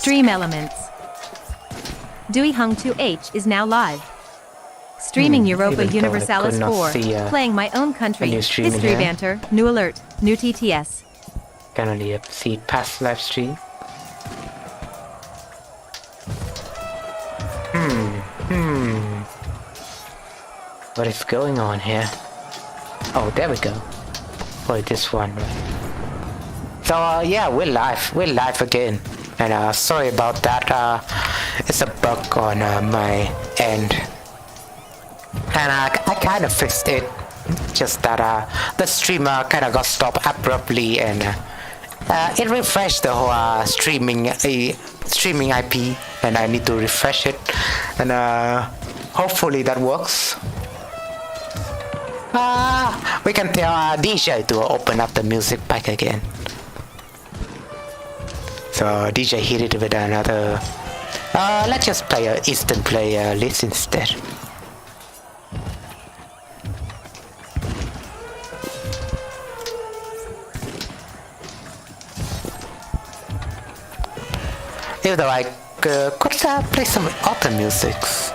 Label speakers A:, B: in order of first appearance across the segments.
A: Stream elements. Dui Hung 2H is now live. Streaming Europa
B: even though I
A: Universalis
B: could not
A: 4.
B: see,
A: Playing my own country.
B: new stream in
A: History
B: here.
A: banter. New alert. New TTS.
B: Can only see past live stream. What is going on here? Oh, there we go. Oh, this one, right? So, yeah, we're live again. And, sorry about that, it's a bug on, my end. And, I kind of fixed it. Just that, the streamer kind of got stopped abruptly and, it refreshed the whole, streaming IP. And I need to refresh it. And, hopefully that works. We can tell DJ to open up the music back again. So DJ hit it with another. Let's just play a instant play list instead. Even though I could play some other musics.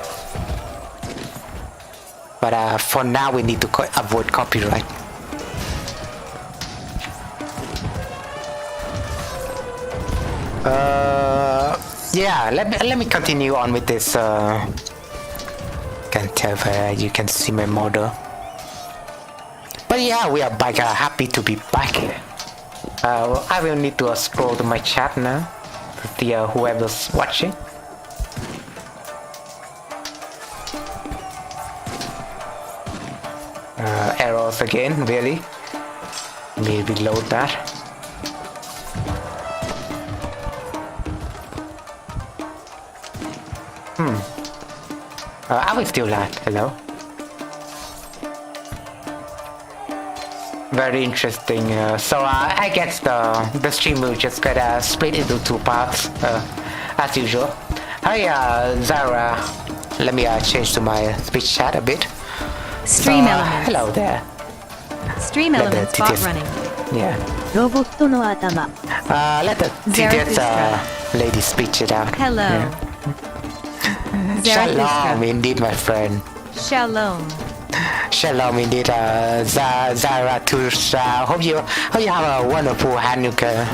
B: But for now we need to avoid copyright. Yeah, let me continue on with this. Can't tell if you can see my model. But yeah, we are back. Happy to be back here. I will need to scroll to my chat now to see whoever's watching. Errors again, really? Maybe reload that. Are we still live? Hello? Very interesting. So I guess the stream will just get split into two parts, as usual. Hi, Zara. Let me change to my speech chat a bit.
A: Stream elements.
B: Hello there.
A: Stream elements bot
B: TTS.
A: running.
B: Yeah.
C: ロボットの頭
B: Let the TTS lady speech it out.
A: Hello.
B: Yeah. Shalom,
A: Zarathustra.
B: indeed, my friend.
A: Shalom.
B: Shalom, indeed, Zarathustra. Hope you have a wonderful Hanukkah.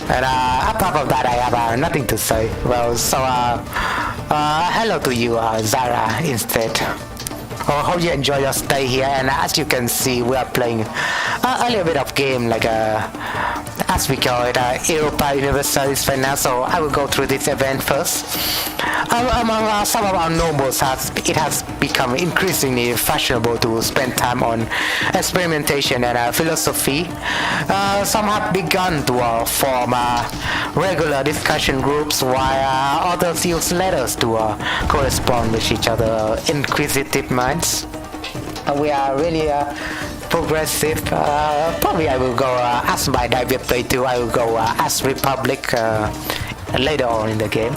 B: And apart from that, I have nothing to say. Well, so hello to you, Zara, instead. Hope you enjoy your stay here. And as you can see, we are playing a little bit of game, like as we call it, Europa Universalis right now. So I will go through this event first. Among some of our nobles, it has become increasingly fashionable to spend time on experimentation and philosophy. Some have begun to form regular discussion groups, while others use letters to correspond with each other. Inquisitive minds. We are really progressive. Probably I will go as my Dai Viet play too. I will go as Republic later on in the game.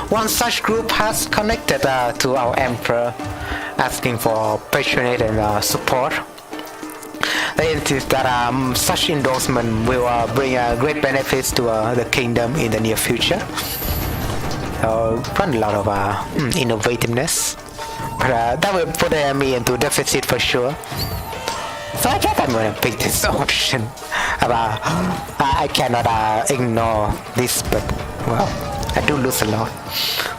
B: One such group has connected to our emperor, asking for patronage and support. They insist that such endorsement will bring great benefits to the kingdom in the near future. Quite a lot of innovativeness, but that will put me into deficit for sure. So I guess I'm gonna pick this option. I cannot ignore this, but well, I do lose a lot.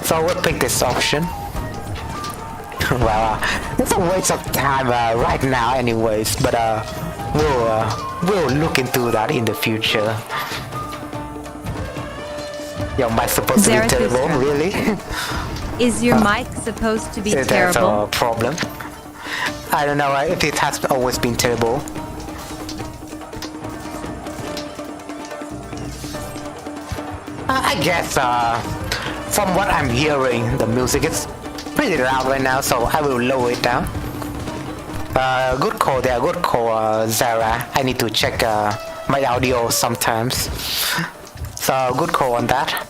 B: So we'll pick this option. Well, it's a waste of time right now, anyways. But we'll look into that in the future. Your mic supposed to be terrible, really?
A: Is your mic supposed to be terrible?
B: That's a problem. I don't know if it has always been terrible. I guess from what I'm hearing, the music is pretty loud right now, so I will lower it down. Good call there, good call, Zara. I need to check my audio sometimes. So good call on that.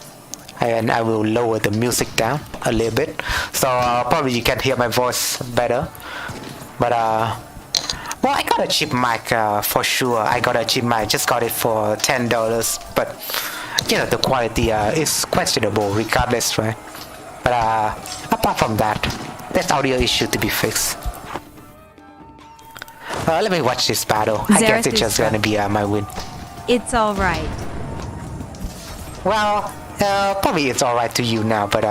B: And I will lower the music down a little bit, so probably you can hear my voice better. But Well, I got a cheap mic for sure. I got a cheap mic. Just got it for $10, but the quality is questionable regardless, right? But apart from that, there's audio issue to be fixed. Let me watch this battle. I guess it's just gonna be my win.
A: It's alright.
B: Well, probably it's alright to you now, but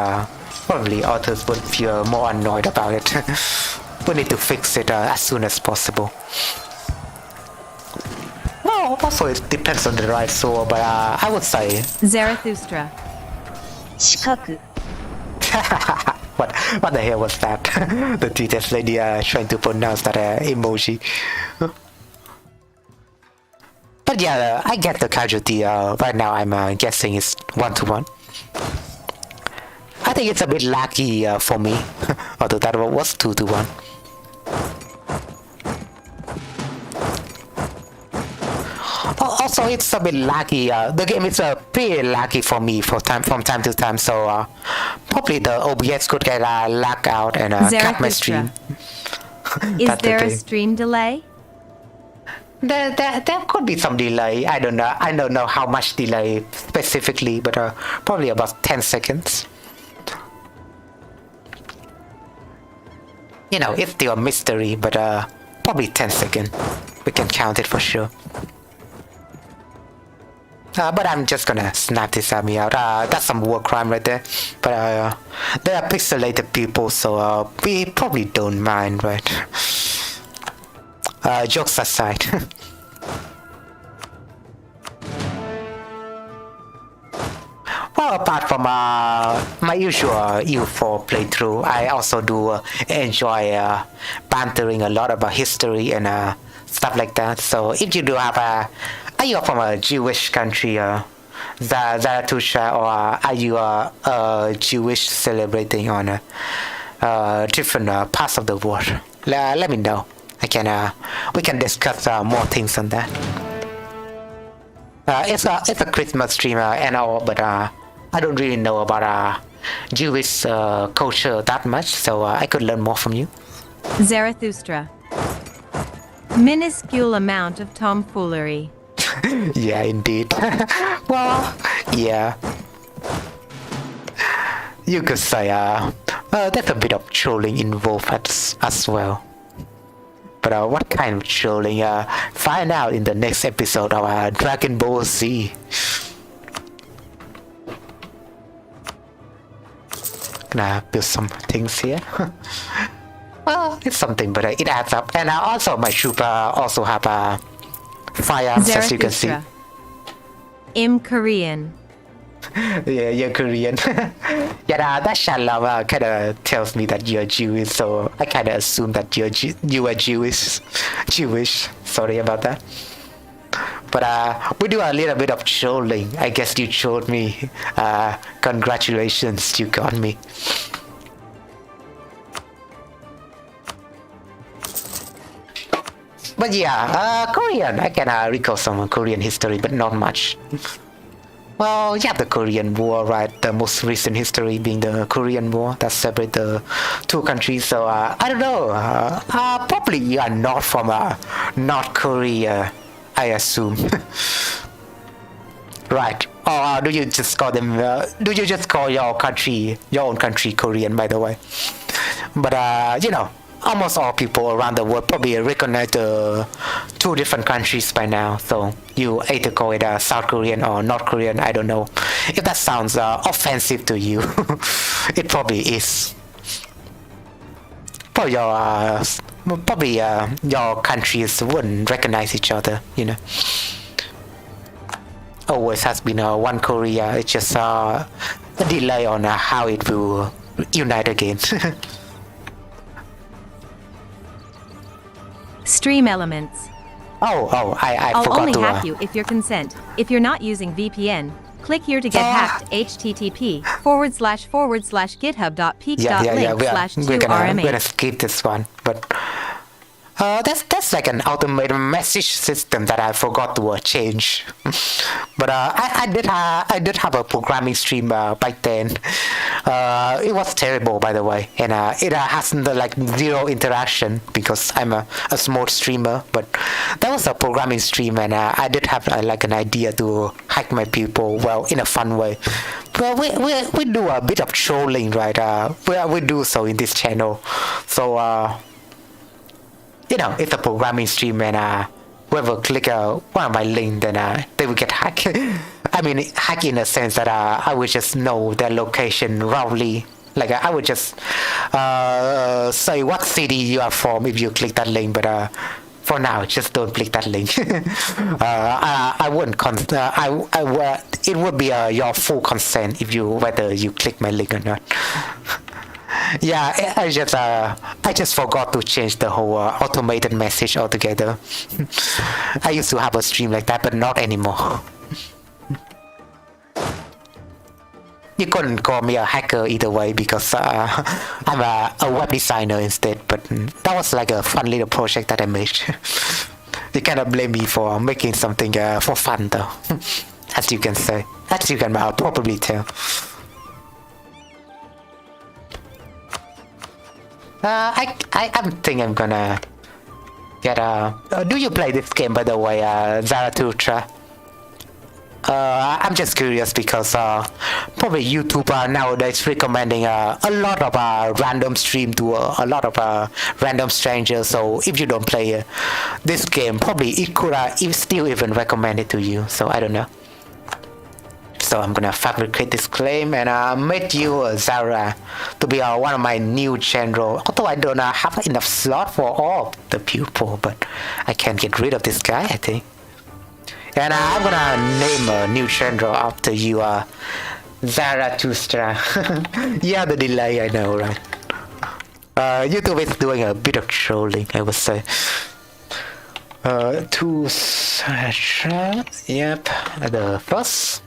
B: probably others would feel more annoyed about it. We need to fix it as soon as possible. Well, also it depends on the right sword, but I would say...
A: Zarathustra.
C: 四角
B: what the hell was that? The teacher's lady trying to pronounce that emoji. But yeah, I get the casualty. Right now I'm guessing it's 1-1. I think it's a bit laggy for me, although that was 2-1. Also, it's a bit laggy. The game is pretty laggy for me from time to time, so probably the OBS could get lag out and cut my stream.
A: Is there a stream delay?
B: There could be some delay. I don't know how much delay specifically, but probably about 10 seconds. It's still a mystery, but probably 10 seconds. We can count it for sure. But I'm just gonna snap this army out. That's some war crime right there. But they are pixelated people, so we probably don't mind, right? Jokes aside. Well, apart from my usual EU4 playthrough, I also do enjoy bantering a lot about history and stuff like that. So if you do have are you from a Jewish country, Zarathustra, or are you Jewish celebrating on different parts of the world? Let me know. We can discuss more things on that. It's a Christmas stream and all, but I don't really know about Jewish culture that much, so I could learn more from you.
A: Zarathustra. Minuscule amount of tomfoolery.
B: Yeah, indeed. Well, yeah. You could say there's a bit of trolling involved as well. But what kind of trolling? Find out in the next episode of Dragon Ball Z. Gonna build some things here. Well, it's something, but it adds up. And also my trooper also have firearms, as you can see.
A: I'm Korean.
B: Yeah, you're Korean. Yeah, that shalom kind of tells me that you're Jewish, so I kind of assume that you are Jewish. Sorry about that. But we do a little bit of trolling. I guess you trolled me. Congratulations, you got me. But yeah, Korean. I can recall some Korean history, but not much. Well, you have the Korean War, right? The most recent history being the Korean War that separated the two countries. So I don't know. Probably you are not from North Korea, I assume. Right? Or do you just call them? Do you just call your own country, Korean? By the way, but almost all people around the world probably recognize the two different countries by now. So you either call it South Korean or North Korean. I don't know if that sounds offensive to you. It probably is. Probably your countries wouldn't recognize each other. Always has been one Korea. It's just a delay on how it will unite again.
A: Stream elements.
B: I
A: I'll
B: forgot
A: only
B: to...
A: hack you if you're consent. If you're not using VPN, click here to get hacked. http://github.peak.link/2rmh.
B: We're gonna skip this one, but that's that's like an automated message system that I forgot to change. But I did have a programming stream back then. It was terrible, by the way, and it has like zero interaction because I'm a small streamer. But that was a programming stream, and I did have like an idea to hack my people, well, in a fun way. Well, we do a bit of trolling, right? We do so in this channel. So it's a programming stream, and whoever click one of my links, then they will get hacked. I mean, hack in a sense that I would just know their location roughly. Like I would just say what city you are from if you click that link, but for now, just don't click that link. I wouldn't. It would be your full consent if whether you click my link or not. Yeah, I just forgot to change the whole automated message altogether. I used to have a stream like that, but not anymore. You couldn't call me a hacker either way because I'm a web designer instead, but that was like a fun little project that I made. You cannot blame me for making something for fun though, as you can say. As you can probably tell. I think I'm gonna get do you play this game, by the way, Zarathustra? I'm just curious because probably YouTube nowadays recommending a lot of random stream to a lot of random strangers. So if you don't play this game, probably it could still even recommend it to you. So I don't know. So I'm gonna fabricate this claim and make you Zara to be one of my new general. Although I don't have enough slot for all the people, but I can get rid of this guy, I think. And I'm gonna name a new general after you, Zarathustra. Yeah, the delay, I know, right? YouTube is doing a bit of trolling, I would say. Yep, the first.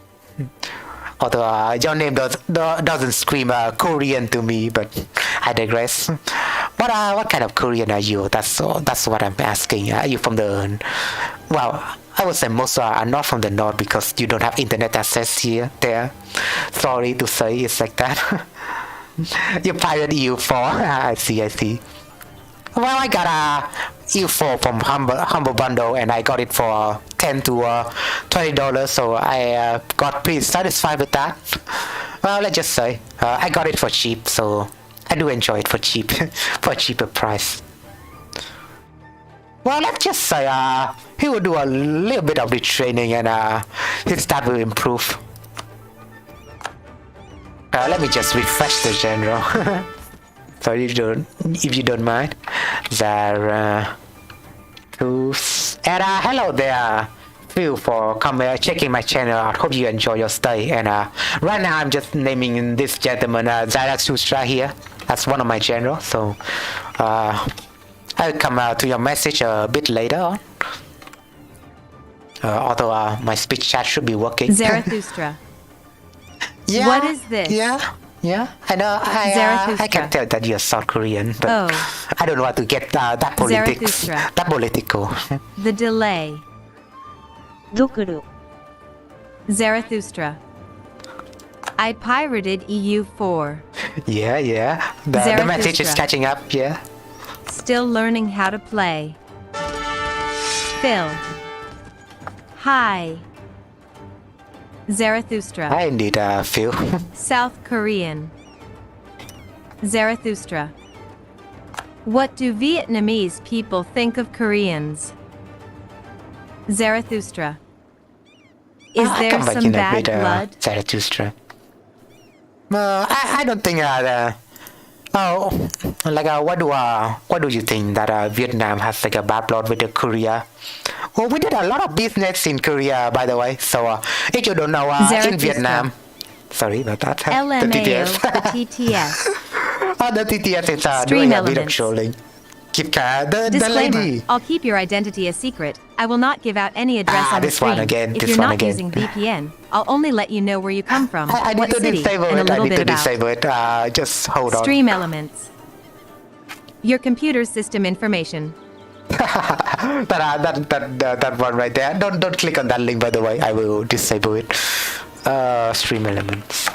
B: Although your name doesn't scream Korean to me, but I digress. What kind of Korean are you? That's what I'm asking. Are you from the... Well, I would say most are not from the north because you don't have internet access there. Sorry to say it's like that. You pirate EU4. I see. Well, I got a EU4 from Humble Bundle, and I got it for $10 to $20, so I got pretty satisfied with that. Well, let's just say I got it for cheap, so I do enjoy it for cheap, for a cheaper price. Well, let's just say he will do a little bit of the training, and his stat will improve. Let me just refresh the general. Sorry if you don't mind. Zara. And hello there, Phil, for coming checking my channel out. Hope you enjoy your stay. And right now I'm just naming this gentleman Zarathustra here. That's one of my generals. So I'll come to your message a bit later on. Although my speech chat should be working.
A: Zarathustra.
B: Yeah,
A: what is this?
B: Yeah, I know. I can tell that you're South Korean, but I don't want to get that political.
A: The delay.
C: Dokuru.
A: Zarathustra. I pirated EU4.
B: Yeah. The message is catching up, yeah.
A: Still learning how to play. Phil. Hi. Zarathustra.
B: Hi indeed, Phil.
A: South Korean. Zarathustra. What do Vietnamese people think of Koreans? Zarathustra. Is there some bad blood?
B: Zarathustra. I don't think what do you think that Vietnam has like a bad blood with Korea? Well, we did a lot of business in Korea, by the way. So if you don't know, in Vietnam, sorry about that.
A: LMAO,
B: the TTS.
A: the TTS.
B: The TTS is doing a bit of trolling. Keep the lady.
A: I'll keep your identity a secret. I will not give out any address on the
B: this
A: screen.
B: one again.
A: If
B: This
A: you're
B: one
A: not
B: again.
A: using VPN, I'll only let you know where you come from,
B: I need
A: what
B: to
A: city,
B: disable
A: and a
B: it. I
A: little
B: need
A: bit
B: to
A: about.
B: disable it. Just hold on.
A: Stream elements. Your computer's system information.
B: that one right there. Don't click on that link, by the way. I will disable it. Stream elements.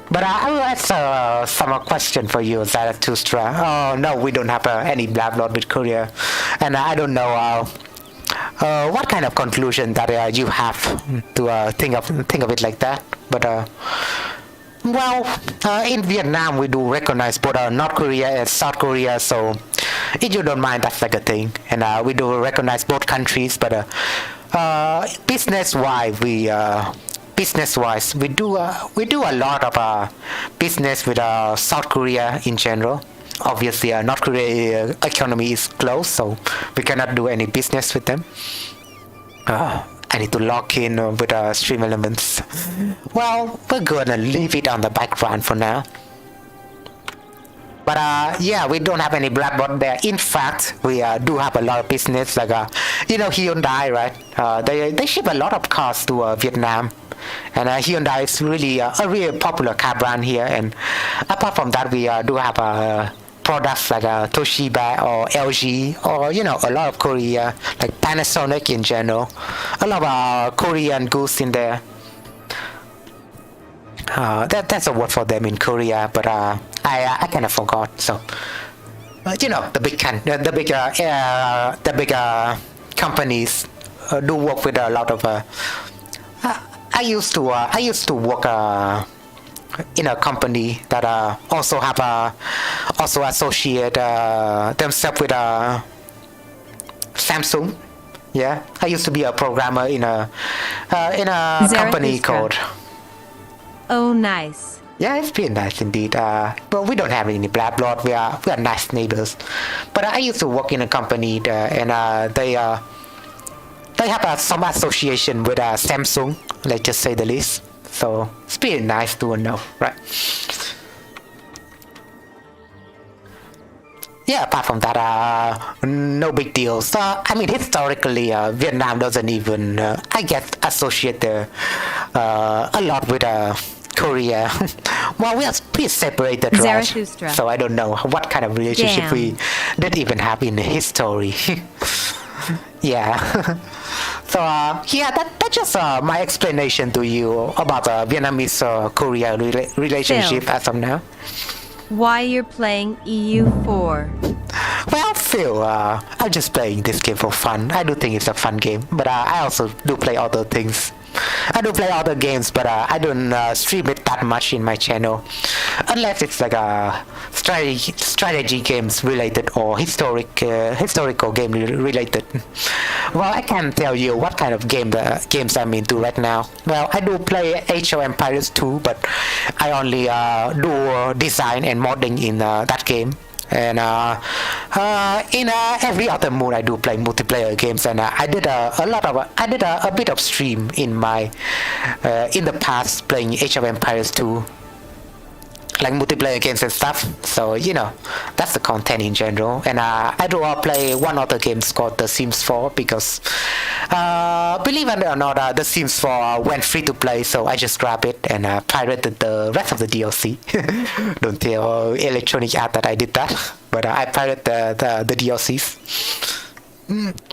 B: But I will ask some question for you, Zarathustra. Oh no, we don't have any black blood with Korea, and I don't know what kind of conclusion that you have to think of it like that. But in Vietnam we do recognize both North Korea and South Korea, so if you don't mind, that's like a thing, and we do recognize both countries. But business-wise, we do a lot of business with South Korea in general. Obviously, North Korea economy is closed, so we cannot do any business with them. I need to log in with stream elements. Well, we're gonna leave it on the background for now. But we don't have any blackboard there. In fact, we do have a lot of business, like Hyundai, right? They ship a lot of cars to Vietnam, and Hyundai is really a really popular car brand here. And apart from that, we do have products like Toshiba or LG, or a lot of Korea, like Panasonic in general. A lot of Korean goods in there. That's a word for them in Korea, but I kind of forgot. So the big companies do work with a lot of. I used to work in a company that also have also associate themselves with Samsung. Yeah, I used to be a programmer in a company called.
A: Oh, nice.
B: Yeah, it's pretty nice indeed. But we don't have any black blood. We are nice neighbors. But I used to work in a company there, and they have some association with Samsung, let's just say the least. So it's pretty nice to know, right? Yeah, apart from that, no big deals. I mean, historically, Vietnam doesn't even, I get associated a lot with Korea. Well, we are pretty separated, right?
A: Zarathustra.
B: So I don't know what kind of relationship
A: Damn.
B: we did even have in history. Yeah. So that's just my explanation to you about Vietnamese Korea relationship
A: Phil.
B: as of now.
A: Why you're playing EU4?
B: Well, Phil, I'm just playing this game for fun. I do think it's a fun game, but I also do play other things. I do play other games, but I don't stream it that much in my channel, unless it's like a strategy games related or historical game related. Well, I can't tell you what kind of games I'm into right now. Well, I do play Age of Empires 2, but I only do design and modding in that game. And in every other mood I do play multiplayer games, and I did a bit of stream in my in the past playing Age of Empires 2, like multiplayer games and stuff. So that's the content in general. And I do play one other game called The Sims 4, because believe it or not, The Sims 4 went free to play, so I just grabbed it and pirated the rest of the DLC. Don't tell Electronic Arts that I did that, but I pirated the DLCs.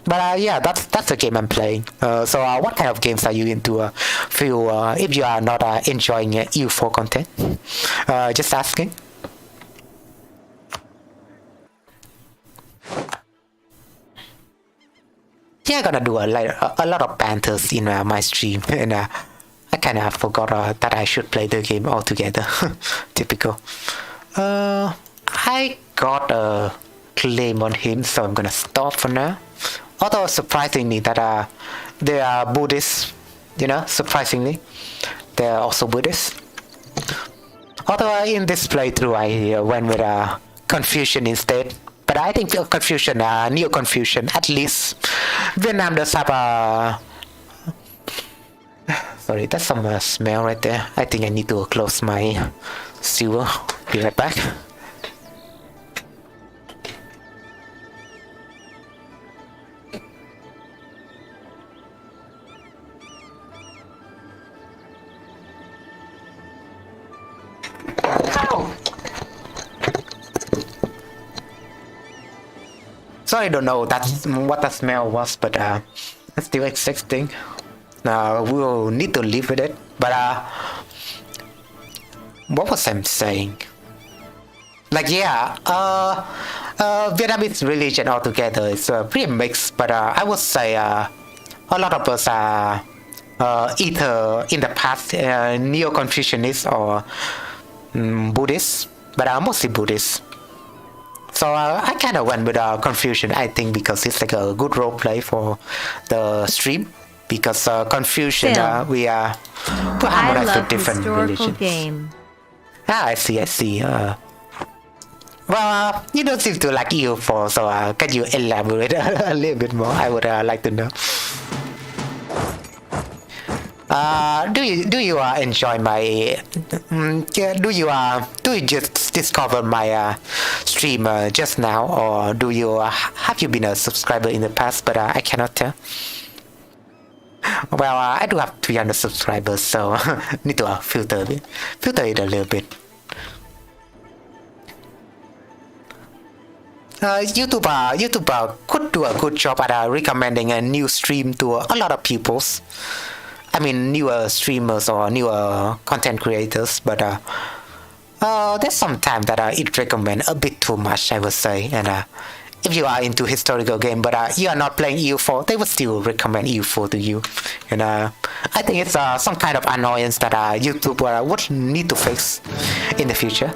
B: But yeah, that's the game I'm playing. So what kind of games are you into, Phil, if you are not enjoying EU4 content? Just asking. Yeah, I'm gonna do a lot of banters in my stream, and I kind of forgot that I should play the game altogether. Typical. I got a claim on him, so I'm gonna stop for now. Although surprisingly that they are Buddhists, surprisingly they are also Buddhists. Although in this playthrough I went with Confucian instead, but I think Confucian, Neo-Confucian, at least Vietnam does have a. Sorry, that's some smell right there. I think I need to close my sewer. Be right back. So I don't know that's what the smell was, but it's still existing. We'll need to live with it. But what was I saying? Like Vietnamese religion altogether is pretty mixed, but I would say a lot of us are either in the past neo-Confucianist or Buddhist, but mostly Buddhist. So I kind of went with Confucian, I think, because it's like a good role play for the stream. Because Confucian, we harmonize with different religions.
A: Game.
B: I see. Well, you don't seem to like EU4, so can you elaborate a little bit more? I would like to know. Do you enjoy my? Do you just discover my stream just now, or have you been a subscriber in the past? But I cannot tell. Well, I do have 300 subscribers, so need to filter it a little bit. YouTube could do a good job at recommending a new stream to a lot of peoples. I mean, newer streamers or newer content creators, but there's some time that it recommend a bit too much, I would say. And if you are into historical game, but you are not playing EU4, they would still recommend EU4 to you. And I think it's some kind of annoyance that YouTube would need to fix in the future.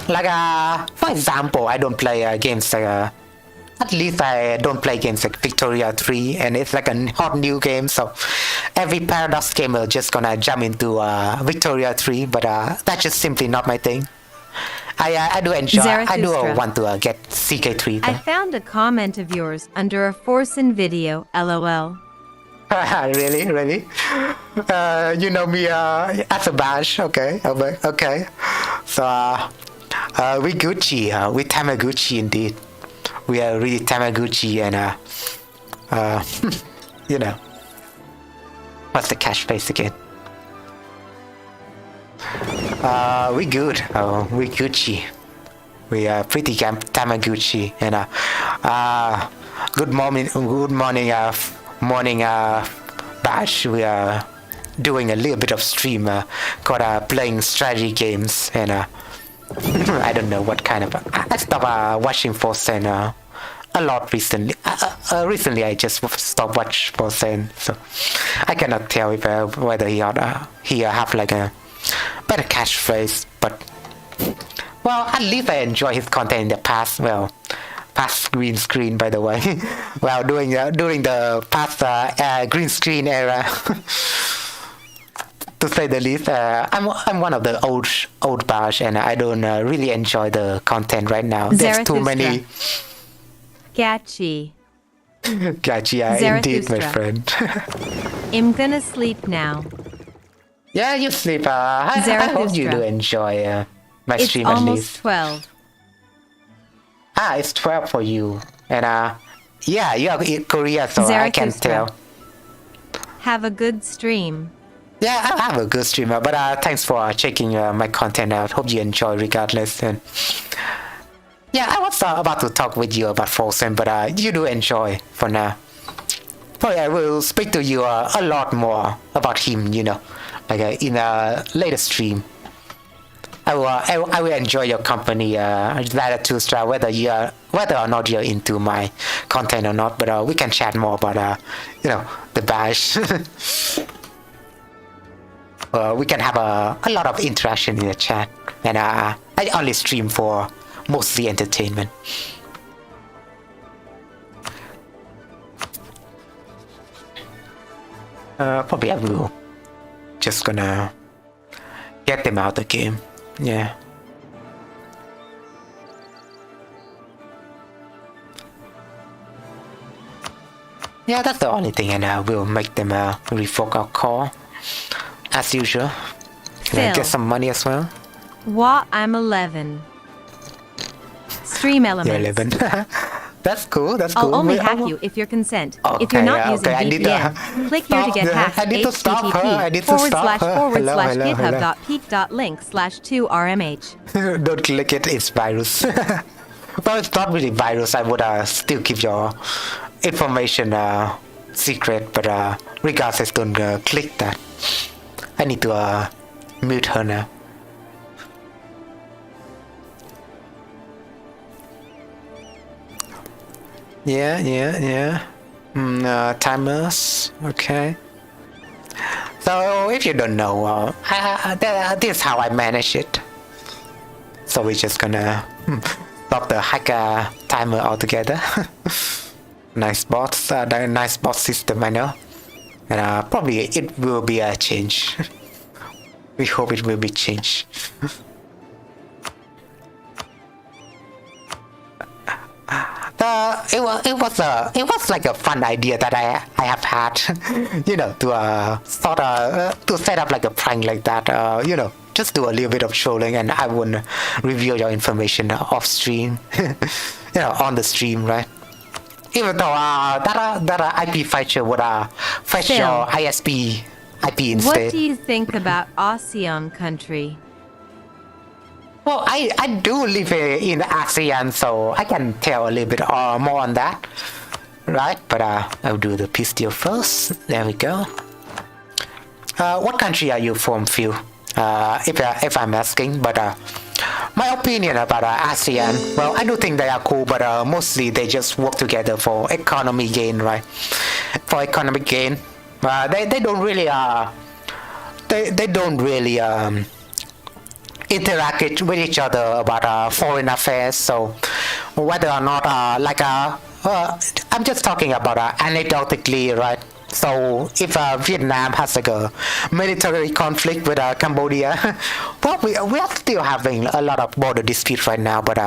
B: Like for example, I don't play games like at least I don't play games like Victoria 3, and it's like a hot new game, so every Paradox gamer just gonna jump into Victoria 3, but that's just simply not my thing. I do enjoy, I do want to get CK3 though.
A: I found a comment of yours under a Forsen video, LOL.
B: Really? You know me as a bash, okay. So we Gucci, we Tamaguchi indeed. We are really Tamaguchi, and you know, what's the catchphrase again? We good. We Gucci. We are pretty Tamaguchi, and good morning, bash. We are doing a little bit of stream called playing strategy games, and I don't know what kind of. I stopped watching Forsen a lot recently. Recently, I just stopped watching Forsen, so I cannot tell if whether he have like a better catchphrase. But well, at least I enjoy his content in the past. Well, past green screen, by the way. Well, during the past green screen era. To say the least, I'm one of the old bash, and I don't really enjoy the content right now. There's too many.
A: Gachi.
B: Indeed, my friend.
A: I'm gonna sleep now.
B: Yeah, you sleep. I hope you do enjoy my stream at least.
A: It's almost 12.
B: It's 12 for you, and yeah, you are in Korea, so I can tell.
A: Have a good stream.
B: Yeah, I have a good streamer, but thanks for checking my content out. Hope you enjoy regardless. And yeah, I was about to talk with you about Forsen, but you do enjoy for now. Probably I will speak to you a lot more about him, you know, like in a later stream. I will enjoy your company, Zarathustra, whether or not you're into my content or not. But we can chat more about you know, the bash. We can have a lot of interaction in the chat, and I only stream for mostly entertainment. Probably I will just gonna get them out of the game. Yeah. Yeah, that's the only thing, and I will make them revoke our call. As usual. Can I get some money as well?
A: I'm 11. Stream elements.
B: You're 11. That's cool. That's
A: I'll
B: cool.
A: only
B: We-
A: hack
B: oh,
A: you if you're consent.
B: okay,
A: If you're not
B: yeah,
A: using
B: okay. I need to
A: VPN, click here to
B: stop
A: get
B: the-
A: hacked.
B: I need to stop her. I need to stop her. Hello, hello, hello.
A: http://github.peak.link/2rmh.
B: Don't click it. It's virus. Well, it's not really virus. I would still keep your information secret, but regardless, don't click that. I need to mute her now. Yeah. Timers. Okay. So if you don't know, this is how I manage it. So we're just gonna stop the hacker timer altogether. Nice bots, nice bot system, I know. And probably it will be a change. We hope it will be changed. It was like a fun idea that I have had, to set up like a prank like that, just do a little bit of trolling, and I wouldn't reveal your information off stream, on the stream, right? Even though that IP feature would fetch
A: Phil,
B: your ISP IP instead.
A: What do you think about ASEAN country?
B: Well, I do live in ASEAN, so I can tell a little bit more on that, right? But I'll do the peace deal first. There we go. What country are you from, Phil? If I'm asking, but my opinion about ASEAN, well, I do think they are cool, but mostly they just work together for economic gain, right? For economic gain, they don't really they don't really interact with each other about foreign affairs. So whether or not I'm just talking about anecdotally, right? So if Vietnam has like a military conflict with Cambodia, well, we are still having a lot of border disputes right now. But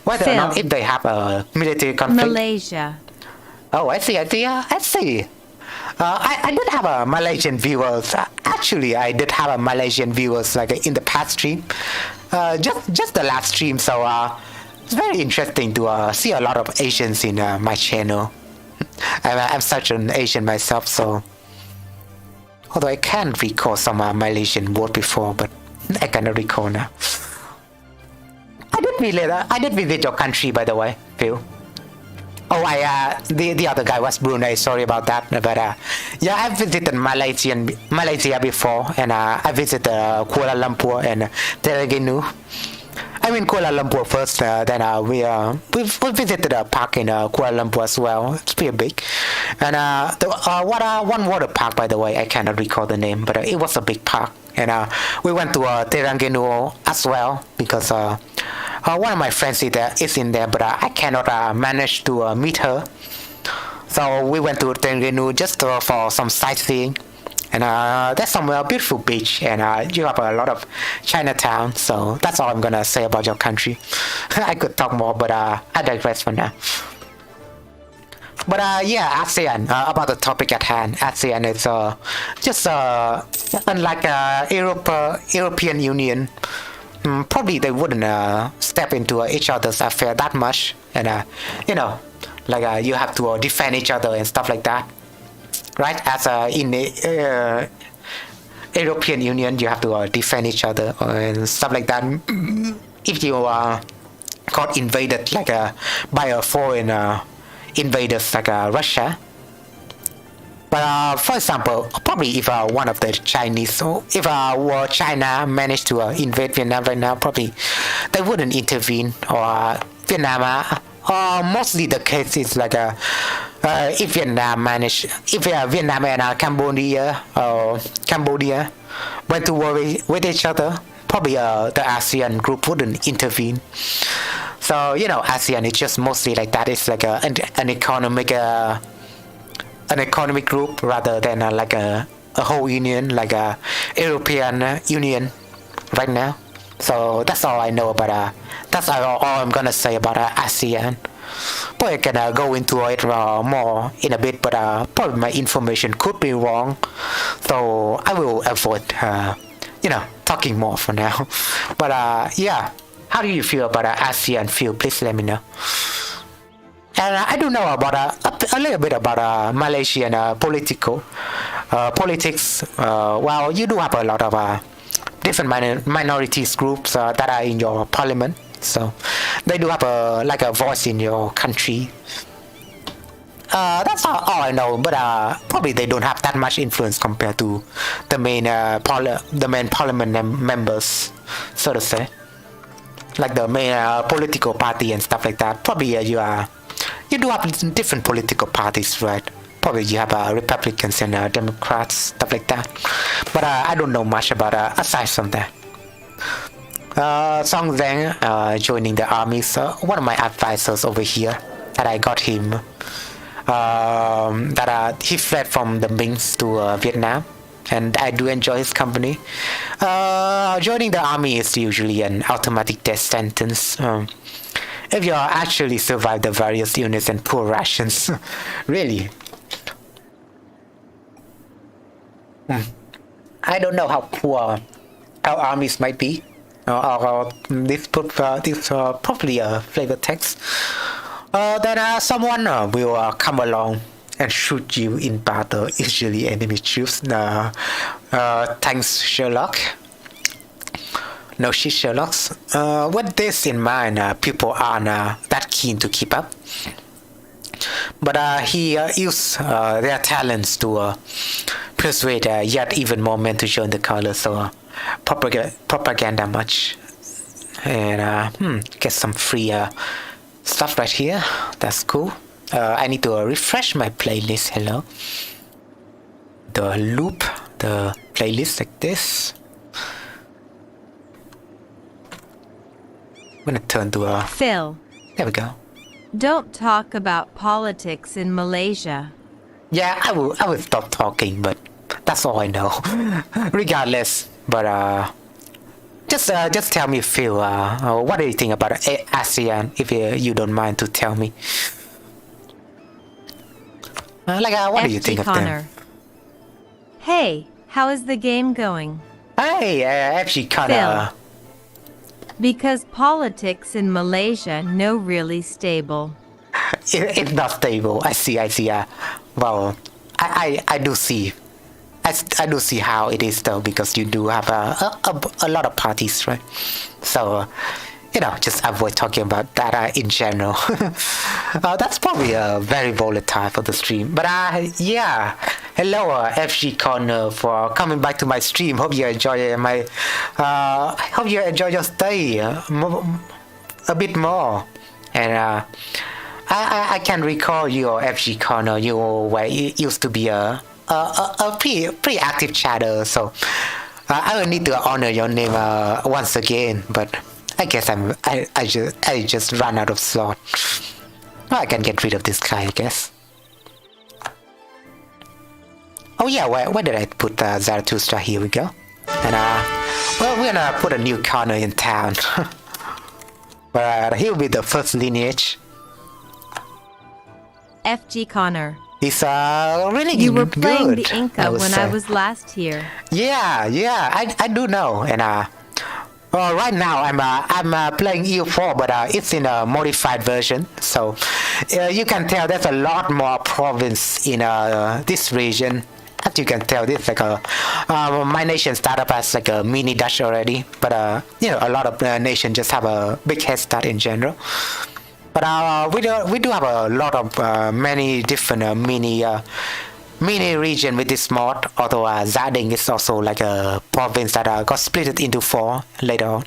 B: whether or not
A: Phil.
B: if they have a military conflict,
A: Malaysia.
B: oh, I see. I did have a Malaysian viewers. Actually, I did have a Malaysian viewers like in the past stream, just the last stream. So it's very interesting to see a lot of Asians in my channel. I'm such an Asian myself, so although I can recall some Malaysian word before, but I cannot recall now. I did visit your country, by the way, Phil. Oh, the other guy was Brunei. Sorry about that, but yeah, I visited Malaysia before, and I visited Kuala Lumpur and Terengganu. I mean Kuala Lumpur first, then we visited a park in Kuala Lumpur as well. It's pretty big, and one water park, by the way, I cannot recall the name, but it was a big park, and we went to Terengganu as well because one of my friends is in there, but I cannot manage to meet her. So we went to Terengganu just for some sightseeing. And there's some beautiful beach, and you have a lot of Chinatown. So that's all I'm gonna say about your country. I could talk more, but I digress for now. But yeah, ASEAN. About the topic at hand, ASEAN is just unlike European Union. Probably they wouldn't step into each other's affair that much, and you have to defend each other and stuff like that. Right, as in the European Union, you have to defend each other and stuff like that. If you got invaded by a foreign invaders like Russia, but for example, probably if one of the Chinese, or if China managed to invade Vietnam right now, probably they wouldn't intervene, or Vietnam. Mostly the case is if Vietnam and Cambodia went to war with each other, probably the ASEAN group wouldn't intervene. So ASEAN is just mostly like that. It's like an economic group rather than like a whole union, like a European Union right now. So that's all I know about that's all I'm gonna say about ASEAN. Probably I can go into it more in a bit, but probably my information could be wrong, so I will avoid talking more for now. But yeah, how do you feel about ASEAN? Phil, please let me know. And I do know about a little bit about Malaysian politics. Well, you do have a lot of different minorities groups that are in your parliament, so they do have a voice in your country. That's all I know, but probably they don't have that much influence compared to the main parliament members, so to say, like the main political party and stuff like that. Probably you do have different political parties, right? Probably you have Republicans and Democrats, stuff like that. But I don't know much about aside from that. Song Zhang joining the army. So one of my advisors over here that I got him. He fled from the Mings to Vietnam, and I do enjoy his company. Joining the army is usually an automatic death sentence. If you actually survive the various illness and poor rations, really. I don't know how poor our armies might be. This probably a flavor text. Then someone will come along and shoot you in battle, usually enemy troops. Thanks, Sherlock. No shit, Sherlocks. With this in mind, people aren't that keen to keep up. But he used their talents to persuade yet even more men to join the color. So propaganda much. And get some free stuff right here. That's cool. I need to refresh my playlist. Hello. The loop the playlist like this. I'm gonna turn to
A: Phil,
B: there we go.
A: don't talk about politics in Malaysia.
B: Yeah, I will stop talking, but that's all I know. Regardless, but just tell me, Phil, what do you think about ASEAN, if you don't mind to tell me. What do you think of them?
A: Hey, how is the game going?
B: Hey, FG Connor.
A: Because politics in Malaysia no really stable.
B: It's not stable. I see. Well, I do see. I do see how it is though, because you do have a lot of parties, right? So, just avoid talking about that in general. That's probably very volatile for the stream. But yeah, hello FG Corner for coming back to my stream. Hope you enjoy hope you enjoy your stay a bit more. And I can recall your FG Corner. You used to be a pretty active chatter, so I will need to honor your name once again. But I guess I just ran out of slot. Well, I can get rid of this guy, I guess. Oh yeah, where did I put Zarathustra? Here we go. And well, we're gonna put a new corner in town. But he'll be the first lineage.
A: FG Connor.
B: He's really good.
A: You were playing the Inca when
B: say.
A: I was last here.
B: Yeah, I do know. And well, right now I'm playing EU4, but it's in a modified version. So you can tell there's a lot more province in this region. As you can tell, this like my nation started up as like a mini Dutch already. But a lot of nations just have a big head start in general. But we do have a lot of many different mini region with this mod. Although Gia Đình is also like a province that got split into 4 later on.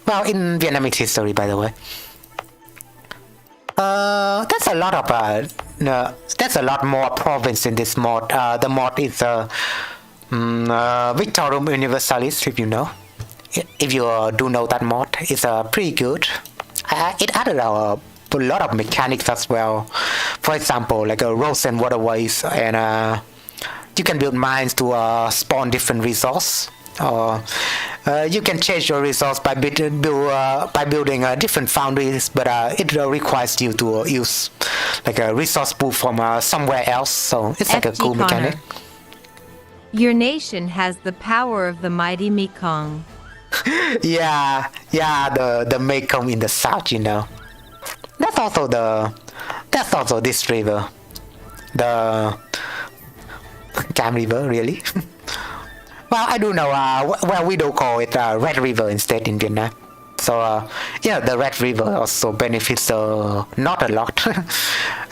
B: Well, in Vietnamese history, by the way. That's a lot of that's a lot more province in this mod. The mod is Victorum Universalis, if you know. If you do know that mod, it's pretty good. It added a lot of mechanics as well. For example, like roads and waterways, and you can build mines to spawn different resources. You can change your resource by building different foundries, but it requires you to use like a resource pool from somewhere else. So it's like a cool mechanic.
A: Your nation has the power of the mighty Mekong. yeah,
B: the Mekong in the south, That's also That's also this river. The Cam River, really? Well, I do know, well, we do call it Red River instead in Vietnam. So, the Red River also benefits not a lot.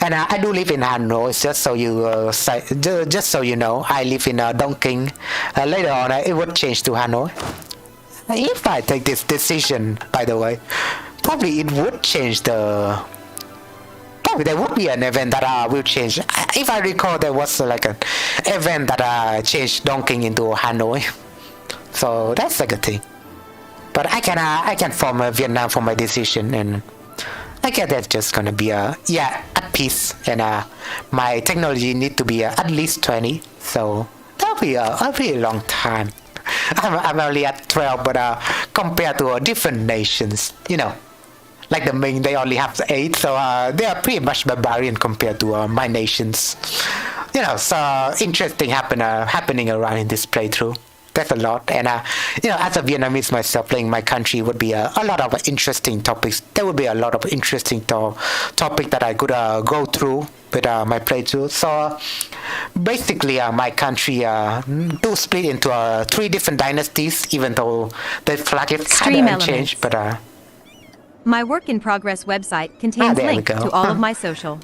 B: And I do live in Hanoi, just so you know, I live in Dongking. Later on, it would change to Hanoi. If I take this decision, by the way, probably it would change probably there would be an event that will change. If I recall, there was like an event that changed Dongking into Hanoi. So that's like a thing. But I can form a Vietnam for my decision, and I guess that's just gonna be at peace, and my technology need to be at least 20. So that'll be a pretty long time. I'm only at 12, but compared to different nations, like the Ming, they only have 8, so they are pretty much barbarian compared to my nations. So interesting happening around in this playthrough. That's a lot, and as a Vietnamese myself, playing my country would be a lot of interesting topics. There would be a lot of interesting topic that I could go through with my playthrough. So basically, my country do split into 3 different dynasties, even though the flag is kind of changed. But
A: my work in progress website contains links to all of my social.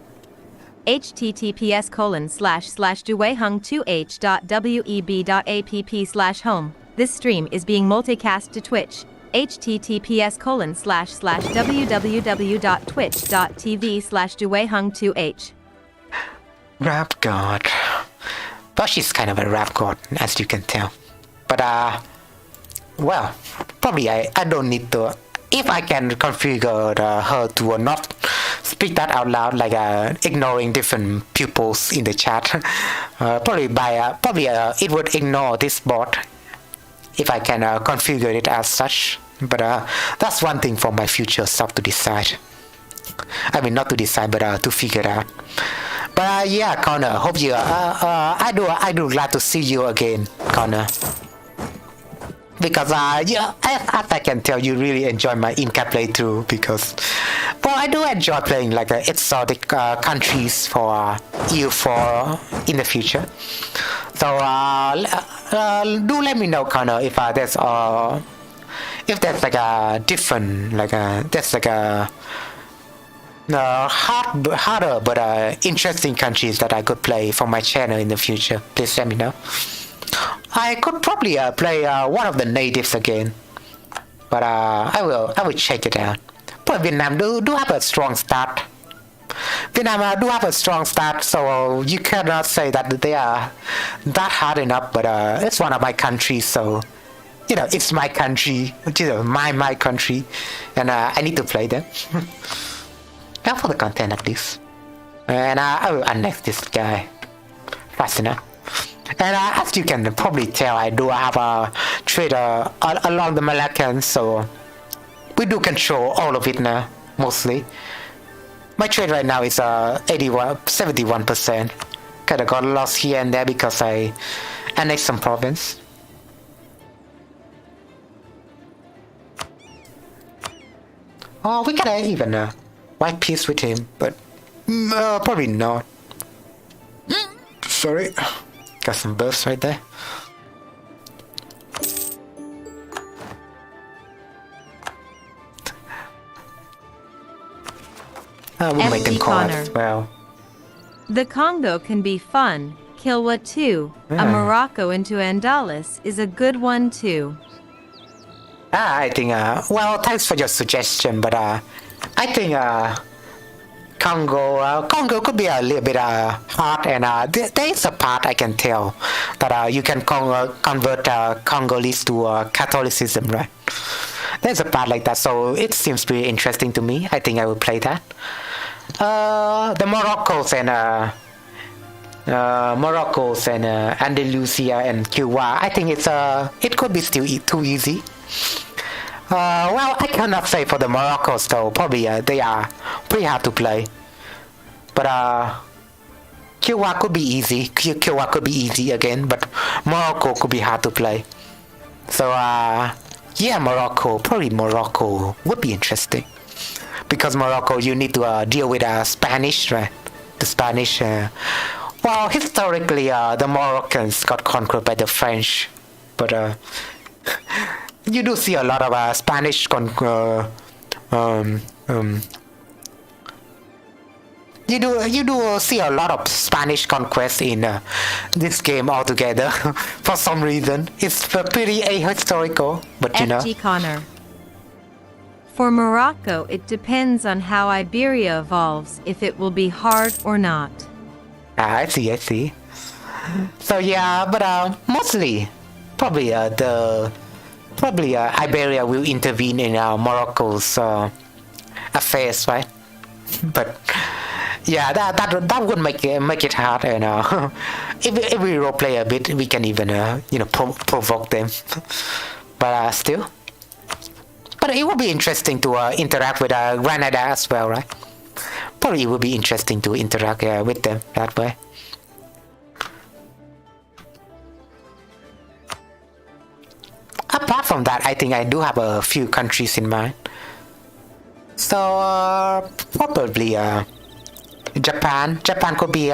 A: https://duehung2h.web.app/home. This stream is being multicast to Twitch. https://www.twitch.tv/duehung2h.
B: Rap God. But she's kind of a rap god, as you can tell. But well, probably I don't need to. If I can configure her to not speak that out loud, like ignoring different pupils in the chat, probably it would ignore this bot if I can configure it as such. But that's one thing for my future self to decide. I mean, not to decide, but to figure out. But yeah, Connor, hope you. I do glad to see you again, Connor. Because as I can tell, you really enjoy my Inca playthrough. Because, well, I do enjoy playing like exotic countries for EU4 in the future. So do let me know, Connor, if there's like a different, there's like a harder but interesting countries that I could play for my channel in the future. Please let me know. I could probably play one of the natives again, but I will check it out. But Vietnam do have a strong start. Vietnam do have a strong start, so you cannot say that they are that hard enough. But it's one of my countries, so it's my country, my country, and I need to play them. Not for the content at least. And I will annex this guy fast enough. And as you can probably tell, I do have a trade along the Malacan, so we do control all of it now, mostly. My trade right now is 71%. Kinda got lost here and there because I annexed some province. Oh, we can even white peace with him, but probably not. Sorry. Got some bursts right there. We'll make them call as well.
A: The Congo can be fun. Kilwa too. A Morocco into Andalis is a good one too.
B: I think, well, thanks for your suggestion, but I think Congo could be a little bit hard, and there is a part I can tell that you can convert Congolese to Catholicism, right? There's a part like that, so it seems pretty interesting to me. I think I will play that. The Moroccos and Andalusia and Cuba, I think it could be still too easy. Well, I cannot say for the Moroccos though. Probably they are pretty hard to play. But Cuba could be easy. Cuba could be easy again, but Morocco could be hard to play. So yeah, Morocco. Probably Morocco would be interesting. because Morocco, you need to deal with Spanish, right? The Spanish. Well, historically, the Moroccans got conquered by the French, but you do see a lot of Spanish you do see a lot of Spanish conquest in this game altogether. For some reason, it's pretty ahistorical, but you know.
A: FG Connor. For Morocco, it depends on how Iberia evolves, if it will be hard or not.
B: I see. So yeah, but mostly, probably Iberia will intervene in Morocco's affairs, right? But yeah, that would make it hard, and if we roleplay a bit, we can even provoke them. But still, but it would be interesting to interact with Granada as well, right? Probably it would be interesting to interact with them that way. Apart from that, I think I do have a few countries in mind. So probably Japan. Japan could be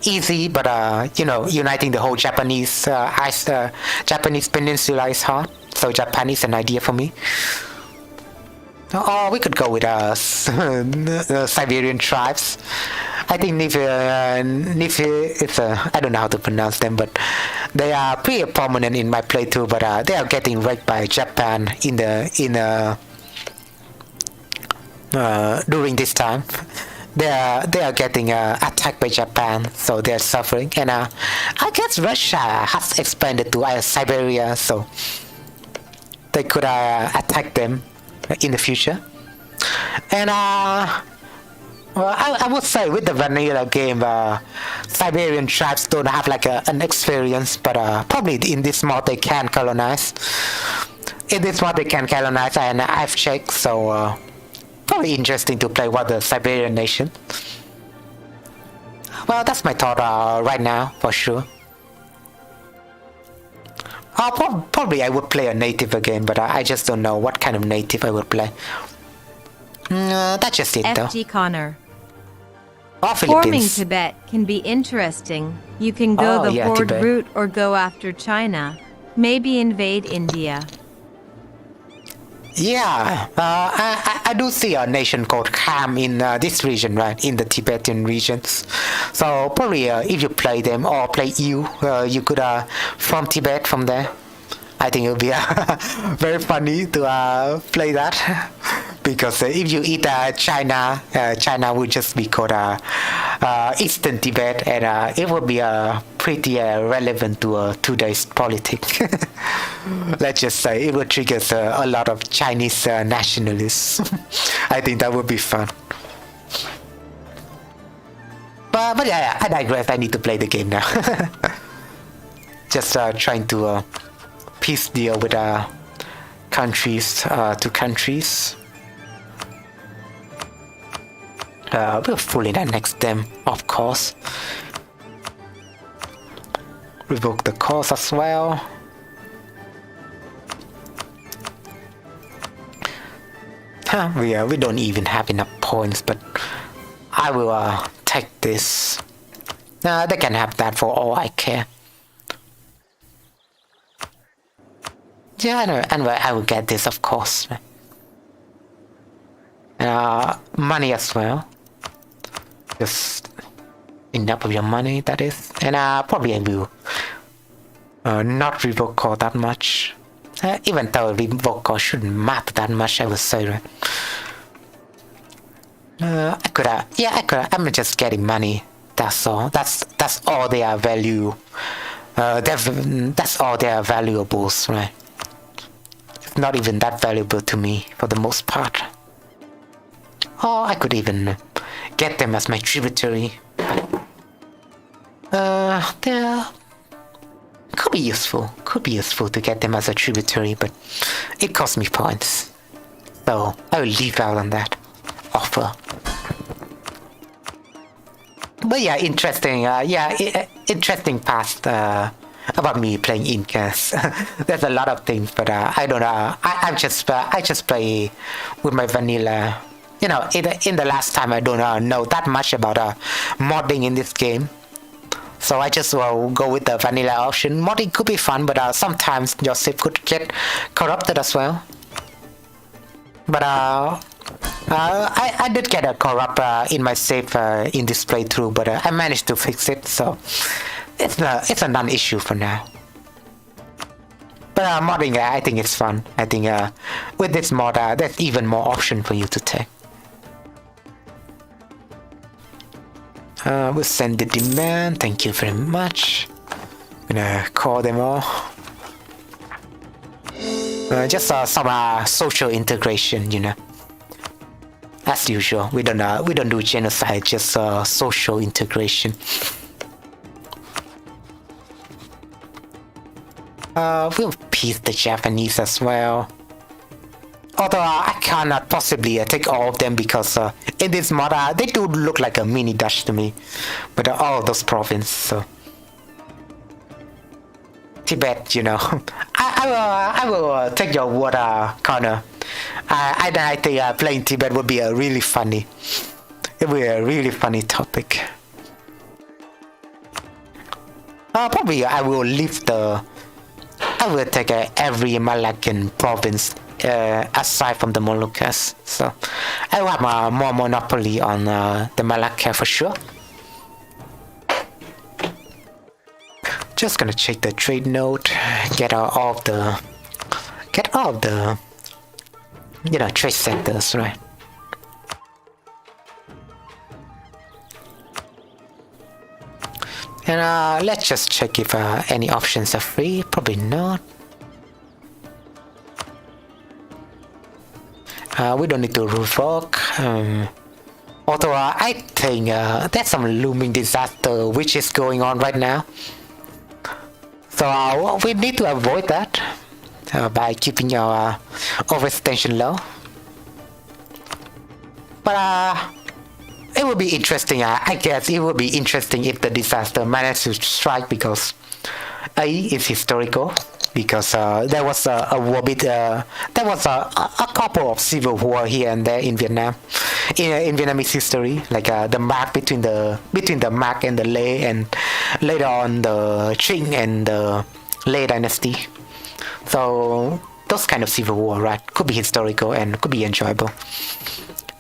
B: easy, but uniting the whole Japanese Japanese peninsula is hard. So Japan is an idea for me. Or we could go with Siberian tribes. I think it's I don't know how to pronounce them, but they are pretty prominent in my playthrough. But they are getting wrecked by Japan during this time. They are getting attacked by Japan, so they are suffering. And I guess Russia has expanded to Siberia, so they could attack them in the future. And well, I would say with the vanilla game, Siberian tribes don't have like an experience, but probably in this mod they can colonize. In this mod they can colonize, and I've checked, so probably interesting to play what the Siberian nation. Well, that's my thought right now, for sure. Probably I would play a native again, but I just don't know what kind of native I would play. That's just it, though.
A: FG Connor.
B: Or
A: Forming
B: Philippines.
A: Tibet can be interesting. You can go
B: Oh,
A: the
B: yeah,
A: horde
B: Tibet.
A: route or go after China. Maybe invade India.
B: Yeah, I do see a nation called Kham in this region, right? In the Tibetan regions. So probably if you play them or play you could from Tibet from there. I think it would be very funny to play that. Because if you eat China, China would just be called Eastern Tibet, and it would be pretty relevant to today's politics. Let's just say it would trigger a lot of Chinese nationalists. I think that would be fun. But yeah, I digress. I need to play the game now. Just trying to peace deal with countries to countries. We'll fully annex them, of course. Revoke the cause as well. We don't even have enough points, but I will take this. They can have that for all I care. Yeah, and I will get this, of course. Money as well. Just enough of your money, that is. And probably I will not revoke call that much. Even though revoke call shouldn't matter that much, I would say, right? I could I'm just getting money. That's all. That's all they are value. That's all they are valuables, right? It's not even that valuable to me for the most part. Or I could even get them as my tributary. They could be useful. Could be useful to get them as a tributary, but it costs me points. So I will leave out on that offer. But yeah, interesting. Interesting past about me playing Incas. There's a lot of things, but I don't know. I just play with my vanilla you know, in the last time I don't know that much about modding in this game. So I just will go with the vanilla option. Modding could be fun, but sometimes your save could get corrupted as well. But I did get a corrupt in my save in this playthrough, but I managed to fix it, so it's a non-issue for now. But modding, I think it's fun. I think with this mod, there's even more option for you to take. We'll send the demand. Thank you very much. I'm gonna call them all. Just some social integration, you know. As usual, we don't do genocide, just social integration. We'll peace the Japanese as well. Although I cannot possibly take all of them because in this mod they do look like a mini Dutch to me, but all of those provinces. So Tibet, you know, I will take your word, Connor. I think playing Tibet would be a really funny. It would be a really funny topic. Probably I will leave the. I will take every Malaccan province aside from the Moluccas, so I will have more monopoly on the Malacca for sure. Just gonna check the trade note, get all of the you know, trade centers, right? And let's just check if any options are free. Probably not. We don't need to revoke. Although I think there's some looming disaster which is going on right now. So we need to avoid that by keeping our overextension low. But it would be interesting. I guess it would be interesting if the disaster managed to strike, because A is historical. Because there was a war there was a couple of civil war here and there in Vietnam, in Vietnamese history, like the Mac between the Mac and the Lê, and later on the Trinh and the Lê dynasty. So those kind of civil war, right, could be historical and could be enjoyable.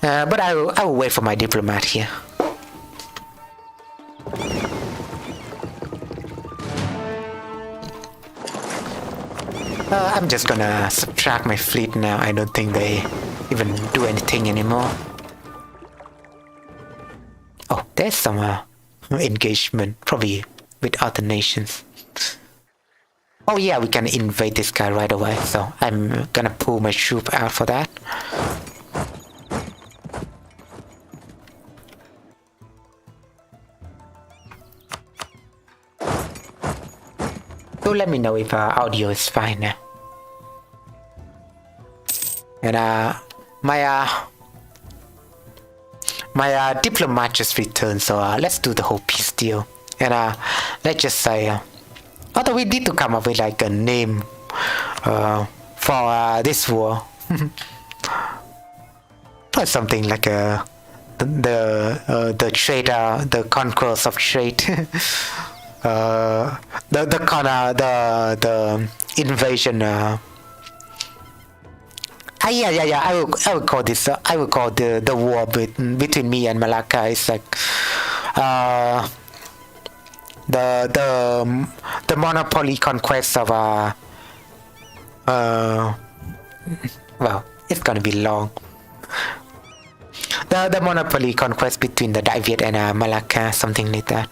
B: But I will wait for my diplomat here. I'm just gonna subtract my fleet now. I don't think they even do anything anymore. Oh, there's some engagement, probably with other nations. Oh yeah, we can invade this guy right away, so I'm gonna pull my troop out for that. So let me know if audio is fine now. And my diplomat just returned, so let's do the whole peace deal. And let's just say, although we need to come up with like a name for this war, or something like the trade, the conquest of trade. The invasion. Yeah. I will call this. I will call the war between me and Malacca. It's like the monopoly conquest of well, it's gonna be long. The monopoly conquest between the Dai Viet and Malacca, something like that.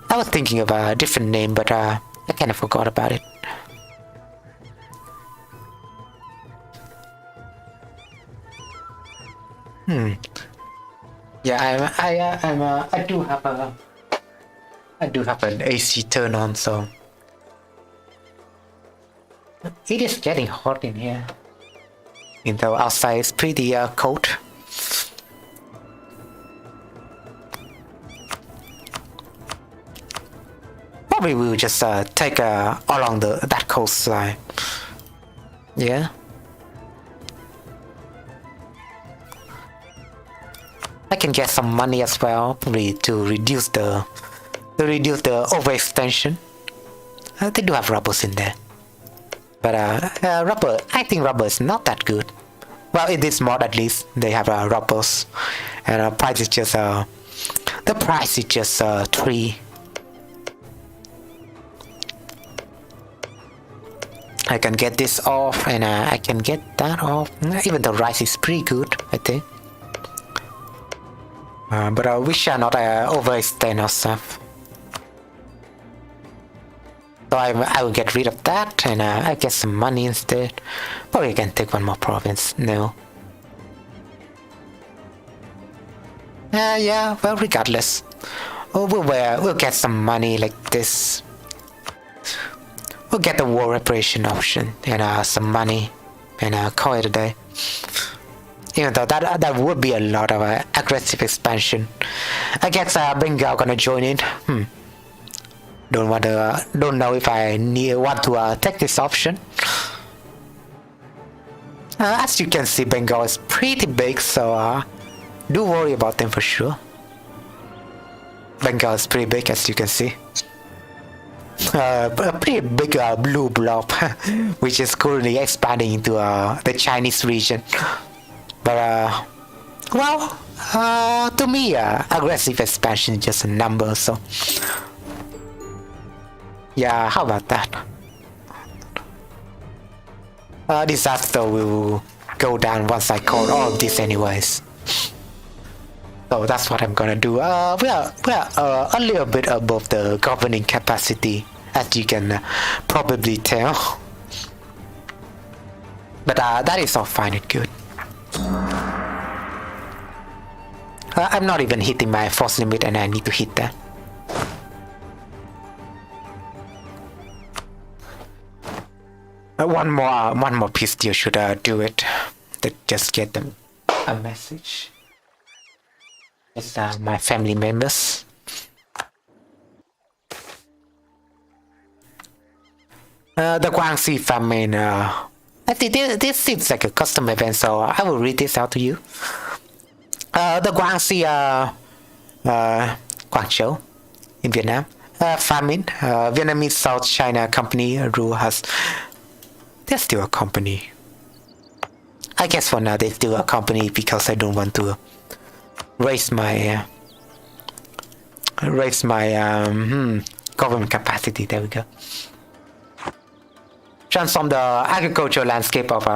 B: I was thinking of a different name, but I kind of forgot about it. Yeah, I do have an AC turn on, so it is getting hot in here. Even though outside is pretty cold. Probably we will just take along that coastline. Yeah. I can get some money as well, probably to reduce the overextension. They do have rubbers in there, but rubber. I think rubber is not that good. Well, in this mod at least, they have rubbers, and price is just the price is just 3. I can get this off, and I can get that off. Even the rice is pretty good, I think. But we shall not overextend ourselves. So I will get rid of that, and I get some money instead. Or we can take one more province. No. Yeah, well, regardless. We'll get some money like this. We'll get the war reparation option, and some money, and call it a day. Even though that would be a lot of aggressive expansion. I guess Bengal gonna join in. Don't know if I want to take this option. As you can see, Bengal is pretty big, so do worry about them for sure. Bengal is pretty big, as you can see. A pretty big blue blob, which is currently expanding into the Chinese region. But well, to me, aggressive expansion is just a number, so yeah, how about that? Disaster will go down once I call all of this anyways. So that's what I'm gonna do. We are a little bit above the governing capacity, as you can probably tell. But that is all fine and good. I'm not even hitting my force limit, and I need to hit that. One more piece deal should do it. Just get them a message. It's my family members. The Guangxi famine. I think this seems like a custom event, so I will read this out to you. The Guangxi, Guangzhou, in Vietnam, famine. Vietnamese South China Company rule has. They're still a company. I guess for now they're still a company because I don't want to raise my government capacity. There we go. Transform the agricultural landscape of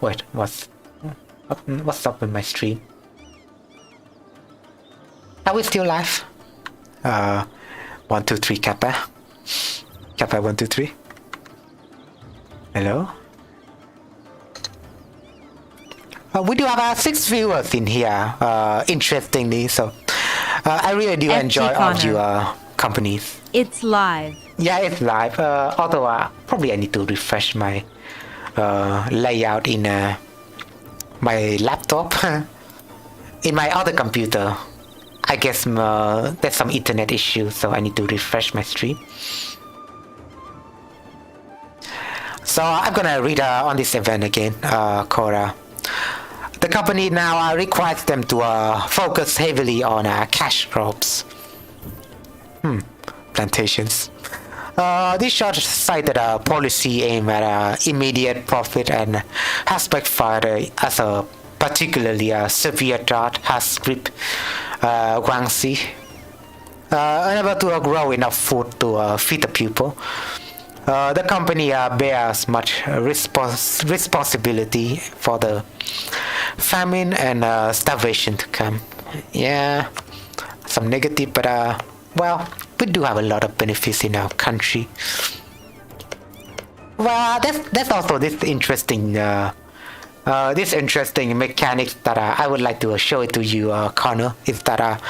B: wait, what's up with my stream? Are we still live? 1, 2, 3 Kappa. Kappa 1, 2, 3. Hello? We do have 6 viewers in here, interestingly, so I really do enjoy all of your companies.
A: It's live.
B: Yeah, it's live, although probably I need to refresh my layout in my laptop. In my other computer, I guess there's some internet issue, so I need to refresh my stream. So I'm gonna read on this event again, called the company now requires them to focus heavily on cash crops. Plantations. This short-sighted policy aimed at immediate profit and has backfired as a particularly severe drought has gripped Guangxi, unable to grow enough food to feed the people. The company bears much responsibility for the famine and starvation to come. Yeah, some negative, but well, we do have a lot of benefits in our country. Well, that's also this interesting mechanics that I would like to show it to you, Connor. Is that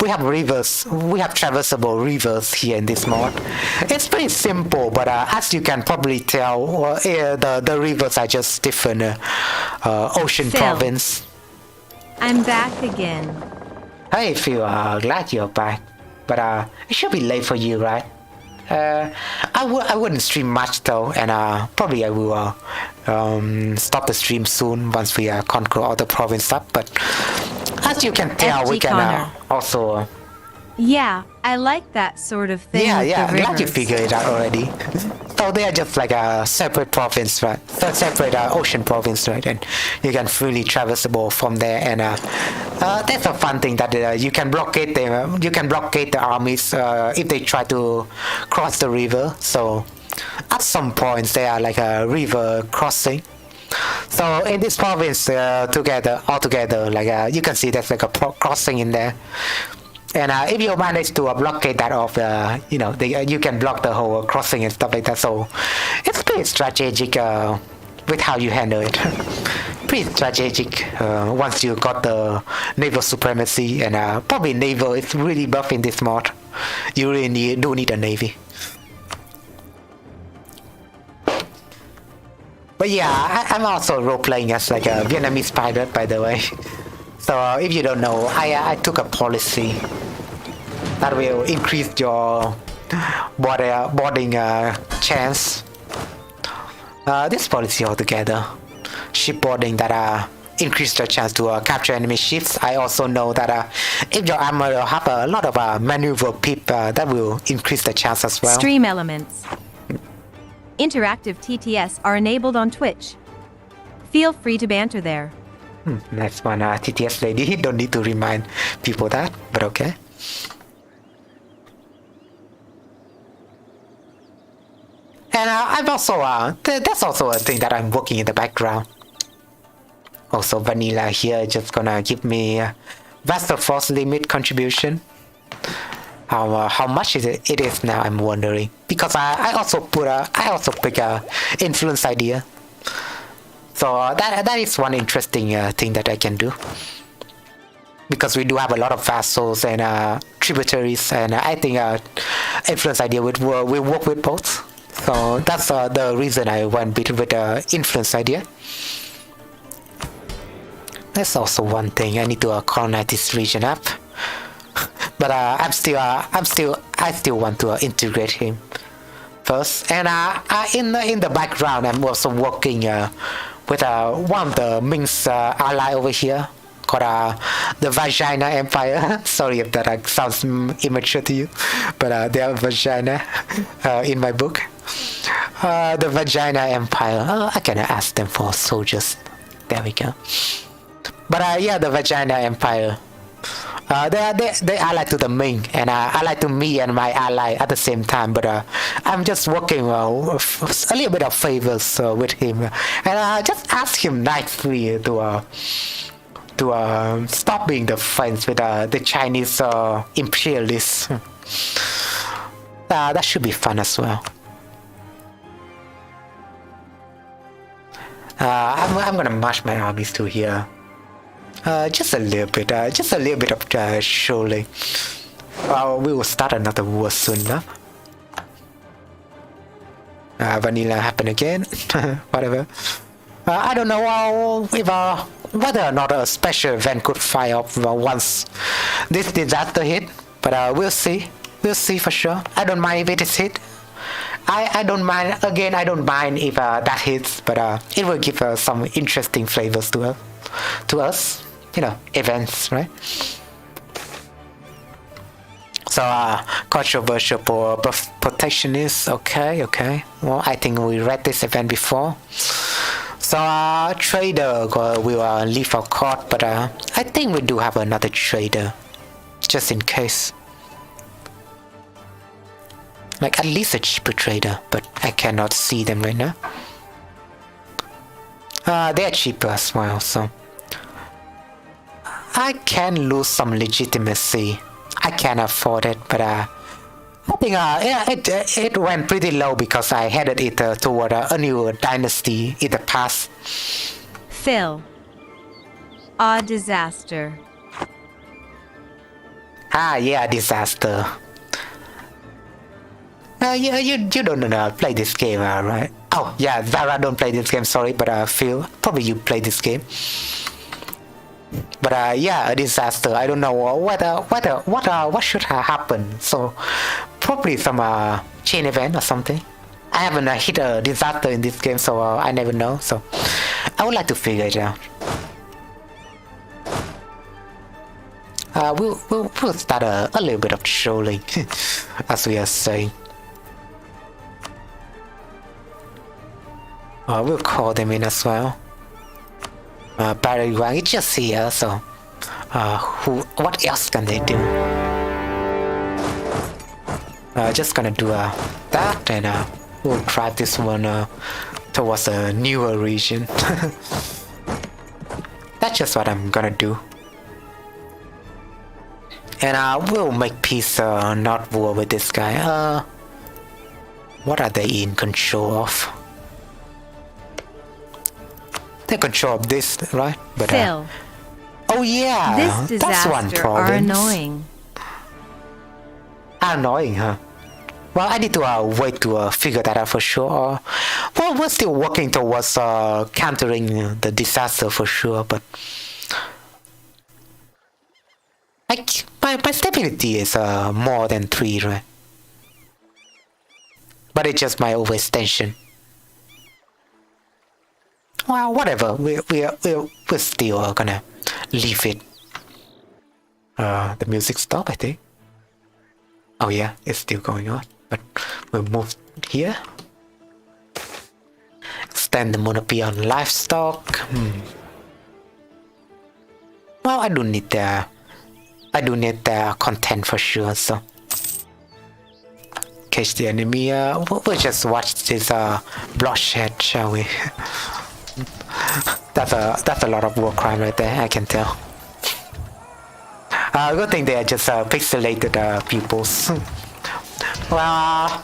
B: we have rivers, we have traversable rivers here in this mod. It's pretty simple, but as you can probably tell, the rivers are just different ocean
A: Phil.
B: province.
A: I'm back again.
B: Hey Phil, glad you're back, but it should be late for you, right? I wouldn't stream much though, and probably I will stop the stream soon once we conquer all the province up. But as you can tell, we
A: FG
B: can
A: Connor.
B: also.
A: Yeah, I like that sort of thing.
B: Yeah,
A: with
B: yeah.
A: the
B: I'm glad you
A: rivers.
B: figured it out already. So they are just like a separate province, right? A separate ocean province, right? And you can freely traversable from there. And that's a fun thing that you can blockade them. You can blockade the armies if they try to cross the river. So at some points they are like a river crossing. So in this province, altogether, like you can see there's like a crossing in there. And if you manage to blockade that off, you can block the whole crossing and stuff like that. So it's pretty strategic with how you handle it. Pretty strategic once you got the naval supremacy, and probably naval is really buff in this mod. You really do need a navy. But yeah, I'm also role playing as like a Vietnamese pirate, by the way. So if you don't know, I took a policy that will increase your boarding chance. This policy altogether, shipboarding that increase your chance to capture enemy ships. I also know that if your armor have a lot of maneuver pip, that will increase the chance as well.
A: Stream elements. Interactive TTS are enabled on Twitch. Feel free to banter there.
B: Next one, TTS lady. Don't need to remind people that, but okay. And I've also, that's also a thing that I'm working in the background. Also, Vanilla here just gonna give me Vaster Force limit contribution. How much is it is now? I'm wondering, because I also pick a influence idea. So that is one interesting thing that I can do, because we do have a lot of vassals and tributaries, and I think influence idea will work with both. So that's the reason I went with the influence idea. That's also one thing. I need to colonize this region up. But I still want to integrate him first. And in the background, I'm also working with one of the Ming's ally over here, called the Vagina Empire. Sorry if that sounds immature to you, but they are Vagina in my book. The Vagina Empire. I can ask them for soldiers. There we go. But yeah, the Vagina Empire. They ally to the Ming, and ally to me and my ally at the same time. But I'm just working a little bit of favors with him, and I just ask him nicely to stop being the friends with the Chinese imperialists. That should be fun as well. I'm gonna march my armies to here. Just a little bit of showing. We will start another war soon enough. Vanilla happen again. Whatever. I don't know if whether or not a special event could fire up once this disaster hit, but we'll see. We'll see for sure. I don't mind if it is hit. I don't mind. Again, I don't mind if that hits, but it will give some interesting flavors to us. Events, right? So, controversial protectionist. Okay. Well, I think we read this event before. So, trader will leave our court, but I think we do have another trader, just in case. Like at least a cheaper trader, but I cannot see them right now. They are cheaper as well, so I can lose some legitimacy. I can afford it, but I think it went pretty low because I headed it toward a new dynasty in the past.
A: Phil. Disaster.
B: Yeah, disaster. You don't play this game, right? Oh yeah, Zara don't play this game. Sorry, but Phil, probably you play this game. But yeah, a disaster. I don't know what should have happened. So probably some chain event or something. I haven't hit a disaster in this game, so I never know. So I would like to figure it out. we'll start a little bit of trolling, as we are saying. We'll call them in as well. Paraguay is just here, so what else can they do? Just gonna do that, and we'll drive this one towards a newer region. That's just what I'm gonna do. And we'll make peace, not war, with this guy. What are they in control of? They control of this, right? But
A: Phil,
B: oh yeah,
A: this
B: that's one
A: disaster
B: problem.
A: are annoying.
B: Annoying, huh? Well, I need to wait to figure that out for sure. Well, we're still working towards countering the disaster for sure, but like my stability is more than 3, right? But it's just my overextension. Well, whatever. We're still gonna leave it. The music stopped, I think. Oh yeah, it's still going on. But we'll move here. Extend the monopoly on livestock. Well, I do need their content for sure. So catch the enemy. We'll just watch this bloodshed, shall we? That's a lot of war crime right there. I can tell. Good thing they are just pixelated pupils. Well,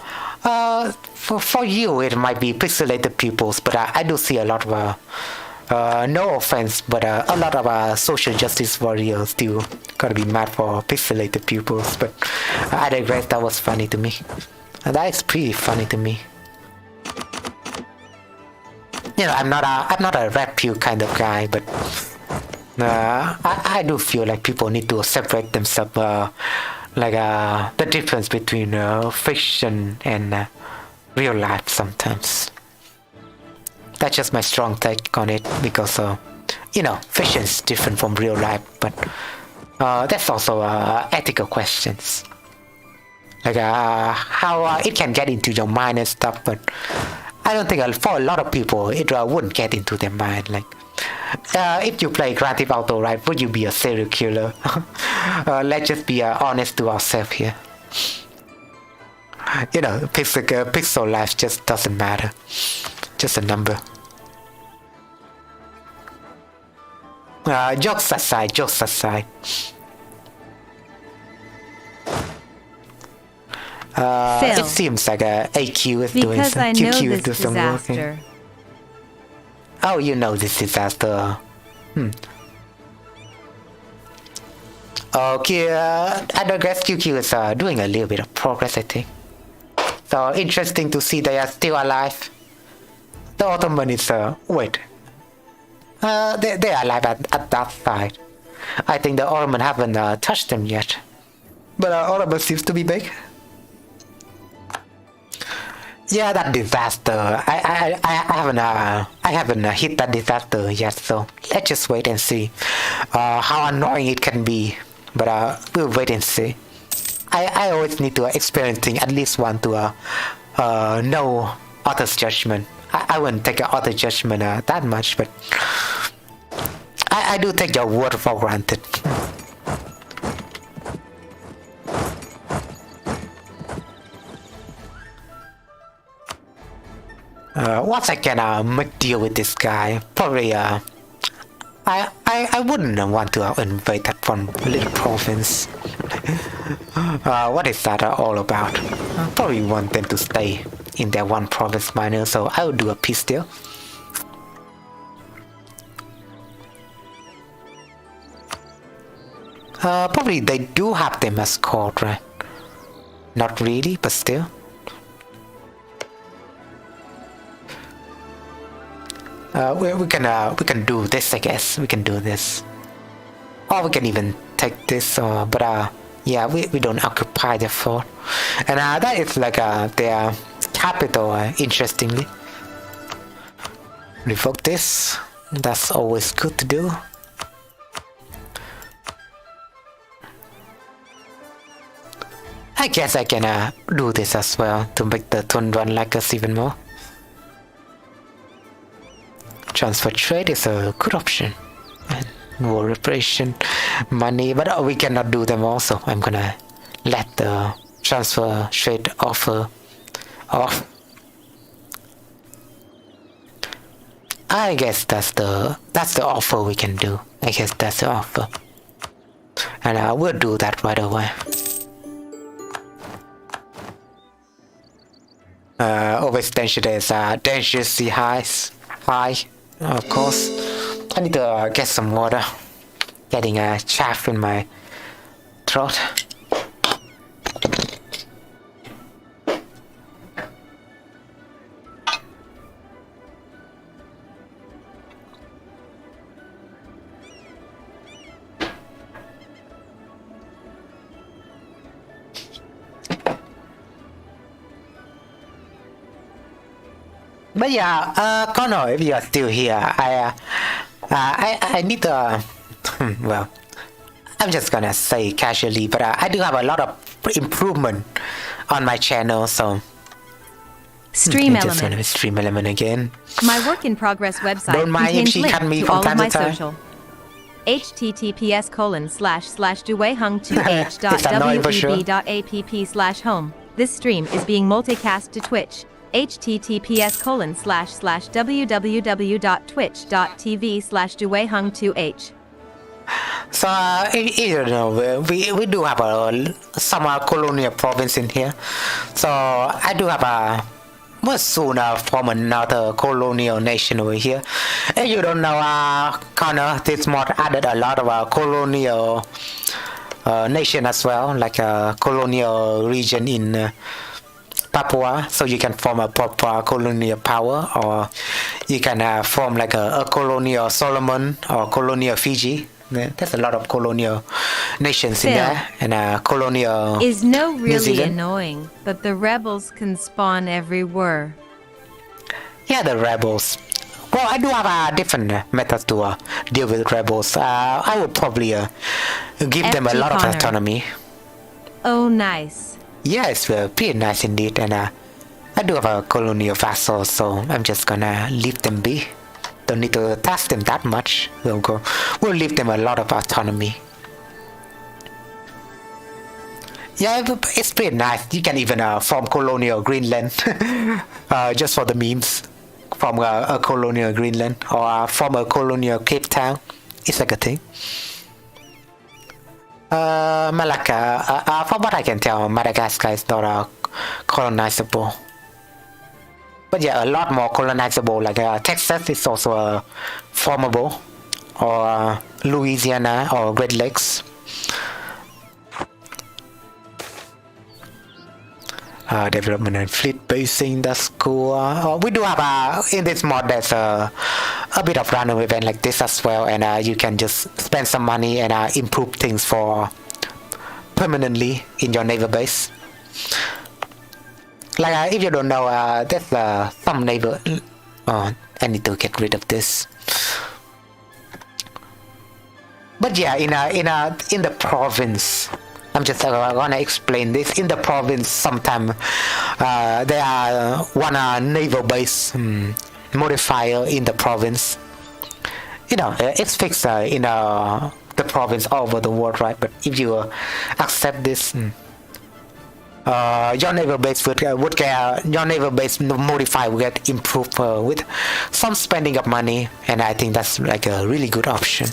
B: for you it might be pixelated pupils, but I do see a lot of no offense, but a lot of social justice warriors still gotta be mad for pixelated pupils. But I digress. That was funny to me. That is pretty funny to me. You know, I'm not a red pill kind of guy, but I do feel like people need to separate themselves, like the difference between fiction and real life sometimes. That's just my strong take on it, because you know, fiction is different from real life, but that's also ethical questions, like how it can get into your mind and stuff. But I don't think for a lot of people it wouldn't get into their mind. Like, if you play Grand Theft Auto, right, would you be a serial killer? Let's just be honest to ourselves here. You know, pixel life just doesn't matter. Just a number. Jokes aside.
A: Phil,
B: it seems like AQ is doing
A: because
B: some.
A: I know
B: QQ is
A: this
B: doing some work.
A: disaster.
B: Oh, you know this disaster. Okay, I guess QQ is doing a little bit of progress, I think. So interesting to see they are still alive. The Ottoman is wait. They are alive at that side. I think the Ottoman haven't touched them yet. But Ottoman seems to be big. Yeah, that disaster. I haven't hit that disaster yet, so let's just wait and see how annoying it can be. But we'll wait and see. I always need to experiencing at least one to know author's judgment. I wouldn't take author judgment that much, but I do take your word for granted. Once I can make deal with this guy, probably I wouldn't want to invade that one little province. What is that all about? I probably want them to stay in their one province minor, so I would do a peace deal. Probably they do have them as court, right? Not really, but still. We can do this, I guess. We can do this, or we can even take this. But yeah, we don't occupy the fort, and that is like their capital. Interestingly, revoke this. That's always good to do. I guess I can do this as well to make the turn run like us even more. Transfer trade is a good option. And war reparation, money, but we cannot do them also. I'm gonna let the transfer trade offer off. I guess that's the offer we can do. I guess that's the offer. And we'll do that right away. Overextension is dangerously high, of course. I need to get some water. Getting a chaff in my throat. But yeah, Connor, if you are still here, I need to, well, I'm just gonna say casually, but I do have a lot of improvement on my channel, so
A: Stream
B: I'm just gonna
A: Element.
B: stream element again.
A: My work in progress website
B: Don't mind if
A: contains
B: she cut me
A: links to
B: from
A: all
B: time
A: of my
B: to time.
A: social.
B: It's annoying for sure.
A: https://duweihung2h.web.app/home. This stream is being multicast to Twitch. https://www.twitch.tv/duweihung2h.
B: So, you know, we do have some colonial province in here. So, I do have will soon form another colonial nation over here. If you don't know, Connor, this mod added a lot of colonial nation as well, like a colonial region in Papua, so you can form a proper colonial power, or you can form like a colonial Solomon or colonial Fiji. There's a lot of colonial nations in
A: Phil.
B: there, and colonial
A: Is no
B: New
A: really
B: Zealand.
A: annoying, but the rebels can spawn everywhere.
B: Yeah, the rebels. Well, I do have a different method to deal with rebels. I would probably give them a
A: FT
B: lot of
A: Connor.
B: autonomy.
A: Oh, nice.
B: Yeah, it's pretty nice indeed, and I do have a colonial vassal, so I'm just gonna leave them be. Don't need to task them that much. We'll leave them a lot of autonomy. Yeah, it's pretty nice. You can even form colonial Greenland, just for the memes. From a colonial Greenland, or from a colonial Cape Town. It's like a thing. Malacca, from what I can tell, Madagascar is not colonizable. But yeah, a lot more colonizable, like Texas is also formable, or Louisiana, or Great Lakes. Development and fleet basing, that's cool. We do have in this mod there's a bit of random event like this as well, and you can just spend some money and improve things for permanently in your naval base. Like if you don't know, there's some naval. Oh, I need to get rid of this. But yeah, in the province. I'm just gonna explain this. In the province, sometimes there are one naval base modifier in the province. You know, it's fixed in the province all over the world, right? But if you accept this, your naval base would get your naval base modifier will get improved with some spending of money, and I think that's like a really good option.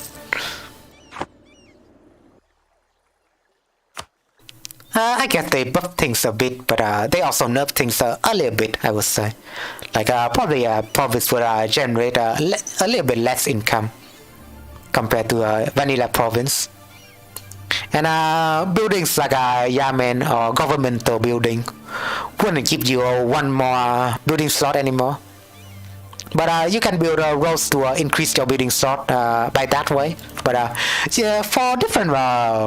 B: I guess they buff things a bit, but they also nerf things a little bit, I would say. Like probably a province would generate a little bit less income compared to a vanilla province. And buildings like a Yamen or governmental building wouldn't give you one more building slot anymore. But you can build roads to increase your building slot by that way. But yeah, for different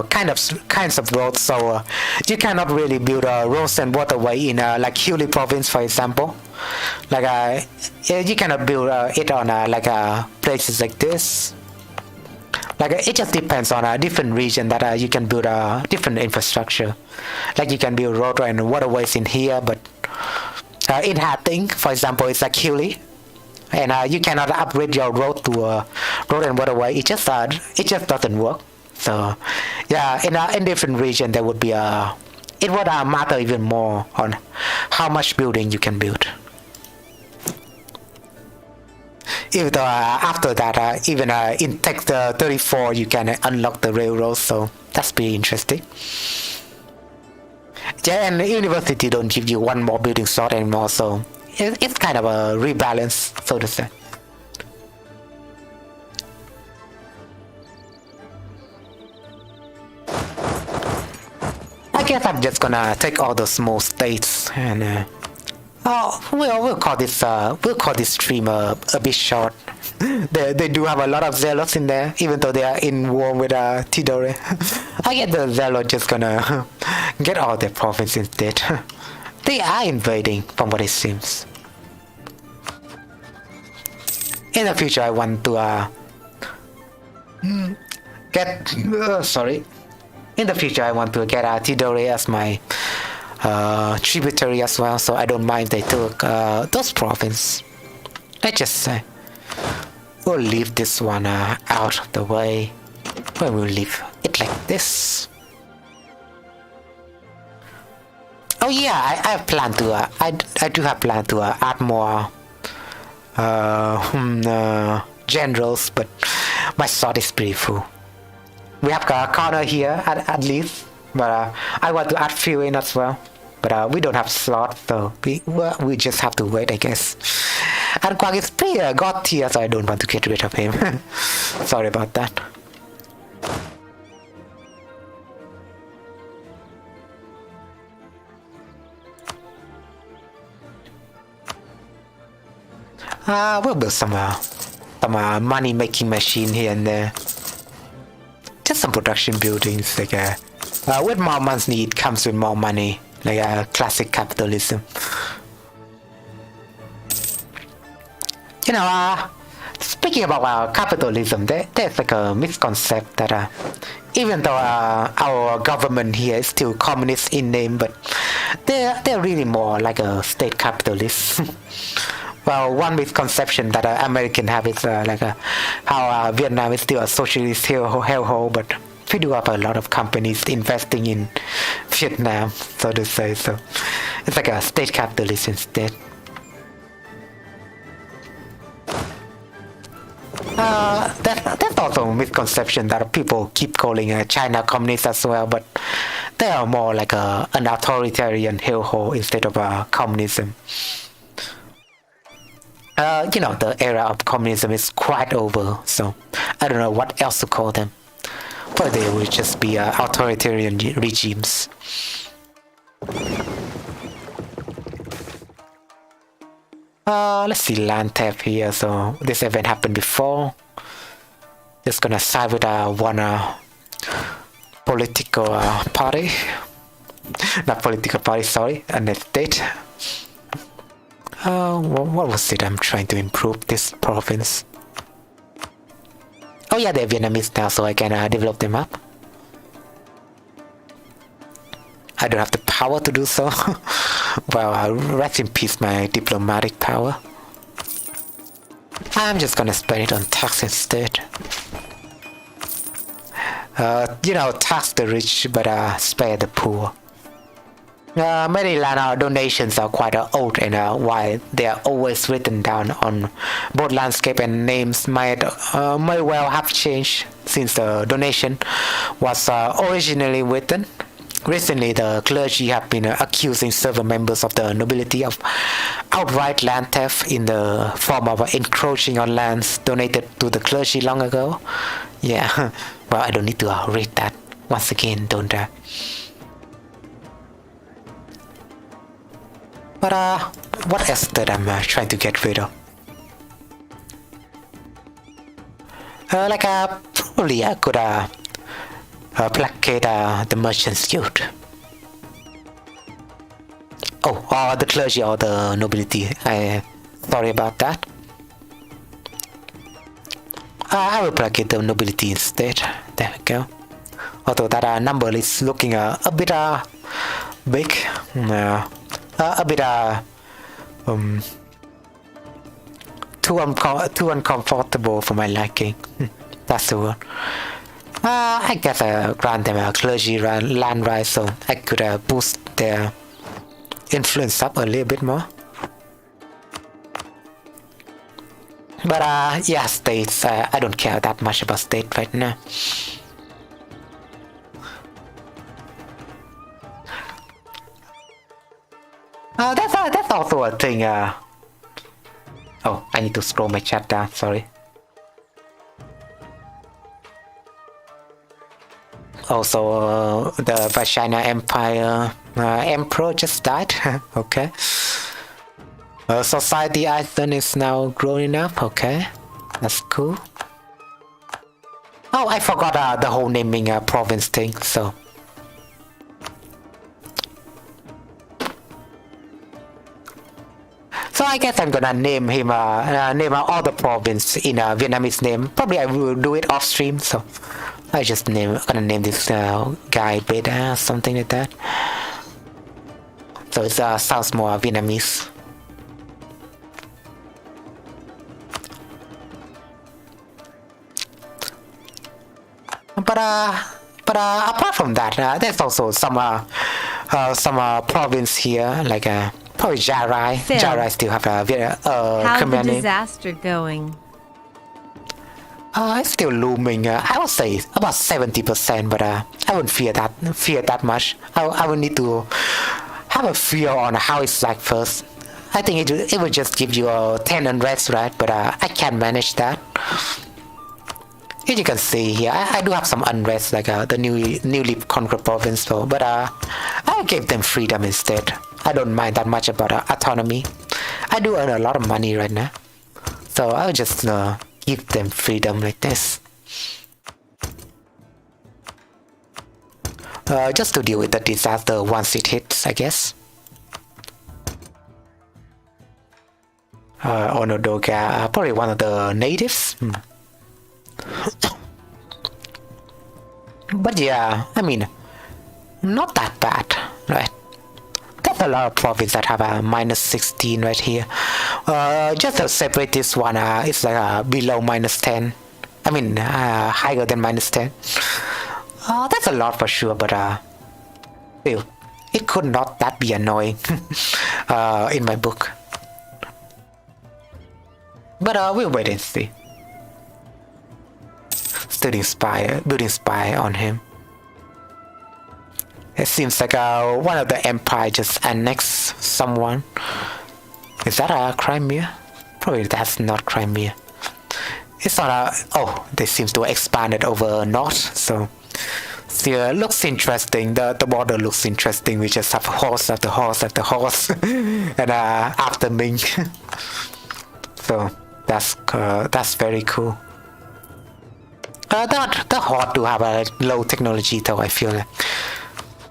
B: kinds of roads, so you cannot really build roads and waterway in like Huli province, for example. Like you cannot build it on like places like this, Like it just depends on a different region that you can build a different infrastructure. Like you can build road and waterways in here, but in Hating, for example, it's like hilly, and you cannot upgrade your road to a road and waterway. It just doesn't work. So yeah, in different region there would be it would matter even more on how much building you can build. Even though after that, even in Tech 34 you can unlock the railroad, so that's pretty interesting. Yeah, and the university don't give you one more building slot anymore, so it's kind of a rebalance, so to say. I guess I'm just gonna take all those small states and we'll call this stream a bit short. They do have a lot of zealots in there, even though they are in war with Tidore. I guess the zealots just gonna get all their province instead. They are invading, from what it seems. In the future, I want to get In the future, I want to get Tidore as my tributary as well, so I don't mind if they took those provinces. Let's just say we'll leave this one out of the way. We'll leave it like this. Oh yeah, I have planned to I do have planned to add more generals, but my slot is pretty full. We have a corner here at least, but I want to add few in as well. But we don't have slots, so we just have to wait, I guess. And Quang is pretty god tier, so I don't want to get rid of him. Sorry about that. We'll build some money-making machine here and there. Just some production buildings, like with more money it comes with more money, like classic capitalism. You know, speaking about capitalism, there's like a misconception that even though our government here is still communist in name, but they're really more like a state capitalist. Well, one misconception that American have is how Vietnam is still a socialist hellhole, but we do have a lot of companies investing in Vietnam, so to say. So it's like a state capitalist instead. That's also a misconception that people keep calling China communist as well, but they are more like an authoritarian hellhole instead of communism. You know, the era of communism is quite over, so I don't know what else to call them. But they will just be authoritarian regimes. Let's see, land tap here. So this event happened before. Just gonna side with one political party. Not political party, sorry, an estate. What was it? I'm trying to improve this province. Oh yeah, they're Vietnamese now, so I can develop them up. I don't have the power to do so. Well, rest in peace my diplomatic power. I'm just gonna spend it on tax instead. You know, tax the rich, but spare the poor. Many land donations are quite old, and while they are always written down on both landscape and names may well have changed since the donation was originally written. Recently, the clergy have been accusing several members of the nobility of outright land theft in the form of encroaching on lands donated to the clergy long ago. Yeah, well, I don't need to read that once again, don't I? But what else that I'm trying to get rid of? Probably I could placate the Merchants Guild. Oh, or the clergy or the nobility. Sorry about that. I will plug in the nobility instead. There we go. Although that number is looking a bit big, a bit too uncomfortable for my liking. That's the word. I guess grant them a clergy land right, so I could boost their influence up a little bit more. But yeah, states, I don't care that much about state right now. That's also a thing. Oh, I need to scroll my chat down, sorry. Also, the Vietnamese Empire emperor just died. Okay. Society Island is now growing up. Okay, that's cool. Oh, I forgot the whole naming province thing. So I guess I'm gonna name him name all the province in Vietnamese name. Probably I will do it off stream. So I just gonna name this guy Beta, something like that. So it sounds more Vietnamese. But apart from that, there's also some province here, like probably Jarai.
A: Phil,
B: Jarai still have
A: how's the
B: command name.
A: disaster going?
B: It's still looming. I would say about 70%, but I wouldn't fear that much. I would need to have a feel on how it's like first. I think it would just give you a 10 unrest, right? But I can't manage that. As you can see here, I do have some unrest, like the newly conquered province, though. But I'll give them freedom instead. I don't mind that much about autonomy. I do earn a lot of money right now, so I'll just give them freedom like this. Just to deal with the disaster once it hits, I guess. Onodoga, probably one of the natives. But yeah, I mean, not that bad, right? There's a lot of provinces that have a minus 16 right here. Just the separatist one is like below minus 10. I mean, higher than minus 10. That's a lot for sure, but still, it could not that be annoying in my book. But we'll wait and see. Building spy on him. It seems like one of the empire just annexed someone. Is that Crimea? Probably that's not Crimea. It's not oh, they seem to expand it over north, so still looks interesting. The border looks interesting. We just have horse after horse after horse and after Ming. So that's very cool. The Horde do have a low technology though, I feel like.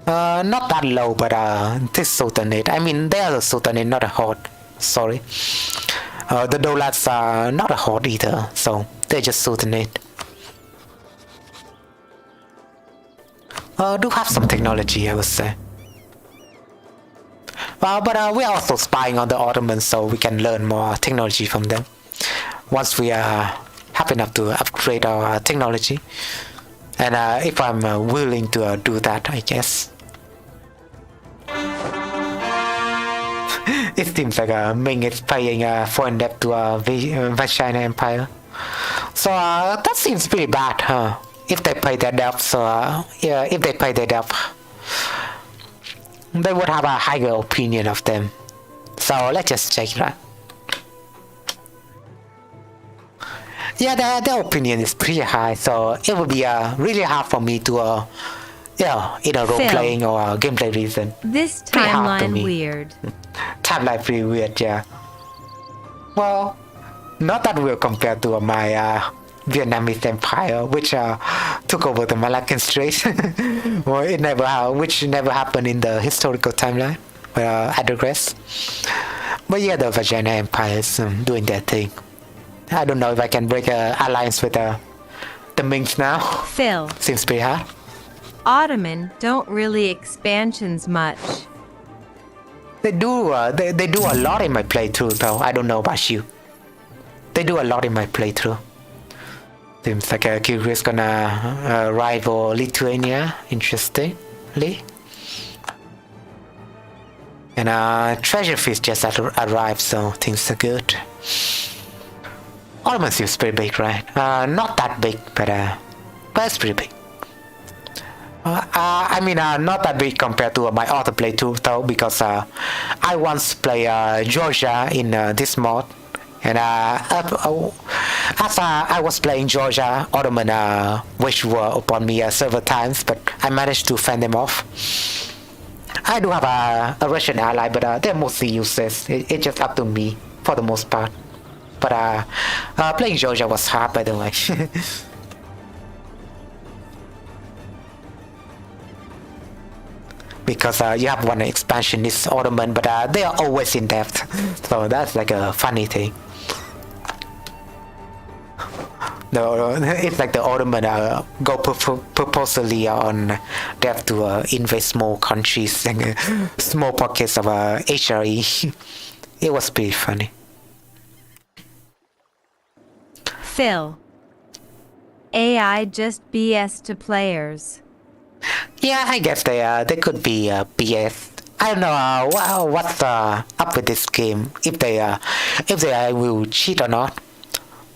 B: Not that low, but this Sultanate. I mean, they are the Sultanate, not a Horde. Sorry. The Dolats are not a Horde either, so they're just Sultanate. Do have some technology, I would say. But we're also spying on the Ottomans, so we can learn more technology from them. Once we are happy enough to upgrade our technology, and if I'm willing to do that, I guess. It seems like Ming is paying foreign debt to Vietnamese Empire, so that seems pretty bad, huh? If they pay their debt, so yeah, if they pay their debt, they would have a higher opinion of them. So let's just check that. Yeah, their opinion is pretty high, so it would be really hard for me to, in a role-playing or gameplay reason.
A: This timeline weird.
B: Timeline pretty weird, yeah. Well, not that weird compared to my Vietnamese Empire, which took over the Malaccan Strait, well, which never happened in the historical timeline, I digress. But yeah, the Vietnamese Empire is doing their thing. I don't know if I can break a alliance with the Minks now.
A: Phil.
B: Seems pretty hard.
A: Ottoman don't really expansions much.
B: They do. They do a lot in my playthrough, though. I don't know about you. They do a lot in my playthrough. Seems like Kyrgyz gonna rival Lithuania. Interestingly. And treasure fish just arrived, so things are good. Ottoman seems pretty big, right? Not that big, but it's pretty big. I mean, not that big compared to my other playthrough, though, because I once played Georgia in this mod, and as I was playing Georgia, Ottoman waged war upon me several times, but I managed to fend them off. I do have a Russian ally, but they're mostly useless. It's just up to me for the most part. But playing Georgia was hard, by the way. Because you have one expansionist Ottoman, but they are always in depth. So that's like a funny thing. No, it's like the Ottoman go purposely on depth to invade small countries and small pockets of HRE. It was pretty funny.
A: Phil. AI just BS to players.
B: Yeah, I guess they could be BS. I don't know what's up with this game. If they will cheat or not.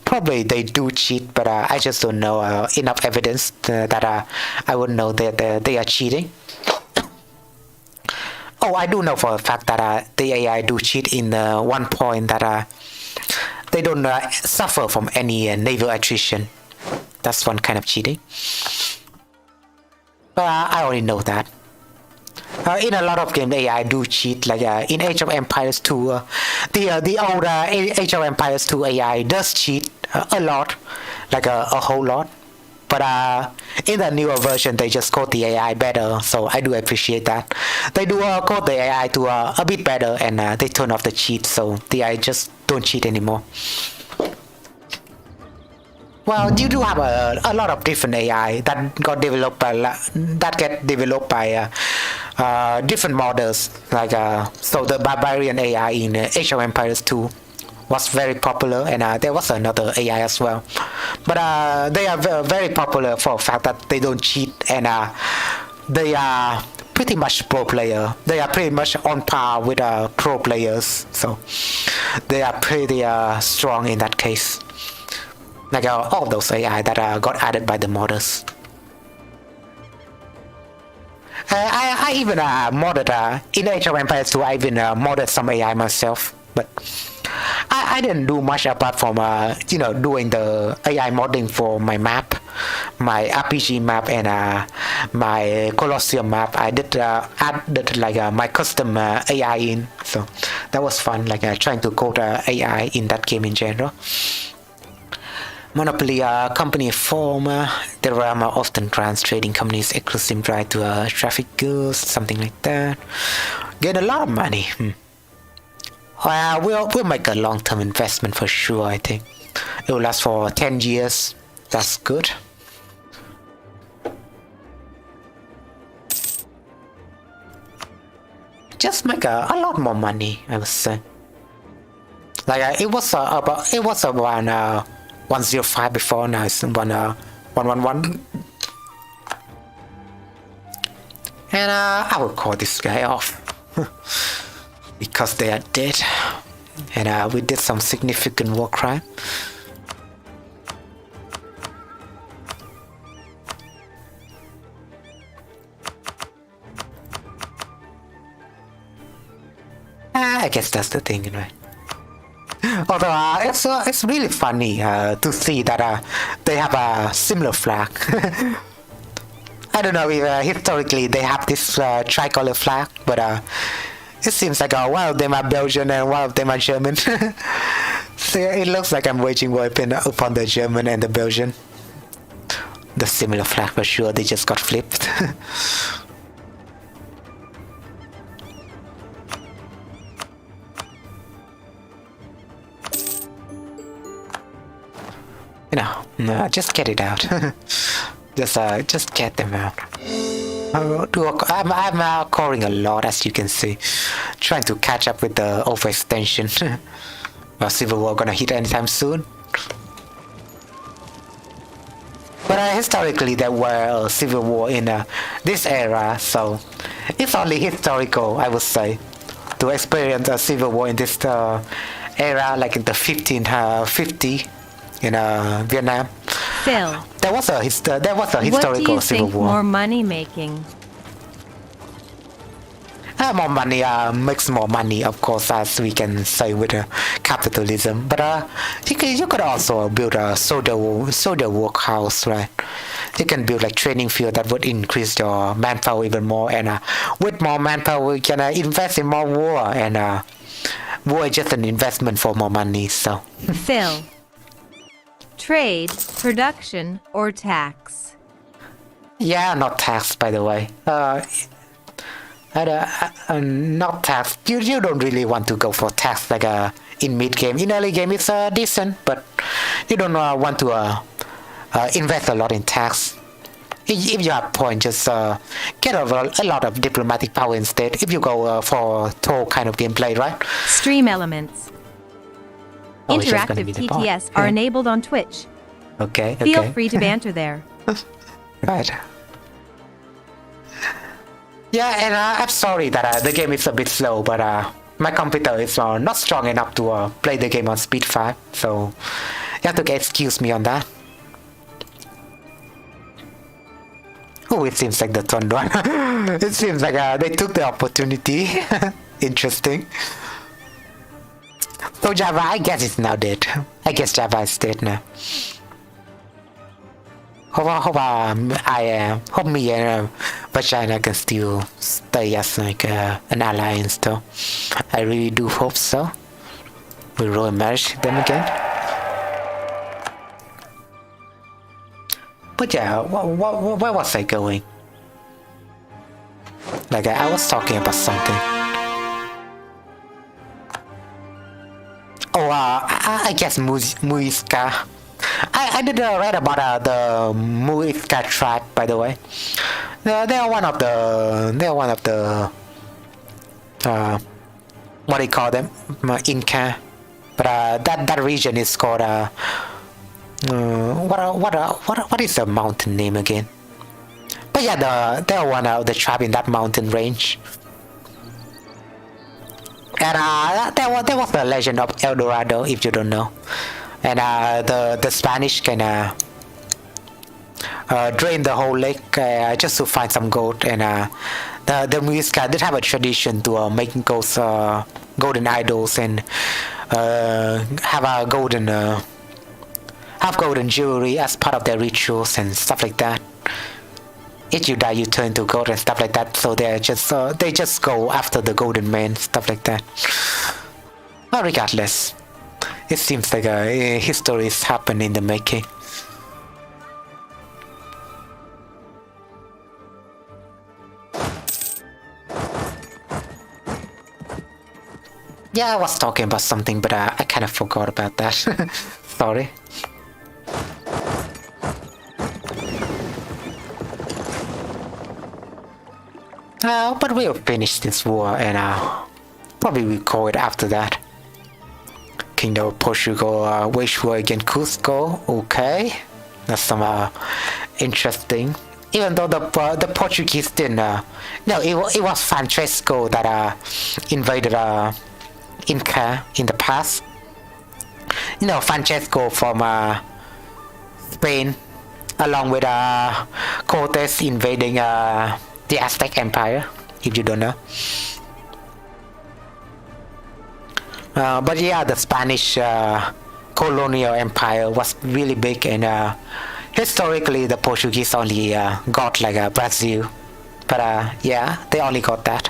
B: Probably they do cheat, but I just don't know enough evidence that I would know that they are cheating. Oh, I do know for a fact that the AI do cheat in one point that they don't suffer from any naval attrition. That's one kind of cheating. But I only know that. In a lot of games, AI do cheat. Like in Age of Empires 2, the older Age of Empires 2 AI does cheat a lot, like a whole lot. But in the newer version, they just code the AI better, so I do appreciate that. They do code the AI to a bit better, and they turn off the cheat, so the AI just don't cheat anymore. Well, you do have a lot of different AI that got developed by different models. Like so, the Barbarian AI in Age of Empires 2 was very popular, and there was another AI as well. But they are very popular for the fact that they don't cheat, and they are pretty much pro player. They are pretty much on par with pro players, so they are pretty strong in that case. Like all those AI that got added by the modders. I even modded in Age of Empires 2. I even modded some AI myself, but I didn't do much apart from doing the AI modding for my map, my RPG map, and my Colosseum map. I did added like my custom AI in, so that was fun. Like trying to code AI in that game in general. Monopoly company form. There are more often grants trading companies exclusive right to traffic goods, something like that. Get a lot of money. We'll make a long-term investment for sure. I think it will last for 10 years. That's good. Just make a lot more money, I would say. Like it was about 105 before, now it's 111. And I will call this guy off because they are dead, and we did some significant war crime. I guess that's the thing, right? Although it's really funny to see that they have a similar flag. I don't know if historically they have this tricolor flag, but it seems like one of them are Belgian and one of them are German. So it looks like I'm waging war upon the German and the Belgian. The similar flag for sure, they just got flipped. No, just get it out. Just get them out. I'm calling a lot, as you can see, trying to catch up with the overextension. Civil War gonna hit anytime soon. But historically, there were a civil war in this era, so it's only historical, I would say, to experience a civil war in this era, like in the 1550 in Vietnam.
A: Phil,
B: There was a
A: what do
B: historical
A: you
B: civil
A: think
B: war.
A: more money making?
B: More money makes more money, of course, as we can say with capitalism. But you could also build a soldier workhouse, right? You can build like training field that would increase your manpower even more, and with more manpower, you can invest in more war, and war is just an investment for more money. So
A: Phil, trade, production, or tax?
B: yeah, not tax, by the way. Not tax. You don't really want to go for tax like in mid game. In early game, it's decent, but you don't want to invest a lot in tax. If you have point, just get a lot of diplomatic power instead. If you go for toll kind of gameplay, right?
A: Stream elements.
B: Oh, it's just gonna
A: Interactive
B: be the bot.
A: TTS are
B: Yeah.
A: enabled on Twitch.
B: Okay.
A: Feel free to banter there.
B: Right. Yeah, and I'm sorry that the game is a bit slow, but my computer is not strong enough to play the game on speed 5, so you have to excuse me on that. Oh, it seems like the turn one. It seems like they took the opportunity. Interesting. So Java, I guess it's now dead. I guess Java is dead now. Hope me and Vagina can still stay as like an alliance though. I really do hope so. We'll re-emerge them again. But yeah, where was I going? Like I was talking about something. Oh, I guess Muisca. I did read about the Muisca tribe, by the way. They are one of the what do you call them? Inca. But that region is called what is the mountain name again? But yeah, they are one of the tribe in that mountain range. And there was the legend of El Dorado, if you don't know. And the Spanish can drain the whole lake just to find some gold. And the Muisca did have a tradition to making golden idols and have a golden jewelry as part of their rituals and stuff like that. If you die, you turn to gold and stuff like that. So they just go after the golden man, stuff like that. But regardless, it seems like history is happening in the making. Yeah, I was talking about something, but I kind of forgot about that. Sorry. But we'll finish this war and probably we'll call it after that. Kingdom of Portugal wage war against Cusco. Okay, that's some interesting. Even though the Portuguese didn't. No, it was Francesco that invaded Inca in the past. You know, Francesco from Spain, along with Cortes invading the Aztec Empire, if you don't know. But yeah, the Spanish colonial empire was really big, and historically the Portuguese only got like Brazil. But yeah, they only got that.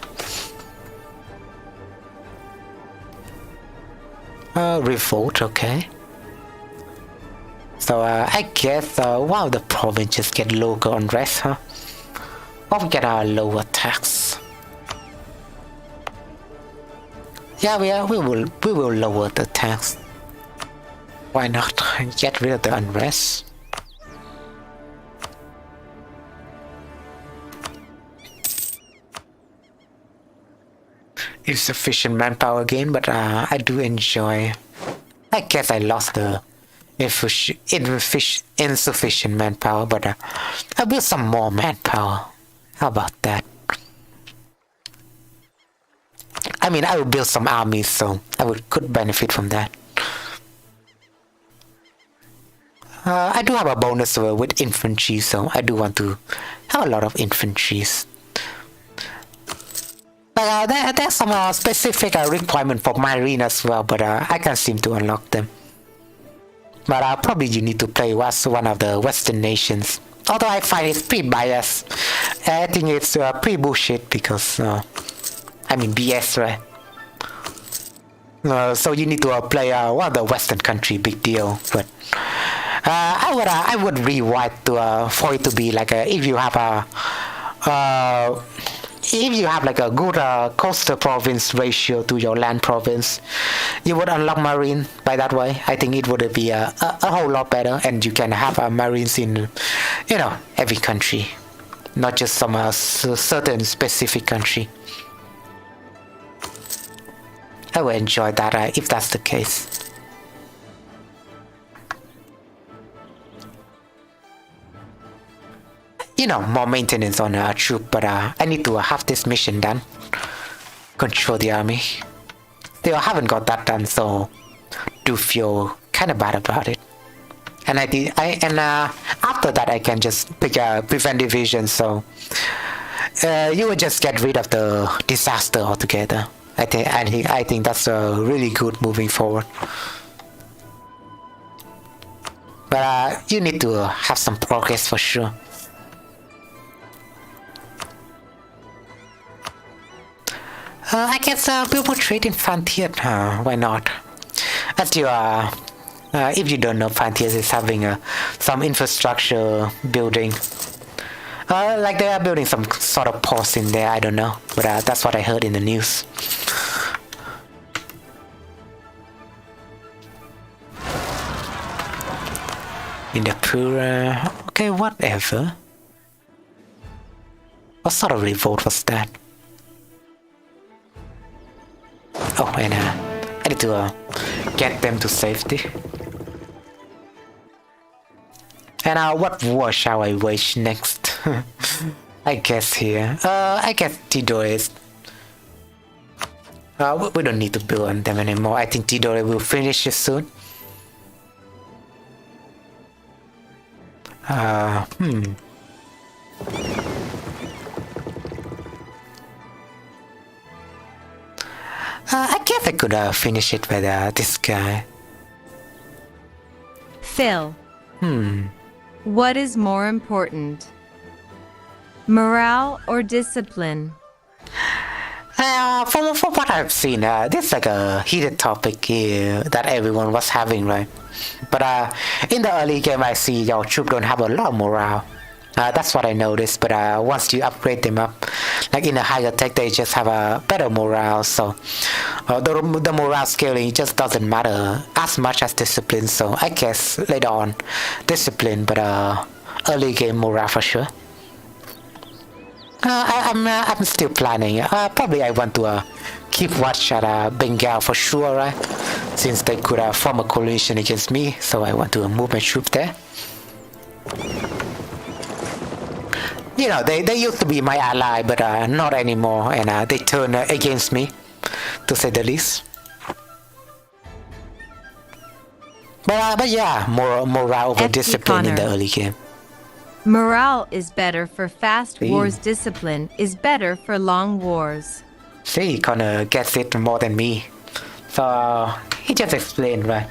B: Revolt, okay. So I guess one of the provinces get local unrest, huh? Or we get a lower tax. Yeah, we will lower the tax. Why not get rid of the unrest? Insufficient manpower again, but I do enjoy. I guess I lost the insufficient manpower, but I built some more manpower. How about that? I mean, I will build some armies, so could benefit from that. I do have a bonus with infantry, so I do want to have a lot of infantries. But there's some specific requirement for marine as well, but I can't seem to unlock them. But probably you need to play as one of the Western nations. Although I find it's pretty biased. I think it's pretty bullshit because, I mean BS, right? So you need to play one of the Western country, big deal. But I would rewrite to for it to be like if you have like a good coastal province ratio to your land province, you would unlock marine by that way. I think it would be a whole lot better, and you can have marines in, every country, not just some certain specific country. I would enjoy that if that's the case. More maintenance on our troop, but I need to have this mission done. Control the army. Still haven't got that done, so do feel kind of bad about it. And after that I can just pick a prevent division, so you would just get rid of the disaster altogether. I think that's really good moving forward. But you need to have some progress for sure. I guess we'll portray in Frontier. Why not? As you if you don't know, Frontier is having some infrastructure building. Like they are building some sort of post in there. I don't know, but that's what I heard in the news. In the Pura. Okay, whatever. What sort of revolt was that? Oh, and I need to get them to safety. And what war shall I wage next? I guess here. I guess Tidore is. We don't need to build on them anymore. I think Tidore will finish it soon. I guess I could finish it with this guy.
A: Phil. What is more important? Morale or discipline?
B: From what I've seen, this is like a heated topic here that everyone was having, right? But in the early game, I see your troops don't have a lot of morale. That's what I noticed. But once you upgrade them up, like in the higher tech, they just have a better morale. So the morale scaling just doesn't matter as much as discipline. So I guess later on, discipline, but early game morale for sure. I'm still planning. Probably I want to keep watch at Bengal for sure, right? Since they could form a coalition against me, so I want to move my troops there. They used to be my ally, but not anymore, and they turn against me, to say the least. But yeah, morale over discipline in the early game.
A: Morale is better for fast wars. Discipline is better for long wars.
B: See, Connor gets it more than me. So he just explained, right?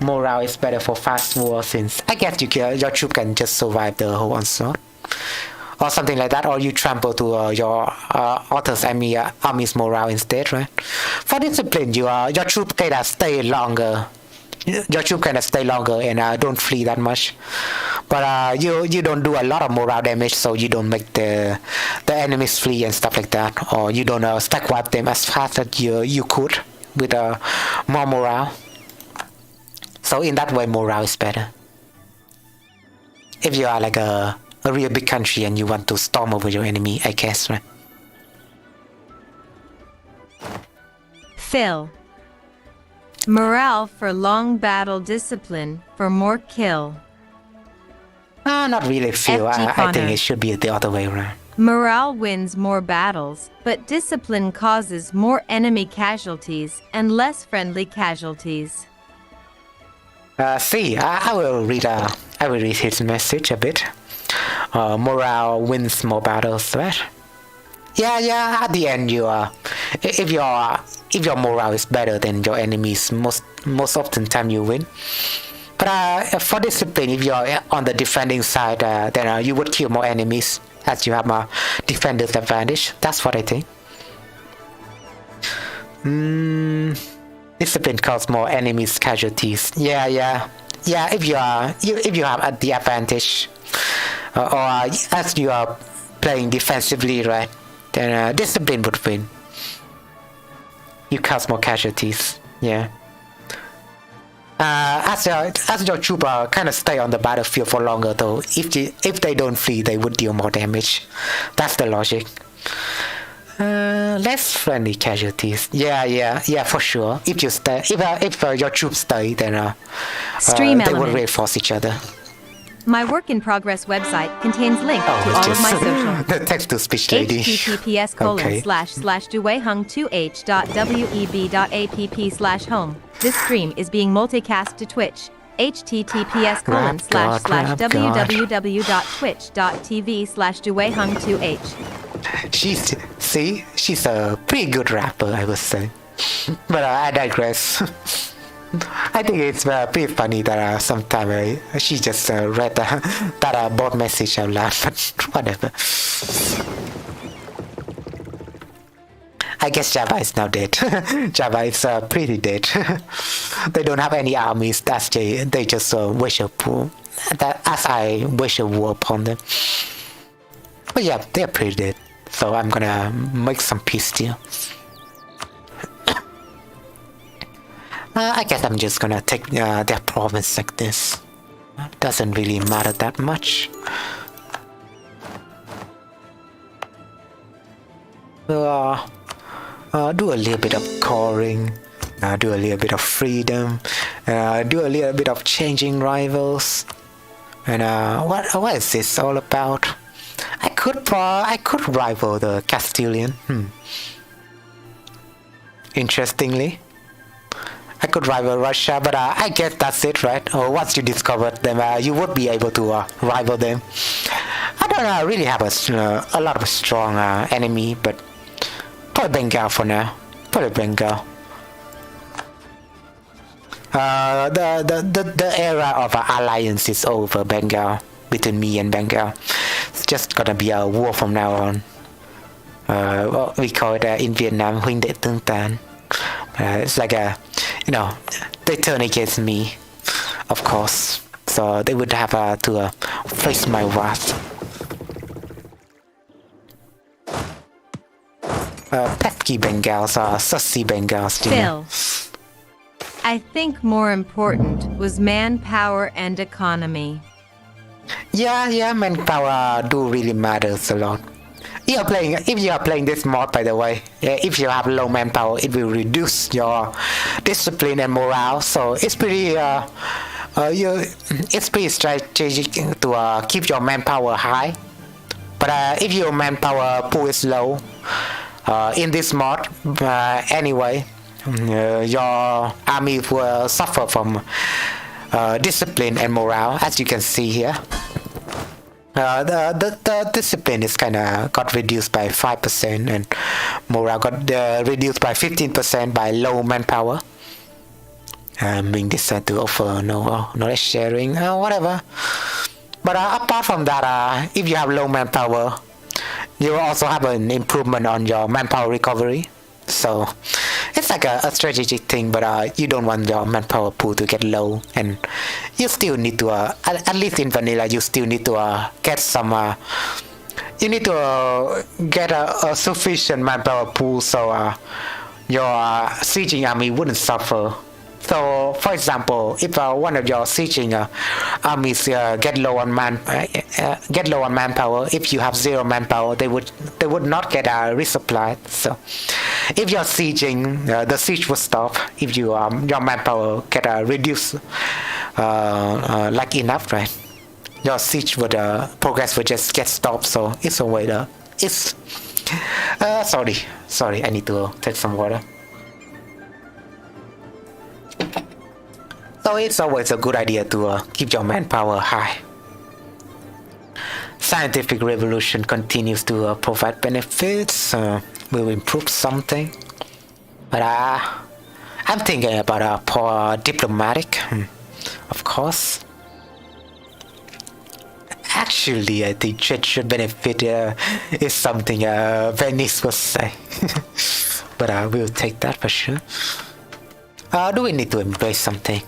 B: Morale is better for fast wars, since I guess your troop can just survive the whole onslaught. Or something like that, or you trample to your author's army's morale instead, right? For discipline, your troop can stay longer. Your troop can stay longer and don't flee that much. But you don't do a lot of morale damage, so you don't make the enemies flee and stuff like that. Or you don't stack wipe them as fast as you could with more morale. So So in that way, morale is better. If you are like a real big country and you want to storm over your enemy, I guess, right?
A: Fill. Morale for long battle, discipline for more kill.
B: Not really feel.
A: FG
B: I
A: Connor.
B: think it should be the other way around.
A: Morale wins more battles, but discipline causes more enemy casualties and less friendly casualties.
B: See, I will read. I will read his message a bit. Morale wins more battles, right? Yeah. At the end, if your morale is better than your enemies, most often time you win. But for discipline, if you're on the defending side, then you would kill more enemies as you have a defender's advantage. That's what I think. Discipline causes more enemies casualties. Yeah. If you have the advantage, or as you are playing defensively, right? Then discipline would win. You cause more casualties. Yeah. As your trooper kind of stay on the battlefield for longer, though, if they don't flee, they would deal more damage. That's the logic. Less friendly casualties. Yeah, for sure. If you stay, if your troops stay, then
A: Stream
B: they will
A: element.
B: reinforce each other.
A: My work in progress website contains links to all of my social.
B: the text to speech lady.
A: https://dueihung2h.web.app/home. This stream is being multicast to Twitch. https://www.twitch.tv/dueihung2h.
B: She's a pretty good rapper, I would say. But I digress. I think it's pretty funny that sometimes she just read that bot message out loud, but whatever. I guess Java is now dead. Java is pretty dead. They don't have any armies. They just wish a war. As I wish a war upon them. But yeah, they're pretty dead. So I'm gonna make some peace deal. I guess I'm just gonna take their province like this. Doesn't really matter that much. Do a little bit of coring, do a little bit of freedom, do a little bit of changing rivals. And what is this all about? I could rival the Castilian. Interestingly, I could rival Russia, but I guess that's it, right? Or once you discovered them, you would be able to rival them. I don't really have a lot of strong enemy, but probably Bengal for now. Probably Bengal. The era of alliance is over, Bengal. Between me and Bengal. It's just gonna be a war from now on. What we call it in Vietnam, huynh đệ tương tàn. It's like they turn against me, of course. So they would have to face my wrath. Pesky Bengals or sussy Bengals.
A: Phil. I think more important was manpower and economy.
B: Yeah, manpower do really matters a lot. If you are playing this mod, by the way, if you have low manpower, it will reduce your discipline and morale. So it's pretty strategic to keep your manpower high. But if your manpower pool is low, in this mod, anyway, your army will suffer from discipline and morale, as you can see here. The discipline is got reduced by 5% and morale got reduced by 15% by low manpower. Being decided to offer no knowledge sharing, whatever. But apart from that, if you have low manpower, you will also have an improvement on your manpower recovery. So it's like a strategic thing, but you don't want your manpower pool to get low, and you still need to at least in vanilla you still need to get some you need to get a sufficient manpower pool so your sieging army wouldn't suffer So, for example, if one of your sieging armies get low on manpower, if you have zero manpower, they would not get resupplied. So, if you're sieging, the siege will stop. If your manpower get reduced like enough, right? Your siege would progress would just get stopped. So it's a way to it's. Sorry, I need to take some water. So it's always a good idea to keep your manpower high. Scientific revolution continues to provide benefits, will improve something. But I'm thinking about poor diplomatic, of course. Actually, I think trade should benefit is something Venice would say. But we'll take that for sure. Do we need to embrace something?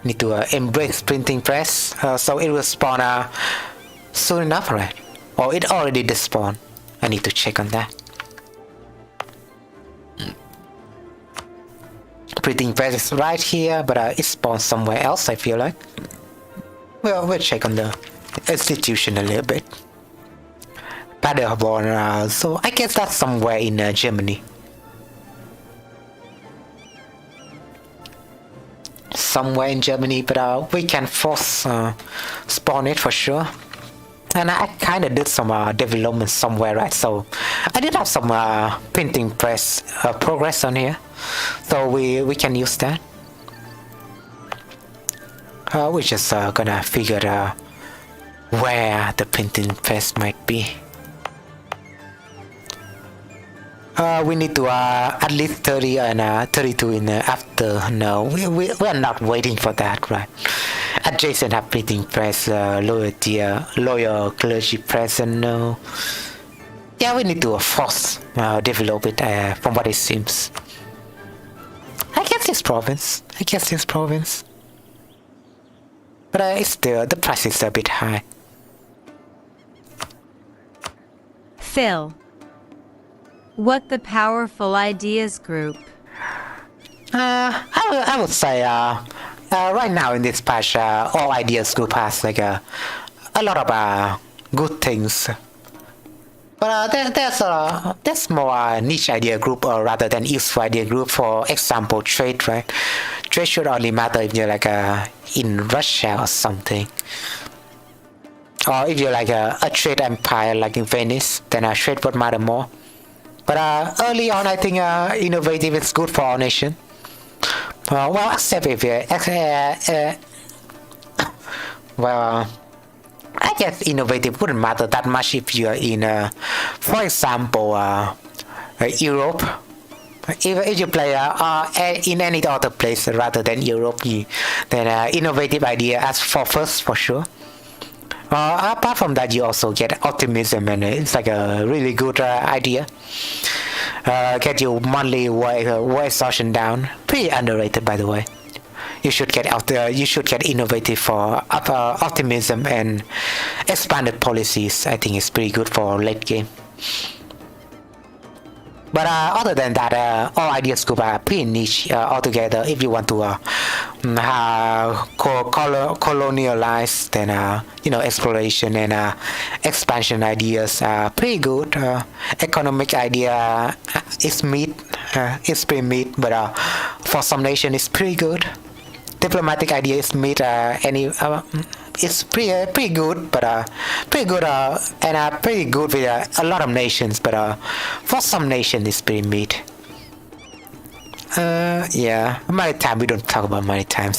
B: Need to embrace printing press, so it will spawn soon enough, right? Or it already did spawn. I need to check on that. Printing press is right here, but it spawns somewhere else, I feel like. Well, we'll check on the institution a little bit. Paderborn, so I guess that's somewhere in Germany. Somewhere in Germany, but we can force spawn it for sure. And I kind of did some development somewhere, right? So I did have some printing press progress on here, so we can use that. We're just gonna figure out where the printing press might be. We need to at least 30 and 32 in after. No, we are not waiting for that, right? Adjacent have printing press, loyal clergy present. No. Yeah, we need to force develop it from what it seems. I guess this province. But it's still, the price is a bit high.
A: Phil. What the Powerful Ideas Group?
B: I would say right now in this patch, all ideas group has like a lot of good things. But there's more niche idea group rather than useful idea group. For example, trade, right? Trade should only matter if you're like in Russia or something. Or if you're like a trade empire like in Venice, then trade would matter more. But early on, I think innovative is good for our nation. Well, except if well, I guess innovative wouldn't matter that much if you're in, for example, Europe. If you play in any other place rather than Europe, then innovative idea as for first for sure. Apart from that, you also get optimism, and it's like a really good idea. Get your monthly work exhaustion down. Pretty underrated, by the way. You should get innovative for optimism and expanded policies. I think it's pretty good for late game. But other than that, all ideas group are pretty niche altogether. If you want to colonialize, then exploration and expansion ideas are pretty good. Economic idea is it's pretty meat, but for some nation it's pretty good. Diplomatic idea is meat. It's pretty good, but pretty good and pretty good with a lot of nations. But for some nations, it's pretty meat. Yeah, maritime. We don't talk about maritime.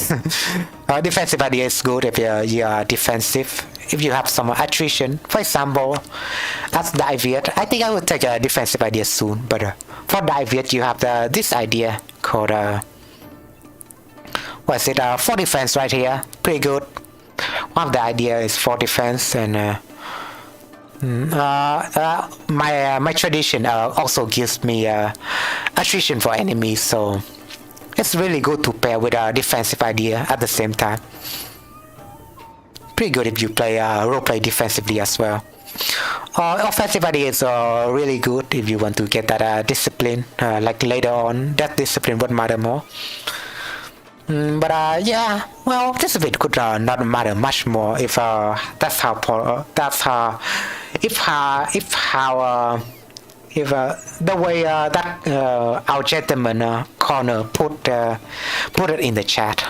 B: Defensive idea is good if you are defensive. If you have some attrition, for example, as Dai Viet, I think I would take a defensive idea soon. But for Dai Viet, you have this idea called what's it? For defense right here, pretty good. One of the idea is for defense, and my tradition also gives me attrition for enemies, so it's really good to pair with a defensive idea at the same time. Pretty good if you play roleplay defensively as well. Offensive idea is really good if you want to get that discipline. Like later on, that discipline would matter more. But yeah, well, this bit could not matter much more if that's how if the way that our gentleman corner put it in the chat.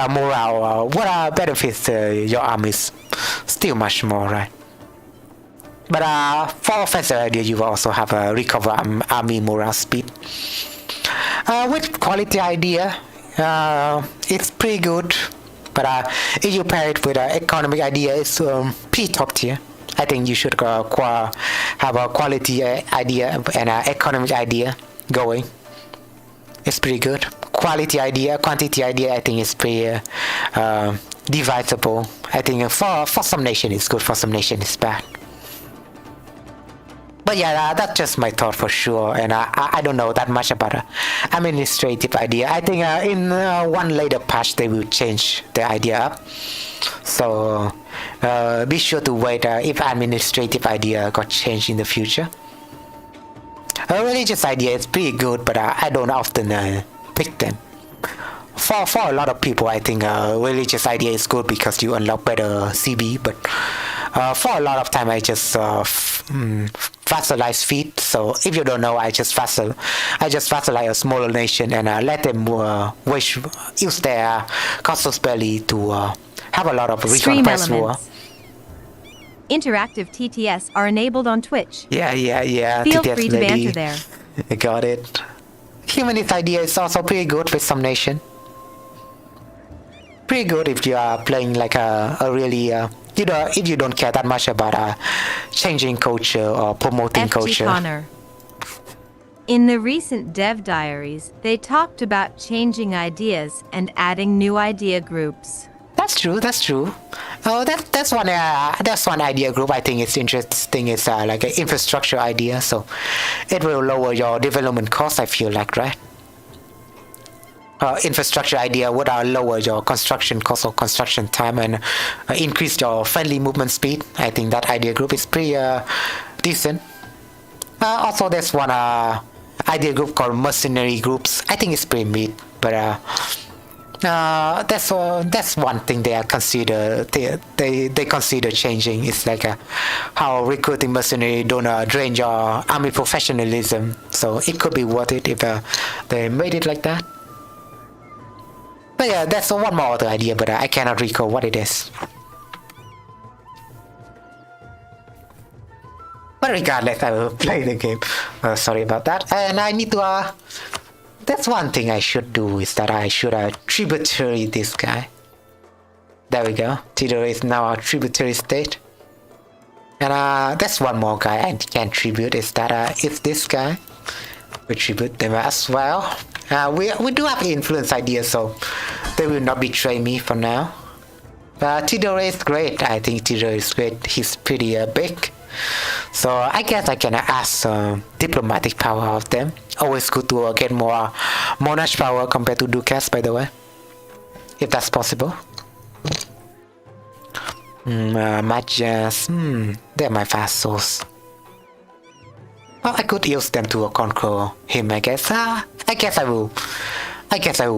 B: Morale, what benefits your armies? Still much more, right? But for offensive idea, you also have a recover army morale speed. With quality idea, it's pretty good. But if you pair it with economic idea, it's pretty top tier. I think you should have a quality idea and economic idea going. It's pretty good. Quality idea, quantity idea, I think is pretty divisible. I think for some nation it's good, for some nation it's bad. But yeah, that's just my thought for sure, and I don't know that much about administrative idea. I think in one later patch they will change the idea up. So be sure to wait if administrative idea got changed in the future. Religious idea is pretty good, but I don't often pick them. For a lot of people, I think religious idea is good because you unlock better CB, but for a lot of time I just vassalize feet. So if you don't know, I just vassalize a smaller nation and let them use their casus belli to have a lot of
A: Stream
B: reconquest war.
A: elements. Interactive TTS are enabled on Twitch.
B: Yeah.
A: Feel
B: TTS
A: free to
B: lady.
A: banter there.
B: I got it. Humanist idea is also pretty good with some nation. Pretty good if you are playing like a really if you don't care that much about changing culture or promoting
A: FG
B: culture.
A: Connor. In the recent dev diaries, they talked about changing ideas and adding new idea groups.
B: That's true. Oh, that's one idea group I think is interesting. It's like an infrastructure idea, so it will lower your development cost, I feel like, right? Infrastructure idea would lower your construction cost or construction time and increase your friendly movement speed. I think that idea group is pretty decent. Also, there's one idea group called mercenary groups. I think it's pretty mid, but that's one thing they consider changing. It's like how recruiting mercenary don't drain your army professionalism. So it could be worth it if they made it like that. But yeah, that's one more other idea, but I cannot recall what it is. But regardless, I will play the game. Sorry about that. And I need to that's one thing I should do, is that I should tributary this guy. There we go. Tidor is now a tributary state. And that's one more guy I can tribute, is that it's this guy. We tribute them as well. We do have influence ideas, so they will not betray me for now. Tidor is great. I think Tidor is great. He's pretty big. So I guess I can ask diplomatic power of them. Always good to get more monarch power compared to ducats, by the way, if that's possible. Majas, they're my vassals. Well, I could use them to conquer him, I guess. I guess I will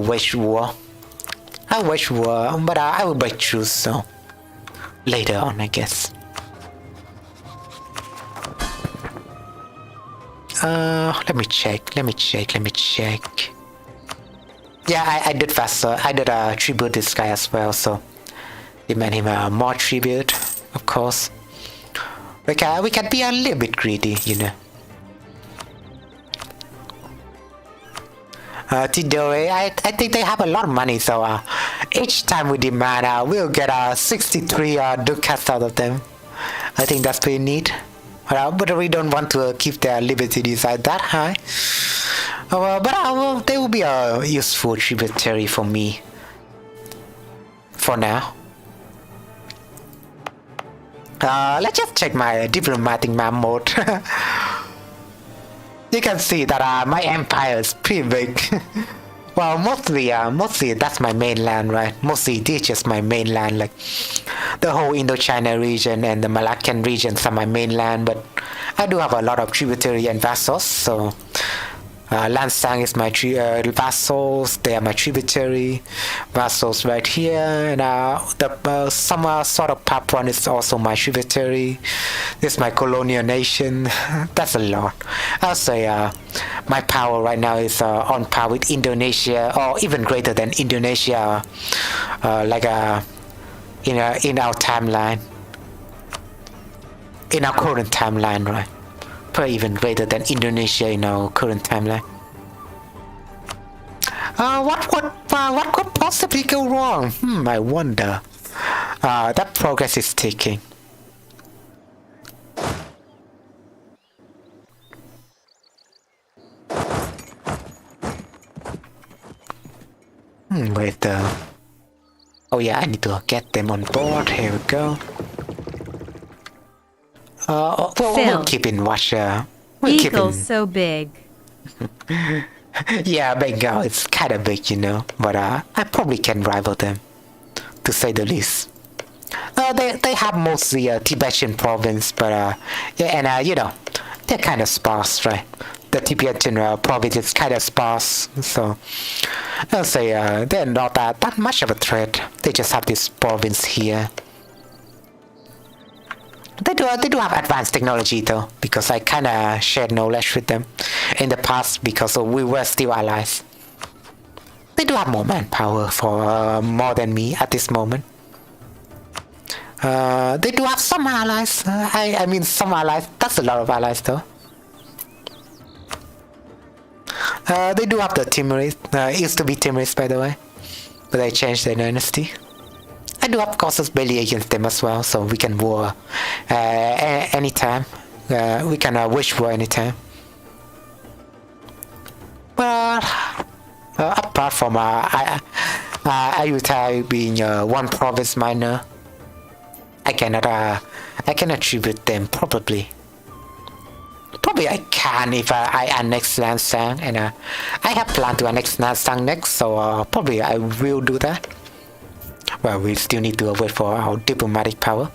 B: wage war. I'll wage war, but I will break truce, so later on, I guess. Let me check. Yeah, I did faster. I did tribute this guy as well, so demand him more tribute, of course. We can be a little bit greedy, you know. Tidore, I think they have a lot of money, so each time we demand, we'll get 63 ducats out of them. I think that's pretty neat. But we don't want to keep their liberty decide that high. But they will be a useful tributary for me. For now. Let's just check my diplomatic map mode. You can see that my empire is pretty big. Well, mostly that's my mainland, right? Mostly it's just my mainland, like the whole Indochina region and the Malaccan regions are my mainland, but I do have a lot of tributary and vassals, so Lansang is my vassals. They are my tributary vassals right here, and some sort of Papuan is also my tributary. This is my colonial nation. That's a lot. I'll say my power right now is on par with Indonesia, or even greater than Indonesia, in our timeline, in our current timeline, right? Even greater than Indonesia in our current timeline. What could possibly go wrong? I wonder. That progress is taking. Wait. Oh yeah, I need to get them on board. Here we go. We'll keep in watch.
A: Eagle's so big.
B: Yeah, Bengal, it's kind of big, but I probably can rival them, to say the least. They have mostly Tibetan province, but they're kind of sparse, right? The Tibetan province is kind of sparse, so I'll say they're not that much of a threat. They just have this province here. They do have advanced technology though, because I kinda shared knowledge with them in the past because we were still allies. They do have more manpower for more than me at this moment. They do have some allies. I mean some allies. That's a lot of allies though. They do have the Timorese. It used to be Timorese by the way, but they changed their dynasty. I do have causes belli against them as well, so we can war anytime. We can wish war anytime. Well, apart from Ayutthaya being one province minor, I cannot attribute them probably. Probably I can if I annex Lansang, and I have planned to annex Lansang next, so probably I will do that. Well, we still need to wait for our diplomatic power.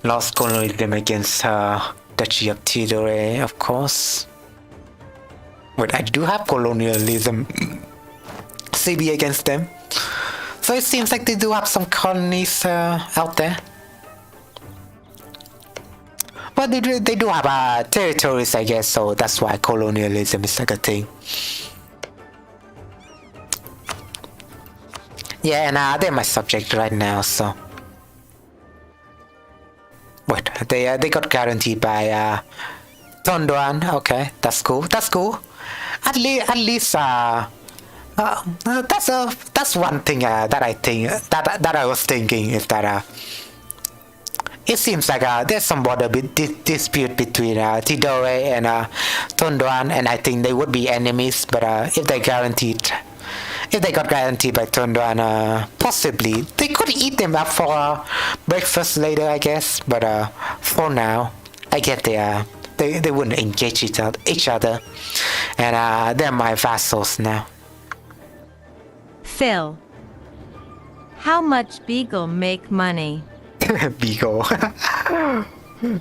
B: Lost colonialism against Duchy of Tidore, of course. But I do have colonialism CB against them. So it seems like they do have some colonies out there. But they do have territories, I guess, so that's why colonialism is like a thing. Yeah, and they're my subject right now, so. Wait, they got guaranteed by Tonduan. Okay, that's cool. That's cool. At least that's one thing that I think that I was thinking is that it seems like there's some border dispute between Tidore and Tonduan, and I think they would be enemies. But if they got guaranteed by Tonduan, possibly they could eat them up for breakfast later, I guess. But for now, I get they wouldn't engage each other, and they're my vassals now.
A: Phil, how much Beagle make money?
B: Beagle.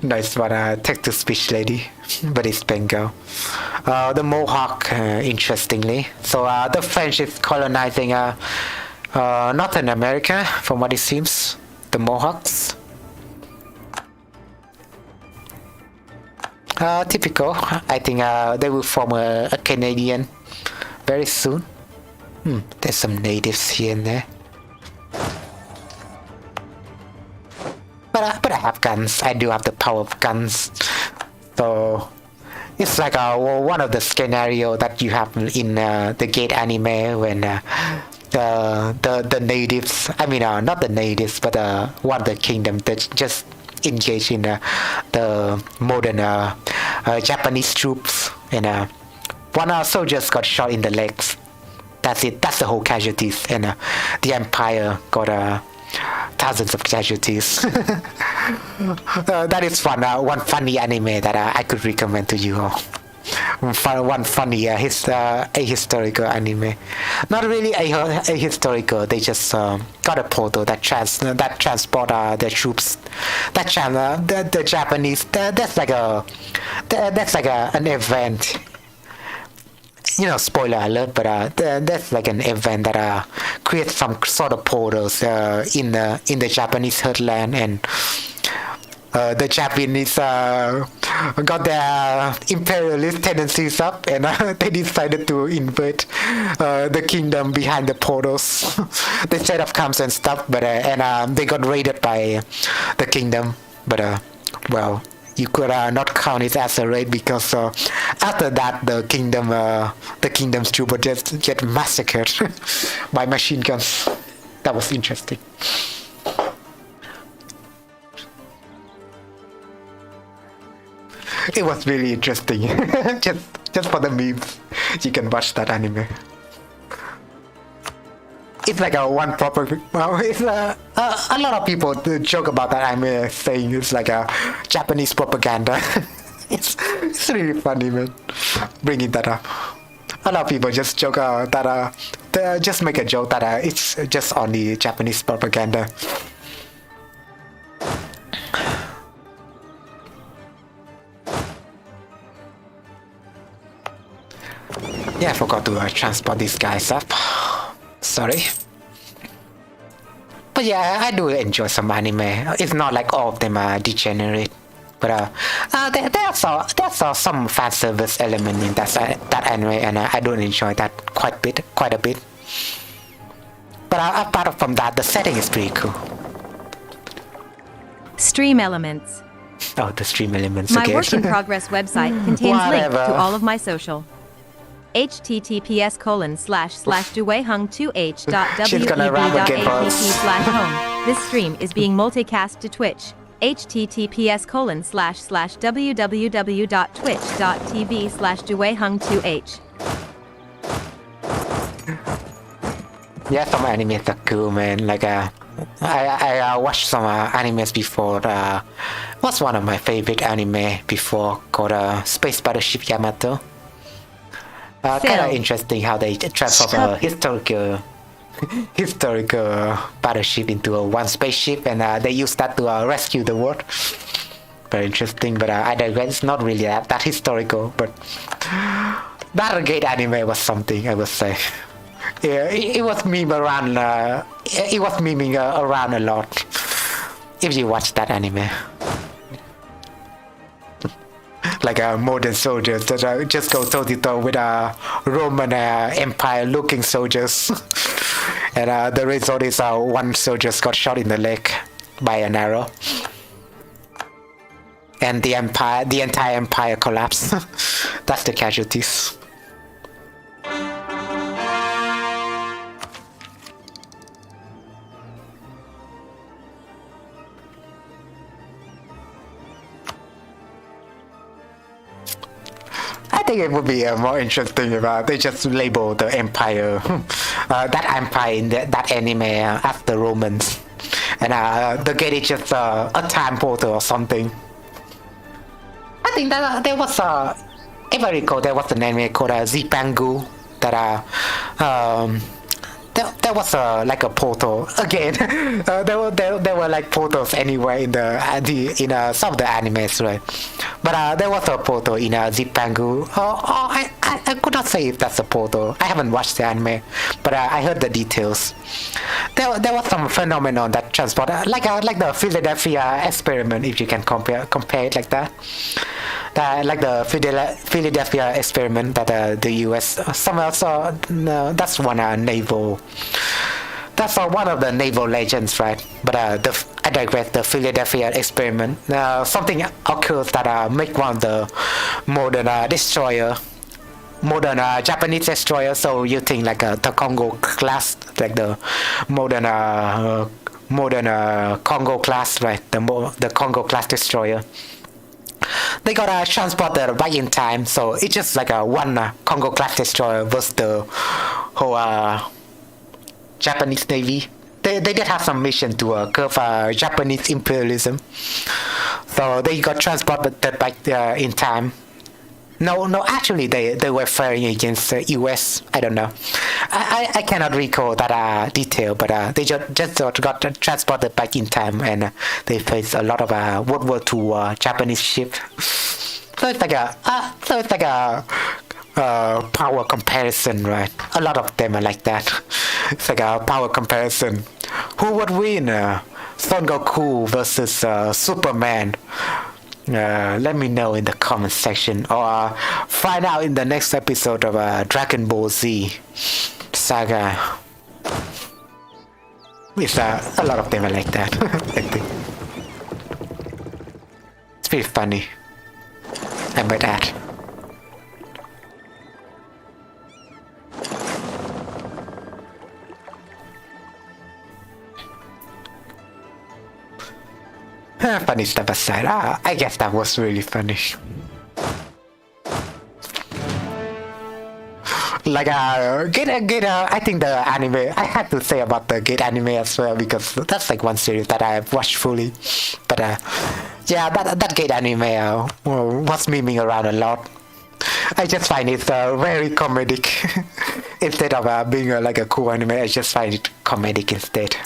B: Nice one, text-to-speech lady, but it's Bengal. The Mohawk, interestingly. So the French is colonizing Northern America, from what it seems. The Mohawks. Typical. I think they will form a Canadian very soon. There's some natives here and there. But I have guns. I do have the power of guns. So it's like one of the scenario that you have in the Gate anime when the natives, I mean not the natives, but one of the kingdom that just engage in the modern Japanese troops, and one soldiers got shot in the legs. That's it. That's the whole casualties, and the Empire got thousands of casualties. That is fun. One funny anime that I could recommend to you all. One funny ahistorical anime. Not really ahistorical. They just got a portal that transport their troops. The Japanese. That's like an event spoiler alert, but there's like an event that creates some sort of portals in the Japanese heartland, and the Japanese got their imperialist tendencies up, and they decided to invade the kingdom behind the portals. They set up camps and stuff, but and they got raided by the kingdom. But well, you could not count it as a raid, because after that the kingdom's troops just get massacred by machine guns. That was interesting. It was really interesting. just for the memes, you can watch that anime. It's like a one proper. Well, it's a lot of people joke about that anime, saying it's like a Japanese propaganda. it's really funny, man. Bringing that up. A lot of people just joke that they just make a joke that it's just only Japanese propaganda. Yeah, I forgot to transport these guys up. Sorry. But yeah, I do enjoy some anime. It's not like all of them are degenerate. But there's also some fan service element in that anime, and I do enjoy that quite a bit. But apart from that, the setting is pretty cool.
A: Stream elements.
B: Oh, the stream elements
A: My
B: again.
A: work in progress website contains links to all of my social. https://duehung2h.web.app/home. This stream is being multicast to Twitch. https://www.twitch.tv/duehung2h.
B: Yeah, some animes are cool, man. Like I watched some animes before. What's one of my favorite anime before, called Space Battleship Yamato. Kind of interesting how they transform a historical battleship into one spaceship, and they use that to rescue the world. Very interesting, but I digress. It's not really that historical, but that great anime was something, I would say. Yeah, it was meme around. It was memeing around a lot. If you watch that anime. Like modern soldiers that just go toe to toe with Roman Empire looking soldiers. And the result is one soldier got shot in the leg by an arrow. And the entire empire collapsed. That's the casualties. I think it would be more interesting if they just label the empire, that empire in that anime as the Romans, and the gate is just a time portal or something. I think that there was if I recall, there was an anime called Zipangu that there was like a portal again. there were like portals anywhere in some of the animes, right? But there was a portal in Zipangu. I could not say if that's a portal. I haven't watched the anime, but I heard the details. There was some phenomenon that transported, like the Philadelphia experiment, if you can compare it like that. Like the Philadelphia experiment that the U.S. somewhere else. That's one naval. That's one of the naval legends, right? But I digress. The Philadelphia experiment. Something occurs that make one of the modern Japanese destroyer. So you think like the Congo class, like the modern Congo class, right? The Congo class destroyer. They got transported back in time, so it's just like one Congo class destroyer versus the whole Japanese Navy. They did have some mission to curb Japanese imperialism, so they got transported back in time. No, actually they were firing against the US. I don't know. I cannot recall that detail, but they just got transported back in time, and they faced a lot of World War II Japanese ships. So it's like power comparison, right? A lot of them are like that. It's like a power comparison. Who would win? Son Goku versus Superman? Let me know in the comment section, or find out in the next episode of Dragon Ball Z saga. It's a lot of them are like that. I think it's pretty funny. I might add. Funny stuff aside, I guess that was really funny. Like I think the anime, I had to say about the Gate anime as well, because that's like one series that I've watched fully. But yeah, that Gate anime was memeing around a lot. I just find it very comedic. Instead of being like a cool anime, I just find it comedic instead.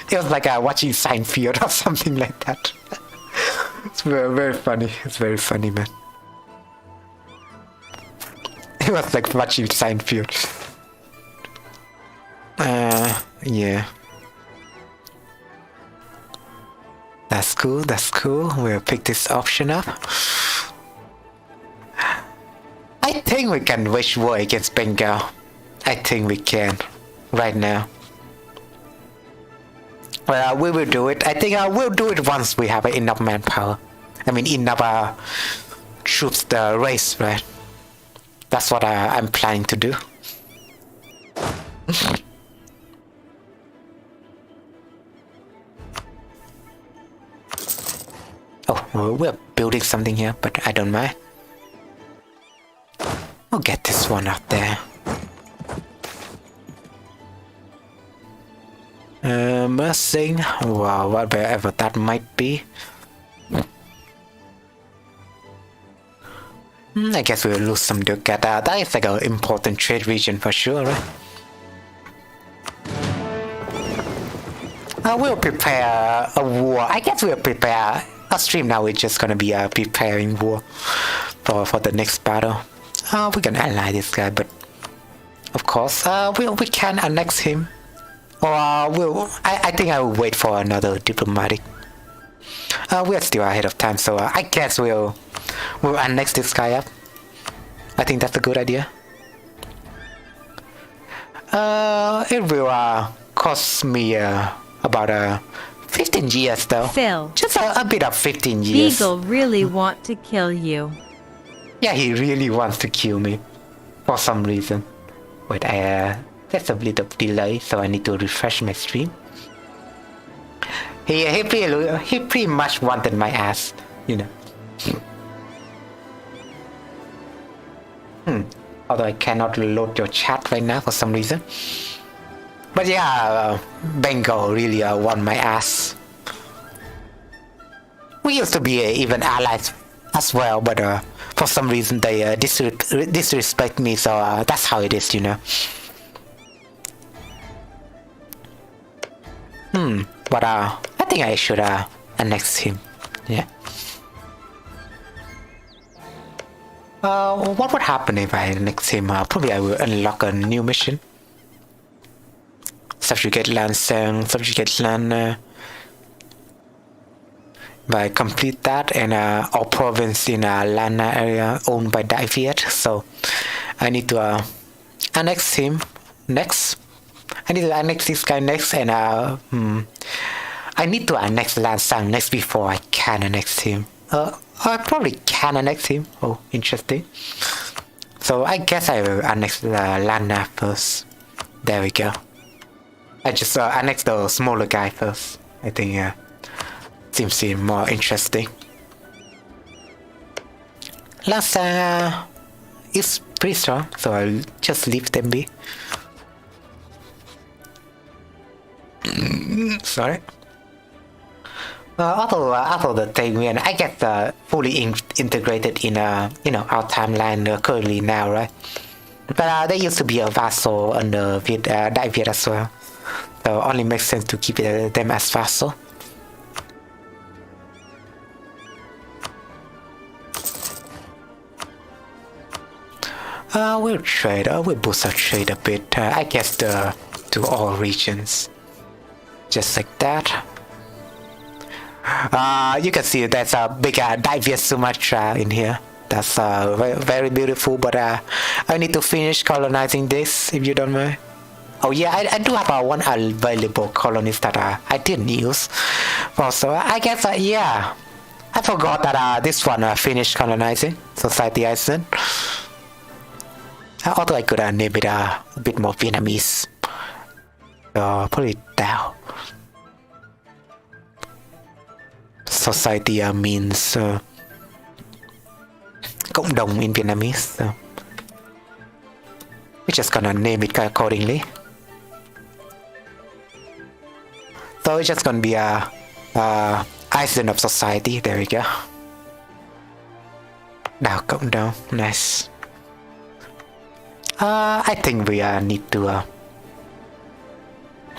B: It was like watching Seinfeld or something like that. It's very, very funny. It's very funny, man. It was like watching Seinfeld. Yeah. That's cool, that's cool. We'll pick this option up. I think we can wage war against Bengal. I think we can. Right now. Well, we will do it. I think we'll do it once we have enough manpower. I mean, enough troops to race, right? That's what I'm planning to do. Oh, well, we're building something here, but I don't mind. I'll get this one out there. Mercing. Wow, whatever that might be. I guess we'll lose some ducat. That is like an important trade region for sure, right? We'll prepare a war. I guess we'll prepare a stream now. We're just gonna be preparing war for the next battle. We can ally this guy, but of course, we can annex him. Or I think I will wait for another diplomatic. We're still ahead of time, so I guess we'll annex this guy up. I think that's a good idea. It will cost me about 15 years though.
A: Phil.
B: Just a bit of 15 years.
A: Beagle really want to kill you.
B: Yeah, he really wants to kill me. For some reason. Wait, there's a little delay, so I need to refresh my stream. He pretty much wanted my ass, you know. Although I cannot load your chat right now for some reason. But yeah, Bengal really want my ass. We used to be even allies as well, but for some reason they disrespect me, so that's how it is, you know. But I think I should annex him. Yeah. What would happen if I annex him? Probably I will unlock a new mission. Subjugate land song, subjugate land. If I complete that, and all province in Lana area owned by Dai Viet, so I need to annex him next. I need to annex this guy next, and I need to annex Lansang next before I can annex him. I probably can annex him. Oh, interesting. So I guess I will annex Lana first. There we go. I just annex the smaller guy first. I think seems more interesting. Lansang is pretty strong, so I'll just leave them be. Sorry. After the thing, when I get fully integrated in our timeline currently now, right? But there used to be a vassal under Dai Viet as well, so only makes sense to keep them as vassal. We'll trade. We'll boost our trade a bit. I guess to all regions. Just like that. You can see there's a big Dai Viet Sumatra in here. That's very, very beautiful, but I need to finish colonizing this, if you don't mind. Oh yeah, I do have one available colonist that I didn't use. Also, I guess, yeah. I forgot that this one finished colonizing Society Island. Although I could name it a bit more Vietnamese. Put it down. Society means cộng đồng in Vietnamese. So we're just gonna name it accordingly. So it's just gonna be a island of society. There we go. Đảo cộng đồng. Nice. I think we need to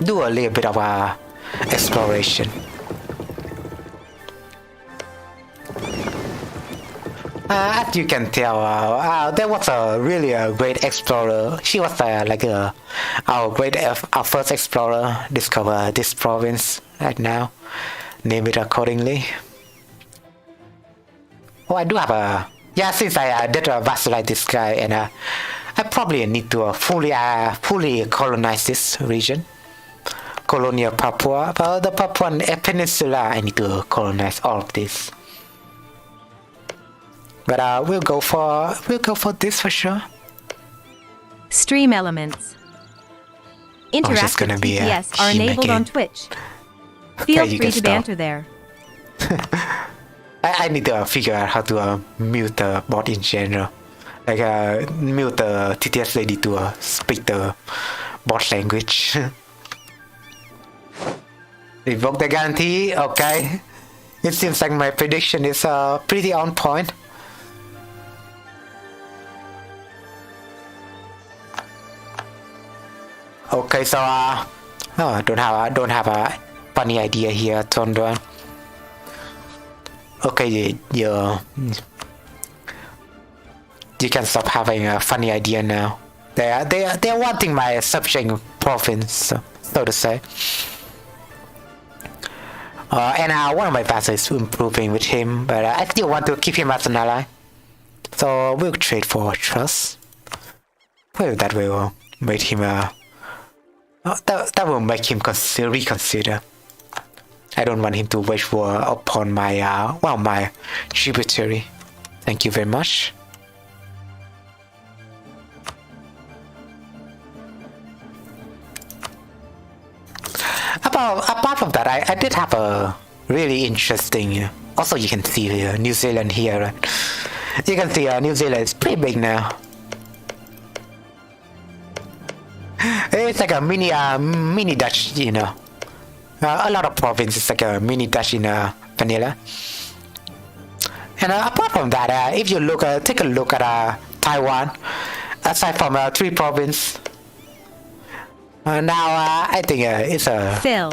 B: do a little bit of exploration. As you can tell, there was a really great explorer. She was our first explorer. Discover this province right now. Name it accordingly. Oh, I do have yeah. Since I did vassalize this guy, and I probably need to fully colonize this region. Colonial Papua, the Papuan Peninsula. I need to colonize all of this. But we'll go for this for sure.
A: Stream elements. Interactive
B: gonna be
A: TPS are
B: him
A: enabled
B: again.
A: on Twitch. Feel
B: you
A: free
B: can
A: to
B: stop.
A: banter there.
B: I need to figure out how to mute the bot in general. Like mute the TTS lady to speak the bot language. Revoke the guarantee. Okay. It seems like my prediction is pretty on point. Okay, so I don't have a funny idea here, Tondron. Okay, you can stop having a funny idea now. They're wanting my subject province, so to say. And one of my vassals is improving with him, but I still want to keep him as an ally. So we'll trade for trust. Well, that will make him that will make him reconsider. I don't want him to wage war upon my my tributary. Thank you very much. Apart from that, I did have a really interesting. Also, you can see here New Zealand here. Right? You can see New Zealand is pretty big now. It's like a mini Dutch, you know. A lot of provinces like a mini Dutch in Vanilla. And apart from that, if you take a look at Taiwan, aside from 3 provinces, now I think it's a
A: Phil,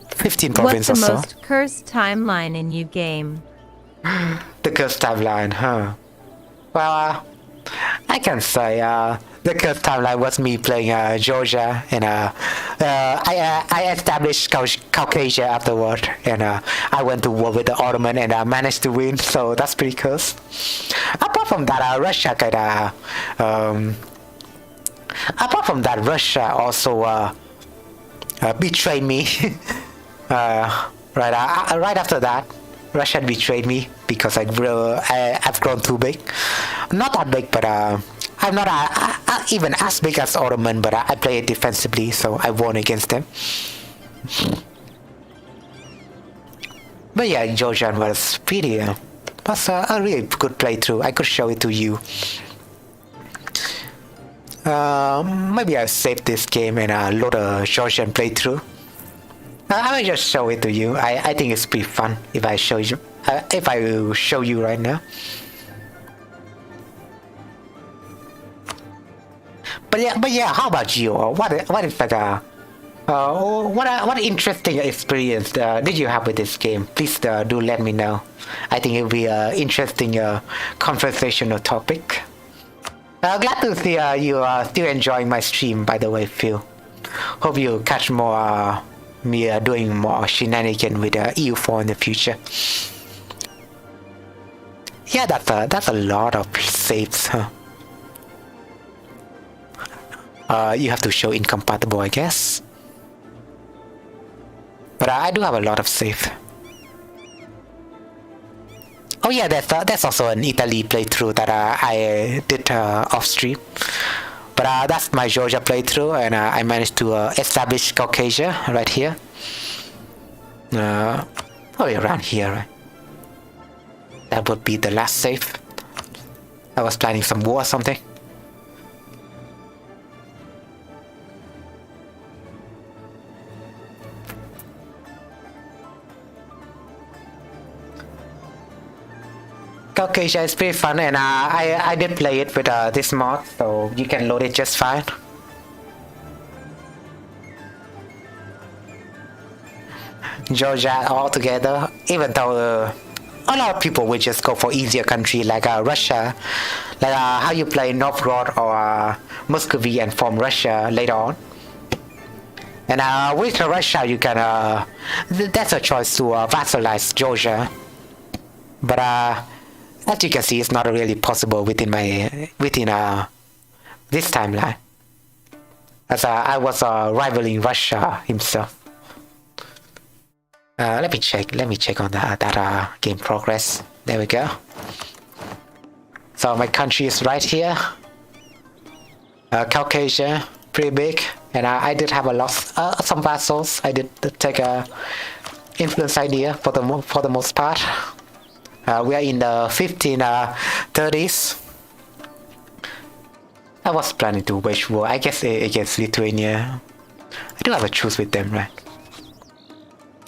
B: 15
A: what's
B: provinces
A: the
B: or so.
A: most cursed timeline in your game?
B: The cursed timeline, huh? Well, I can say the cursed timeline was me playing Georgia, and I established Caucasia afterward, and I went to war with the Ottoman, and I managed to win, so that's pretty cursed. Apart from that, Russia also betrayed me. Right after that, Russia betrayed me because I've grown too big. Not that big, but I'm not even as big as Ottoman, but I play it defensively, so I won against them. But yeah, Georgian was pretty, was a really good playthrough. I could show it to you. Maybe I'll save this game and load a Georgian playthrough. I will just show it to you. I think it's pretty fun if I show you. If I will show you right now. But yeah. How about you? What is like what interesting experience did you have with this game? Please do let me know. I think it'll be an interesting conversational topic. Glad to see you are still enjoying my stream, by the way, Phil. Hope you catch more me doing more shenanigans with EU4 in the future. Yeah, that's a lot of saves, huh? You have to show incompatible, I guess. But I do have a lot of save. Oh yeah, that's also an Italy playthrough that I did off stream. But that's my Georgia playthrough, and I managed to establish Caucasia right here. Probably around here, right? That would be the last save. I was planning some war or something. Caucasia is pretty fun, and I did play it with this mod, so you can load it just fine. Georgia altogether, even though a lot of people will just go for easier country like Russia, like how you play Novgorod or Muscovy and form Russia later on. And with Russia, you can that's a choice to vassalize Georgia, but as you can see, it's not really possible within this timeline, as I was rivaling Russia himself. Let me check on that game progress. There we go. So my country is right here. Caucasia, pretty big, and I did have some vassals. I did take a influence idea for the most part. We are in the 1530s. I was planning to wage war, I guess, against Lithuania. I do have a truce with them, right?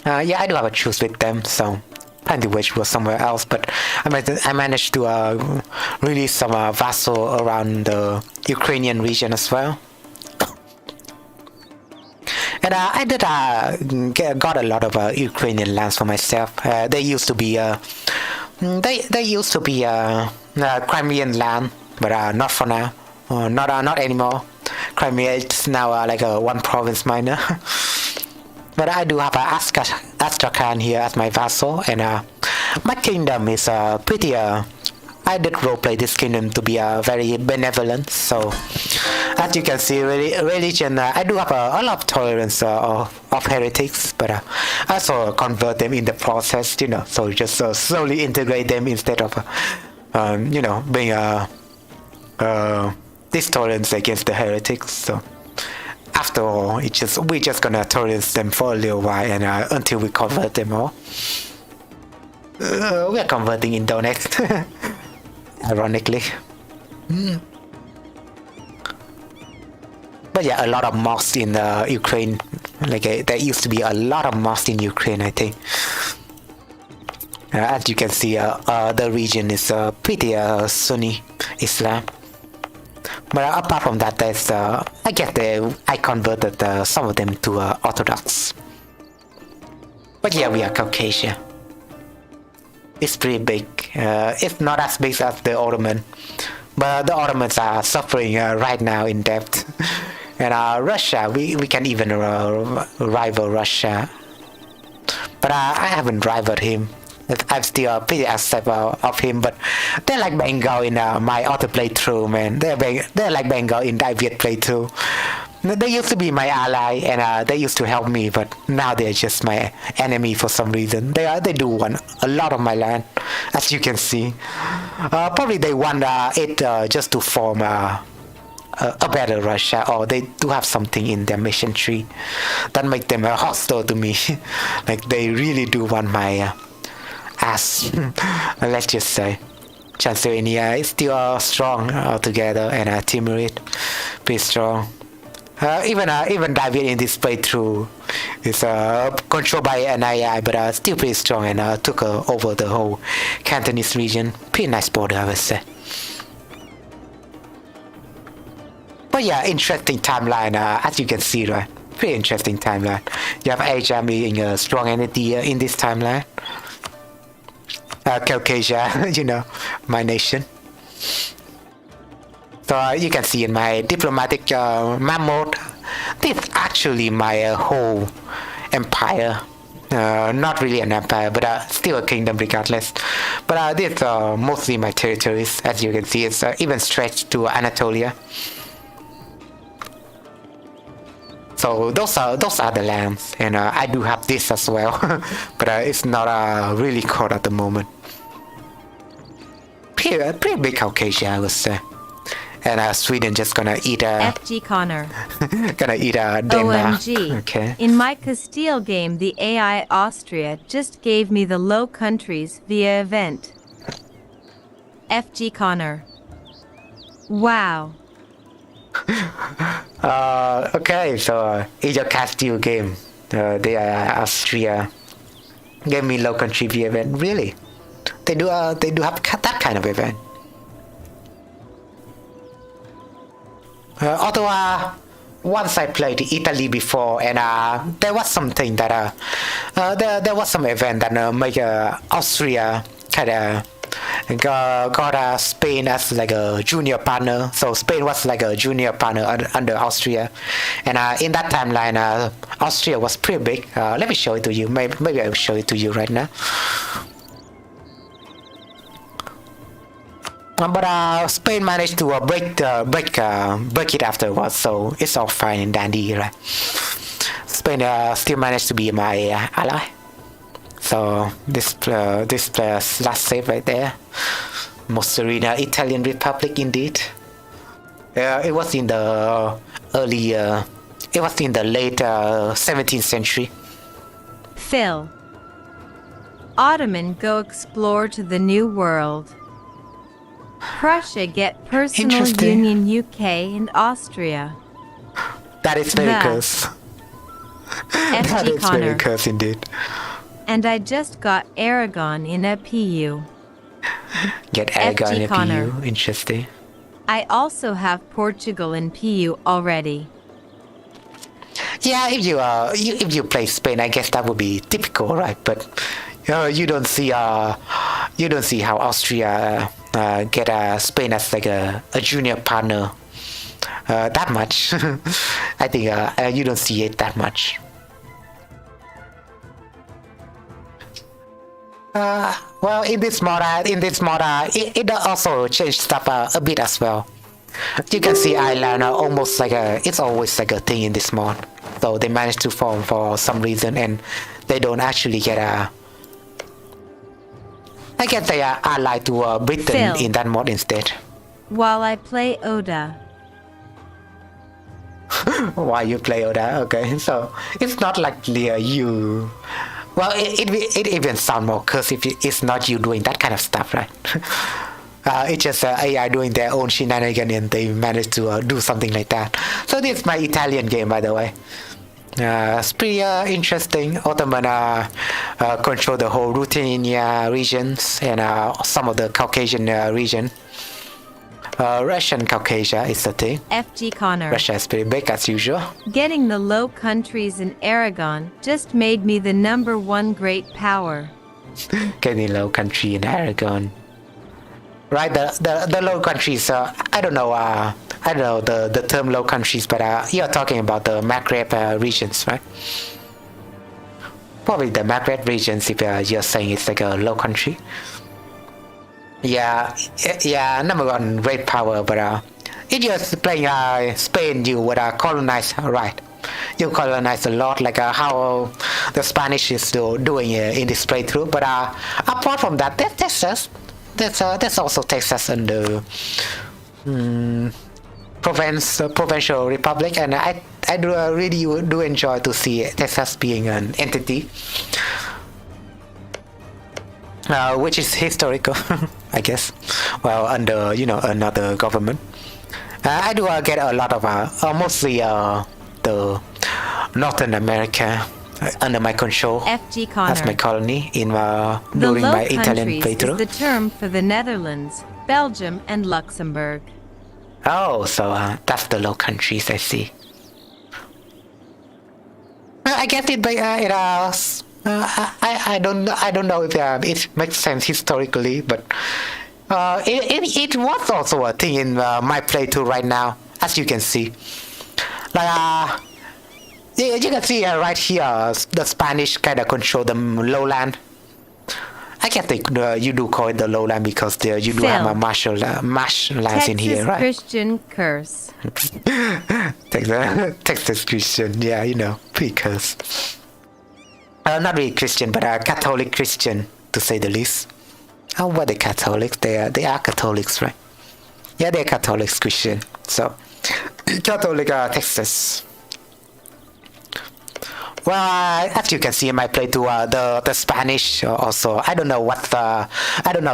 B: Yeah, I do have a truce with them, so plan to wage war somewhere else. But I managed to release some vassal around the Ukrainian region as well. And I did got a lot of Ukrainian lands for myself. They used to be they used to be Crimean land, but not for now. Not anymore. Crimea is now like a one province minor. But I do have Astrakhan here as my vassal, and my kingdom is pretty. I did roleplay this kingdom to be very benevolent. So as you can see, religion. I do have a lot of tolerance of heretics, but I also convert them in the process. So just slowly integrate them instead of being this tolerance against the heretics. So after all, we're just gonna tolerate them for a little while, and until we convert them all. We are converting in Donetsk, ironically. But yeah, a lot of mosques in Ukraine. Like there used to be a lot of mosques in Ukraine, I think. As you can see, the region is pretty Sunni Islam. But apart from that, there's I guess I converted some of them to Orthodox. But yeah, we are Caucasia. It's pretty big. It's not as big as the Ottoman, but the Ottomans are suffering right now in debt. And Russia, we can even rival Russia. But I haven't rivaled him. I'm still pretty accepting of him, but they're like Bengal in my auto playthrough, man. They're like Bengal in Dai Viet playthrough. They used to be my ally, and they used to help me, but now they're just my enemy for some reason. They do want a lot of my land, as you can see. Probably they want it just to form a better Russia, or they do have something in their mission tree that make them hostile to me. Like they really do want my ass. Let's just say Transylvania is still strong altogether, and Timurid pretty strong. Even Dai Viet in this playthrough is controlled by an AI, but still pretty strong, and took over the whole Cantonese region. Pretty nice border, I would say. But yeah, interesting timeline, as you can see, right? Pretty interesting timeline. You have Asia being a strong entity in this timeline. Caucasia, my nation. So you can see in my diplomatic map mode, this is actually my whole empire. Not really an empire, but still a kingdom regardless. But this mostly my territories. As you can see, it's even stretched to Anatolia. So those are the lands, and I do have this as well, but it's not really caught at the moment. Pretty big Caucasia, I would say. And Sweden just gonna eat
A: FG Connor.
B: gonna eat Denmark.
A: OMG.
B: Okay.
A: In my Castile game, the AI Austria just gave me the Low Countries via event. FG Connor. Wow.
B: Okay, so in your Castile game, the Austria gave me Low Country via event. Really? They do have that kind of event. Although once I played Italy before, and there was something that there was some event that made Austria kind of got Spain as like a junior partner. So Spain was like a junior partner under Austria, and in that timeline, Austria was pretty big. Let me show it to you. Maybe I'll show it to you right now. But Spain managed to break it afterwards, so it's all fine and dandy, right? Spain still managed to be my ally. So this player's last save right there, Mosserina, Italian Republic, indeed. It was in the late 17th century.
A: Phil. Ottoman go explore to the New World. Prussia get personal union UK and Austria.
B: That is very close. That is very close indeed.
A: And I just got Aragon in a PU.
B: Get Aragon in a PU, interesting.
A: I also have Portugal in PU already.
B: Yeah, if you play Spain, I guess that would be typical, right? But you don't see how Austria get Spain as like a junior partner that much. I think you don't see it that much. Well, in this mod, it also changed stuff a bit as well. You can see Ireland almost like it's always like a thing in this mod. So they managed to form for some reason, and they don't actually get I guess they are allied to Britain
A: Phil.
B: In that mod instead.
A: While I play Oda.
B: Why you play Oda? Okay, so it's not like you. Well, it even sounds more cursed if it's not you doing that kind of stuff, right? It's just AI doing their own shenanigans, and they managed to do something like that. So this is my Italian game, by the way. It's pretty interesting. Ottoman control the whole Ruthenia regions and some of the Caucasian region. Russian Caucasia is the thing.
A: FG Connor.
B: Russia is pretty big as usual.
A: Getting the Low Countries in Aragon just made me the #1 great power.
B: Getting Low Country in Aragon. Right, the Low Countries. I don't know the term Low Countries, but you're talking about the Maghreb regions, right? Probably the Maghreb regions if you're saying it's like a low country. Yeah, #1 great power, but if you're playing Spain, you would colonize, right? You colonize a lot, like how the Spanish is doing in this playthrough. But apart from that, that's also Texas and the provincial republic, and I really do enjoy to see Texas being an entity. Which is historical, I guess. Well, under another government. I do get a lot of mostly the Northern America under my control.
A: FG Connor.
B: As my colony in
A: The
B: during
A: Low
B: my Italian
A: Countries
B: playthrough.
A: is the term for the Netherlands, Belgium, and Luxembourg.
B: Oh, so that's the Low Countries, I see. Well, I guess I don't know if it makes sense historically, but It was also a thing in my playthrough right now, as you can see. Like, you can see right here, the Spanish kind of control the lowland. I can't think you do call it the lowland because there you do
A: Phil.
B: have a marsh lands
A: Texas
B: in here, right?
A: Christian curse.
B: Texas Christian, yeah, you know, because not really Christian, but Catholic Christian, to say the least. Oh, what they Catholics? They are Catholics, right? Yeah, they're Catholics Christian. So, Catholic Texas. Well, as you can see in my playthrough, the Spanish also. I don't know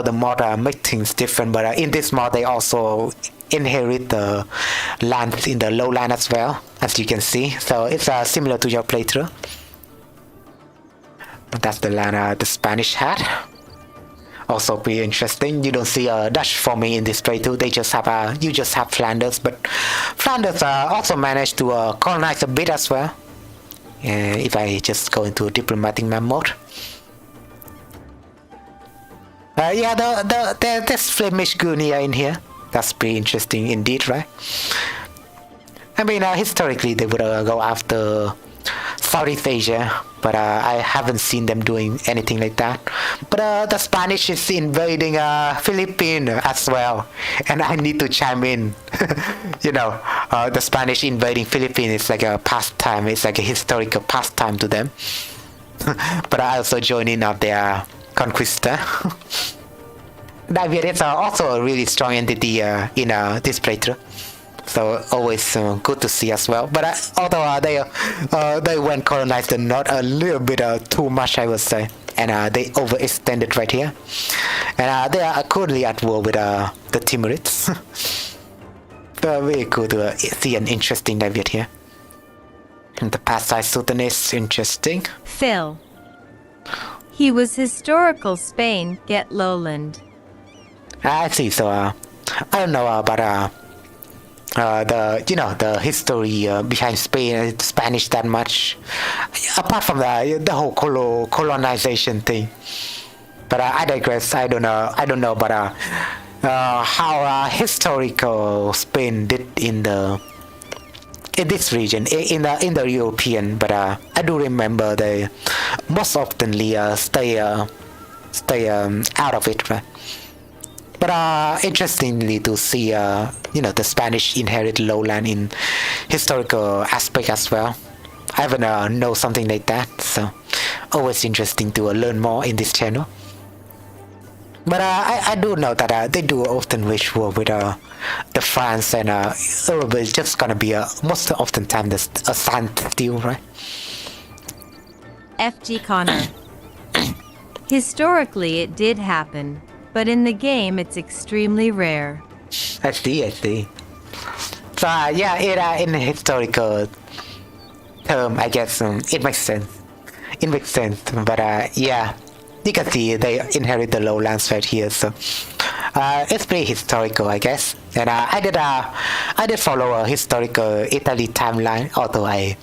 B: the mod make things different, but in this mod they also inherit the land in the lowland as well, as you can see. So it's similar to your playthrough. That's the land the Spanish had. Also pretty interesting. You don't see a Dutch forming in this playthrough. They just have you just have Flanders, but Flanders also managed to colonize a bit as well. If I just go into a diplomatic map mode. Yeah, there's Flemish Guinea in here. That's pretty interesting indeed, right? I mean, historically they would go after Southeast Asia, but I haven't seen them doing anything like that. But the Spanish is invading Philippines as well, and I need to chime in. You know, the Spanish invading Philippines is like a pastime. It's like a historical pastime to them. But I also join in of their conquista. Dai Viet is also a really strong entity in this playthrough. So always good to see as well. But although they went colonized the north a little bit too much, I would say, and they overextended right here, and they are currently at war with the Timurids. Very cool to see an interesting Dai Viet here. And the Pasai Sultan is interesting.
A: Phil. He was historical Spain, get lowland.
B: I see. So I don't know about the history behind Spain and Spanish that much, apart from the whole colonization thing. But I digress. I don't know about how historical Spain did in this region, in the European. But I do remember they most oftenly stay out of it, right? But interestingly to see, the Spanish inherit lowland in historical aspect as well. I haven't know something like that, so always interesting to learn more in this channel. But I do know that they do often wage war with the France, and Europe is just gonna be most often time a standstill, right?
A: FG Connor. Historically, it did happen, but in the game, it's extremely rare.
B: I see. So yeah, in historical term, I guess it makes sense. But yeah, you can see they inherit the lowlands right here, so it's pretty historical, I guess. And I did follow a historical Italy timeline, although I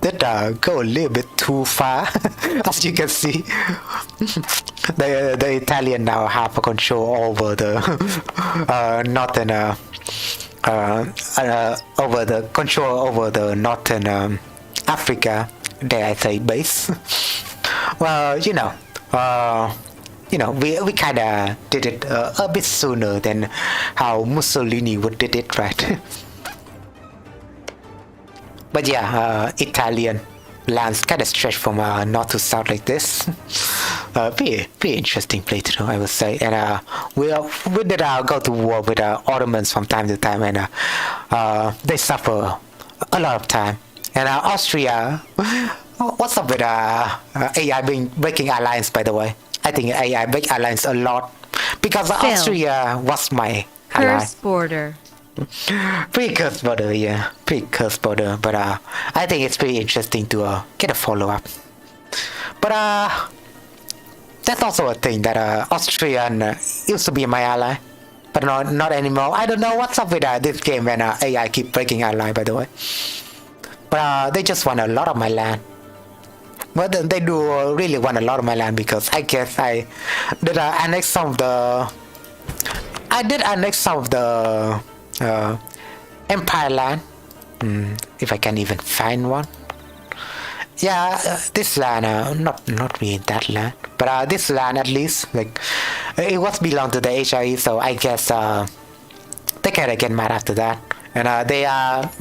B: did go a little bit too far, as you can see. The Italian now have a control over the northern over the northern Africa, dare I say, base. Well, we kind of did it a bit sooner than how Mussolini would did it, right? But yeah, Italian lands kind of stretch from north to south like this. Pretty interesting playthrough, I would say. And we did go to war with Ottomans from time to time, and they suffer a lot of time. And Austria, what's up with AI breaking alliance, by the way? I think AI break alliance a lot because Austria was my ally.
A: Curse border.
B: Pretty cursed border, yeah. Pretty cursed border, but I think it's pretty interesting to get a follow-up. But that's also a thing that Austrian used to be my ally, but not anymore. I don't know what's up with this game when AI keep breaking ally, by the way. But they just want a lot of my land. Well, they do really want a lot of my land because I guess I did annex some of the I did annex some of the Empire land. If I can even find one. Yeah, this land, not really that land, but this land at least, like, it was belong to the HRE, so I guess they can get mad after that. And they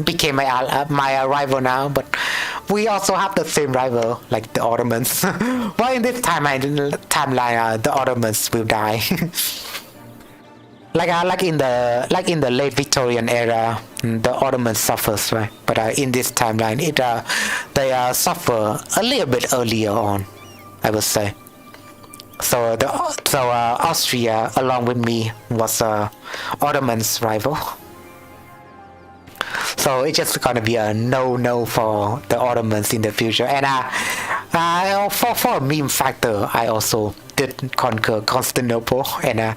B: became my rival now, but we also have the same rival, like the Ottomans. Well, in this timeline, the Ottomans will die. like in the late Victorian era, the Ottomans suffers, right? But in this timeline, they suffer a little bit earlier on, I would say. So Austria, along with me, was Ottoman's rival. So it's just gonna be a no for the Ottomans in the future. And for a meme factor, I also did conquer Constantinople, and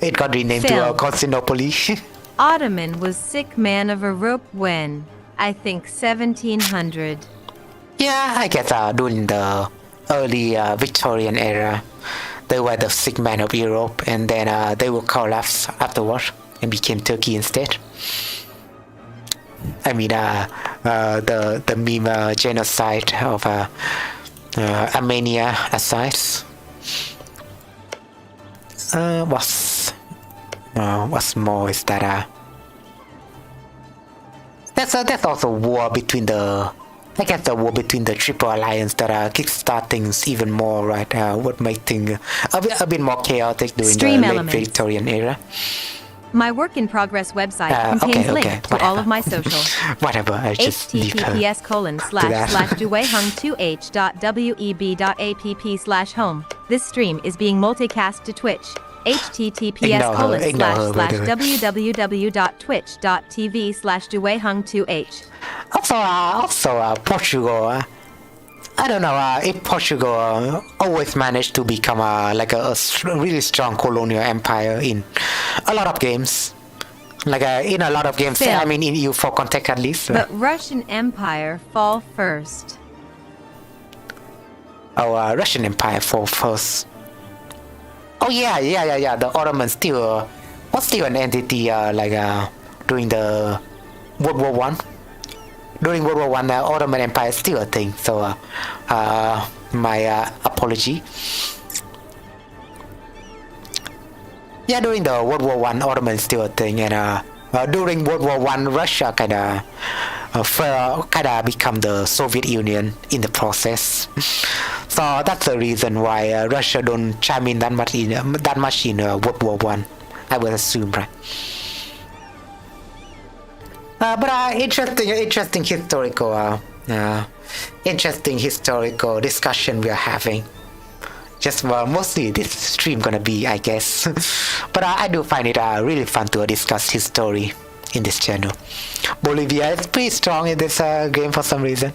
B: it got renamed to Constantinople.
A: Ottoman was sick man of Europe when, I think 1700.
B: Yeah, I guess during the early Victorian era, they were the sick man of Europe, and then they will collapse afterward and became Turkey instead. I mean, the meme genocide of Armenia aside. What's more is that that's also war between the war between the Triple Alliance that kickstart things even more, right? Would make things a bit more chaotic during
A: Stream
B: the late
A: elements.
B: Victorian era.
A: My work in progress website contains links to all of my socials.
B: Whatever, I just leave her.
A: https://duehung2h.web.app/home. This stream is being multicast to Twitch. https://www.twitch.tv/duehung2h.
B: Also, Portugal. I don't know if Portugal always managed to become like a really strong colonial empire in a lot of games. Like in a lot of games, I mean in EU4 context at least.
A: But Russian Empire fall first.
B: Oh, Russian Empire fall first. Oh yeah. The Ottomans still was still an entity during the World War One. During World War One, the Ottoman Empire is still a thing. So, my apology. Yeah, during the World War One, Ottoman is still a thing, and during World War One, Russia kind of become the Soviet Union in the process. So that's the reason why Russia don't chime in that much in World War One. I would assume, right? But interesting historical discussion we are having. Just mostly this stream gonna be, I guess. But I do find it really fun to discuss history in this channel. Bolivia is pretty strong in this game for some reason.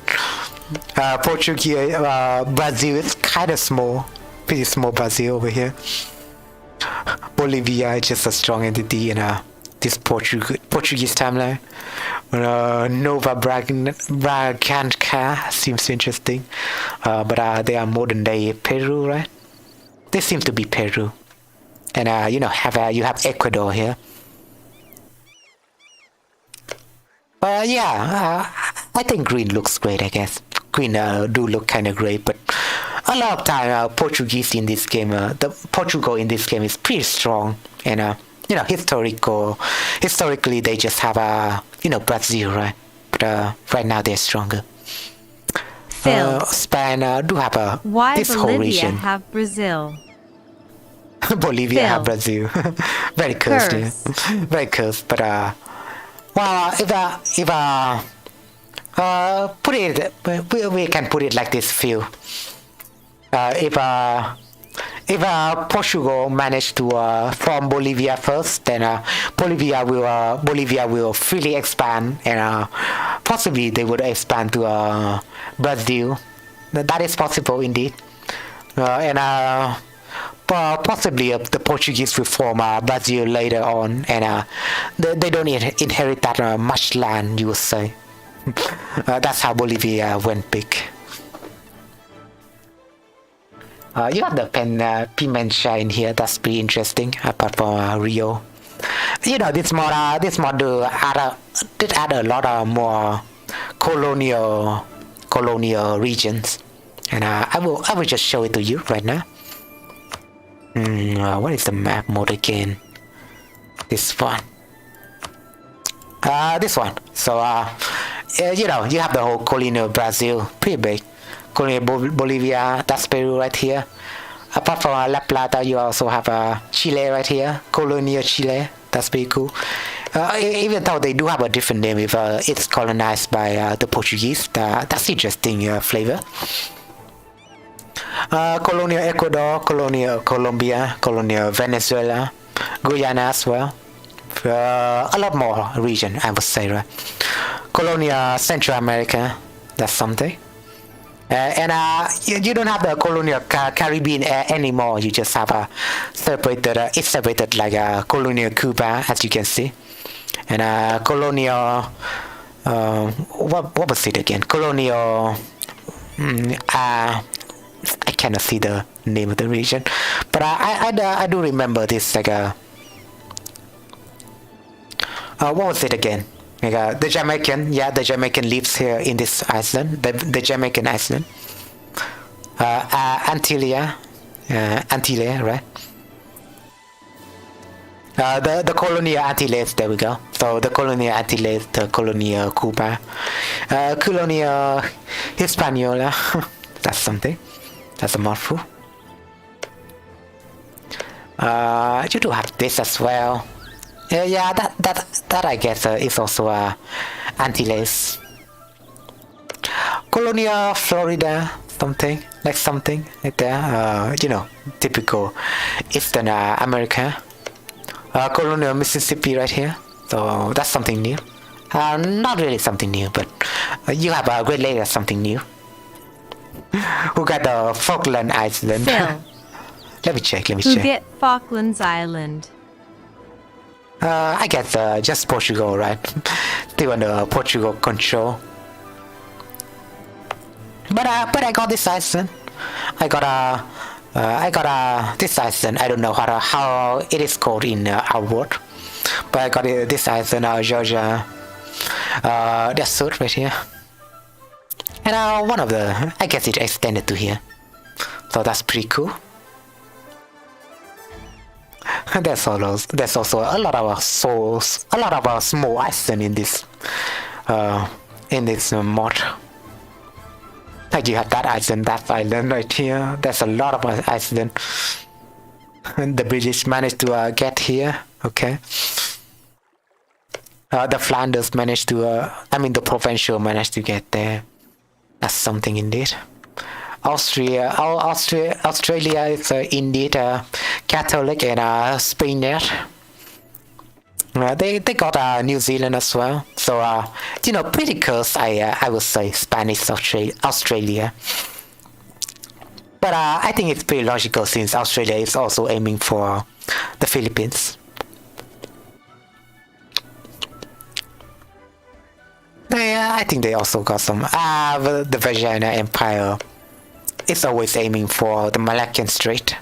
B: Portuguese, Brazil is kind of small, pretty small Brazil over here. Bolivia is just a strong entity in this Portuguese timeline. Nova Braganca seems interesting, but they are modern day Peru, right? They seem to be Peru, and you have Ecuador here. But I think green looks great. I guess green do look kind of great, but a lot of time Portuguese in this game, the Portugal in this game is pretty strong, and historically they just have Brazil, right? But right now they're stronger. Spain do have this whole
A: Bolivia
B: region.
A: have Brazil?
B: Bolivia have Brazil. Very cursed, yeah. Very cursed. But well, if put it, we can put it like this: Phil. If Portugal managed to form Bolivia first, then Bolivia will freely expand, and possibly they would expand to Brazil. That is possible indeed, and possibly the Portuguese will form Brazil later on, and they don't inherit that much land, you would say. That's how Bolivia went big. You have the Pimencha in here, that's pretty interesting, apart from Rio. this mod did add a lot of more colonial regions, and I will just show it to you right now. What is the map mode again? This one. This one. So you have the whole colonial Brazil, pretty big. Colonial Bolivia, that's Peru right here. Apart from La Plata, you also have Chile right here, colonial Chile. That's pretty cool. Even though they do have a different name if it's colonized by the Portuguese, that's interesting flavor. Colonial Ecuador, colonial Colombia, colonial Venezuela, Guyana as well. A lot more region, I would say, right? Colonial Central America, that's something. And you don't have the colonial Caribbean anymore. You just have a separated. It's separated like a colonial Cuba, as you can see, and colonial. What was it again? Colonial. I cannot see the name of the region, but I do remember this like a. What was it again? Like, the Jamaican, the Jamaican lives here in this island, the Jamaican island. Antilles, right? The colonial Antilles, there we go. So the colonial Antilles, the colonial Cuba, colonial Hispaniola, that's something. That's a mouthful. You do have this as well. That I guess is also Antilles. Colonial Florida, something like that. Typical Eastern America. Colonial Mississippi right here. So that's something new. Not really something new, but you have a Great Lakes, something new. Who got the Falkland Island?
A: Phil.
B: Let me check.
A: Who get Falklands Island?
B: I guess just Portugal, right? Still under Portugal control. But I got this island. I got this island. I don't know how it is called in our world, but I got this island, Georgia. Desert right here, and one of the, I guess it extended to here, so that's pretty cool. There's also a lot of small islands in this mod. Like you have that island right here. There's a lot of islands. And the British managed to get here. Okay. The Flanders managed to. The provincial managed to get there. That's something indeed. Australia is indeed Catholic and Spaniard. They got New Zealand as well. So pretty close. I would say Spanish Australia. But I think it's pretty logical since Australia is also aiming for the Philippines. I think they also got some. The Vietnamese Empire is always aiming for the Malaccan Strait.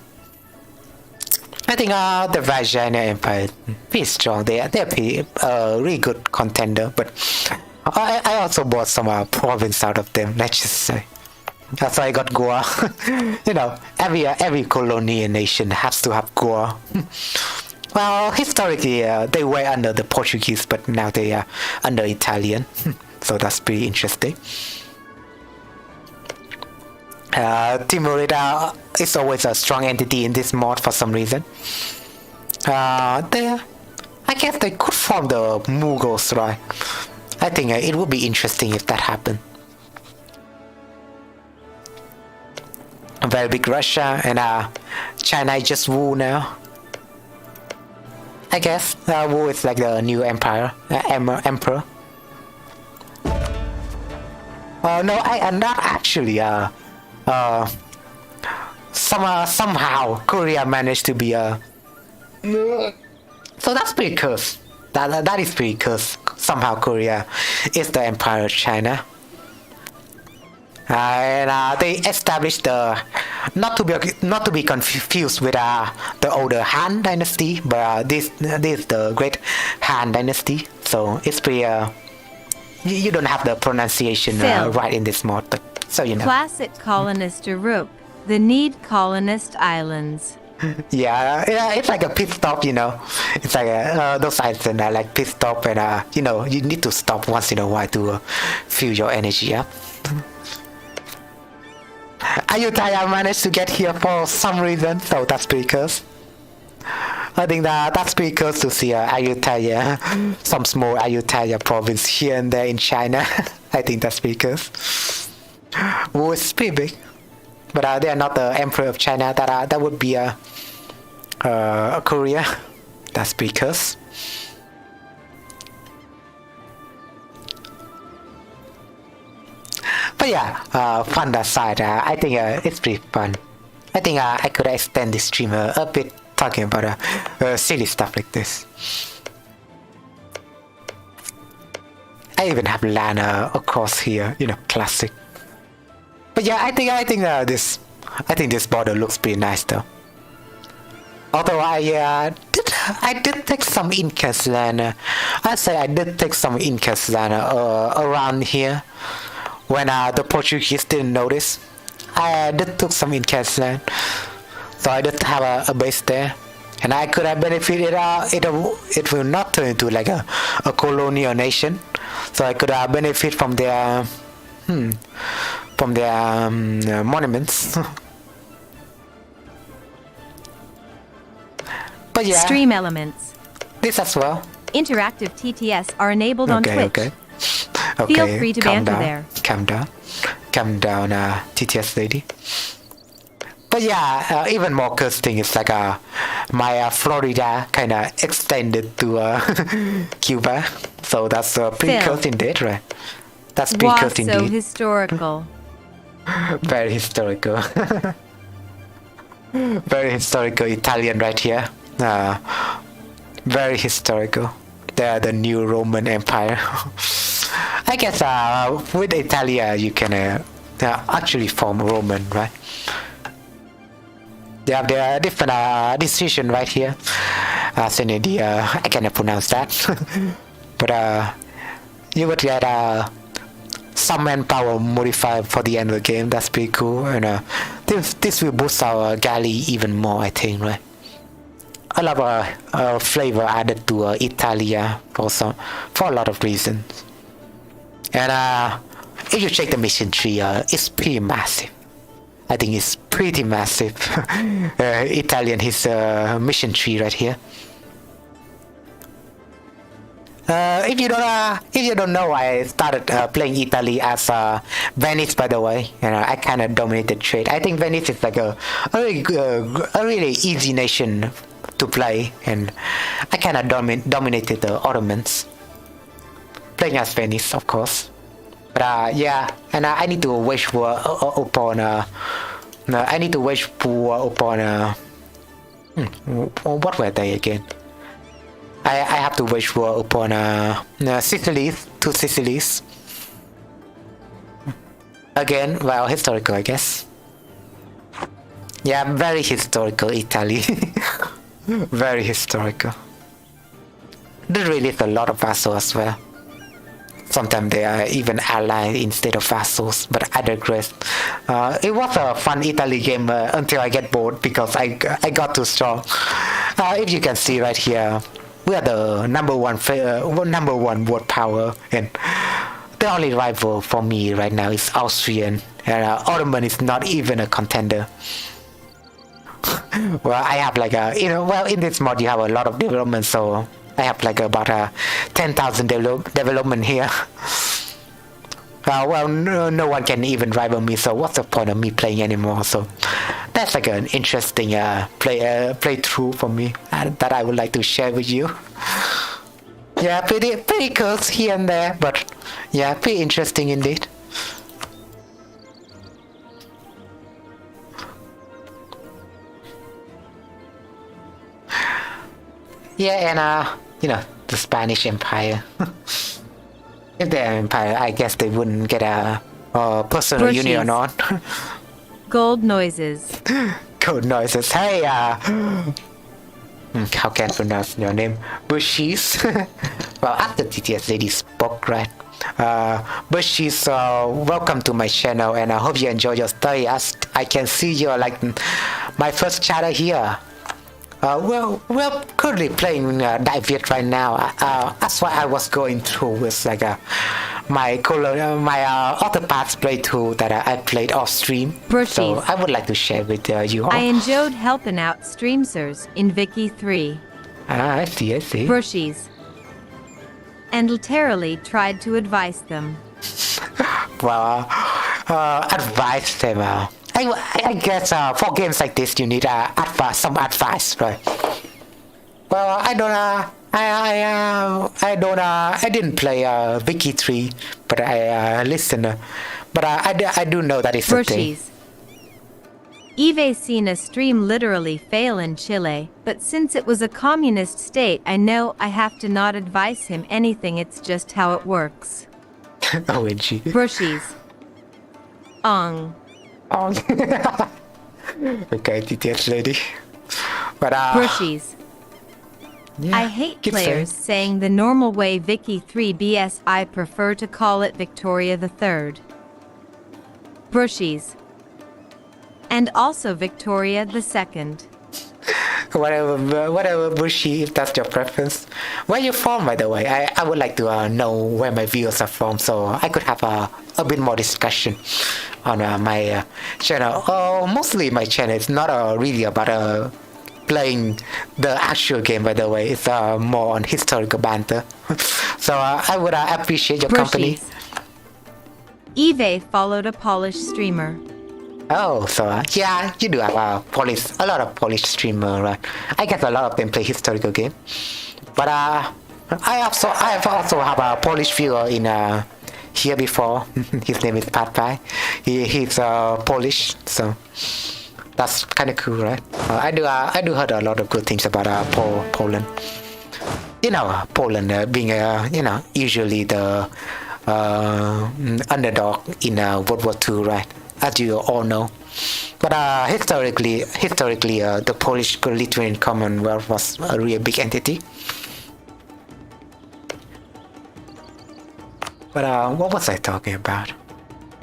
B: I think the Vietnamese Empire is pretty strong. They're pretty really good contender. But I also bought some province out of them. Let's just say. That's why I got Goa. Every colonial nation has to have Goa. Well, historically, they were under the Portuguese, but now they are under Italian. So that's pretty interesting. Timorida is always a strong entity in this mod for some reason. I guess they could form the Mughals, right? I think it would be interesting if that happened. A very big Russia, and China just Wu now. I guess Wu is like the new empire, emperor. No, I am not actually. Somehow Korea managed to be so that's pretty cursed. That is pretty cursed. Somehow Korea is the empire of China. And they established the not to be confused with the older Han dynasty, but this is the Great Han dynasty. So it's pretty. You don't have the pronunciation
A: Phil.
B: right in this mod, but so you know.
A: Classic colonist Europe, the need colonist islands.
B: Yeah, it's like a pit stop, you know. It's like those islands are like pit stop, and you know, you need to stop once in a while to fuel your energy up. Ayutthaya managed to get here for some reason, so that's pretty cool. I think that's pretty cool to see Ayutthaya, some small Ayutthaya province here and there in China. I think that's pretty cool. Oh, it's pretty big. But they are not the emperor of China. That would be Korea. That's pretty cool. But yeah, fun aside, I think it's pretty fun. I think I could extend this stream a bit, talking about silly stuff like this. I even have land across here, you know, classic. But yeah, I think this border looks pretty nice though. Although I did take some Incas land. I say I did take some Incas land around here when the Portuguese didn't notice. I did took some Incas land, so I did have a base there, and I could have benefited. It will not turn into like a colonial nation, so I could benefit from their monuments. But yeah,
A: Stream elements.
B: this as well.
A: Interactive TTS are enabled on Twitch.
B: Okay.
A: Feel free to
B: calm
A: banter
B: down,
A: there.
B: Calm down, TTS lady. But yeah, even more cursed thing is like my Florida kind of extended to Cuba, so that's pretty
A: Phil.
B: cursed indeed, right? That's pretty
A: Wow,
B: cursed
A: so
B: indeed.
A: historical.
B: Very historical. Very historical Italian right here. Very historical. They're the new Roman Empire. I guess with Italia you can actually form Roman, right? They have their different decision right here. I cannot pronounce that. But you would get some manpower modifier for the end of the game. That's pretty cool, and this will boost our galley even more, I think, right? I love flavor added to Italia for a lot of reasons. And if you check the mission tree, it's pretty massive. I think it's pretty massive. Italian his mission tree right here. If you don't know, I started playing Italy as Venice, by the way, and I kind of dominated trade. I think Venice is like a really easy nation to play, and I kind of dominated the Ottomans, playing as Venice, of course. But yeah, and I need to wage war upon. I need to wage war upon. What were they again? I have to wage war upon Sicilies, two Sicilies. Again, well, historical, I guess. Yeah, very historical Italy. Very historical. There really is a lot of vassals as well. Sometimes they are even allied instead of vassals, but I digress. It was a fun Italy game until I get bored because I got too strong. If you can see right here, we are the number one world power, and the only rival for me right now is Austrian, and Ottoman is not even a contender. Well, I have like in this mod you have a lot of development, so I have like about 10,000 development here. No one can even rival me, so what's the point of me playing anymore? So that's like an interesting playthrough for me that I would like to share with you. Yeah, pretty cool here and there, but yeah, pretty interesting indeed. Yeah, and the Spanish Empire. If they're empire, I guess they wouldn't get personal union or not.
A: Gold noises.
B: Code noises. Hey, how can I pronounce your name? Bushies. Well, after TTS lady spoke, right? Bushies, welcome to my channel, and I hope you enjoy your study. As I can see, you're like my first chatter here. We're currently playing Dai Viet right now. That's what I was going through with like my Autopaths playthrough that I played off stream. So I would like to share with you all.
A: I enjoyed helping out streamsers in Vicky 3.
B: I see.
A: Brushies. And literally tried to advise them.
B: Well, advise them. I guess for games like this, you need some advice, right? Well, I didn't play Wiki 3, but I listened. But I do know that it's a thing.
A: Eve seen a stream literally fail in Chile, but since it was a communist state, I know I have to not advise him anything. It's just how it works.
B: OMG.
A: Brushies. Ong.
B: Okay, details lady. But
A: Brushies.
B: yeah,
A: I hate players saying the normal way Vicky 3 BS. I prefer to call it Victoria the Third. Brushies. And also Victoria the Second.
B: Whatever, Bushy, if that's your preference. Where you from, by the way? I would like to know where my viewers are from, so I could have a bit more discussion on my channel. Mostly my channel is not really about playing the actual game, by the way. It's more on historical banter. So I would appreciate your company.
A: Eve followed a Polish streamer.
B: Oh, so yeah, you do have a lot of Polish streamer, right? I guess a lot of them play historical game, but I have also have a Polish viewer in here before. His name is Patpai. He's Polish, so that's kind of cool, right? I do heard a lot of good things about Poland. You know, Poland being usually the underdog in World War II, right? As you all know, but historically, the Polish-Lithuanian Commonwealth was a really big entity. But what was I talking about?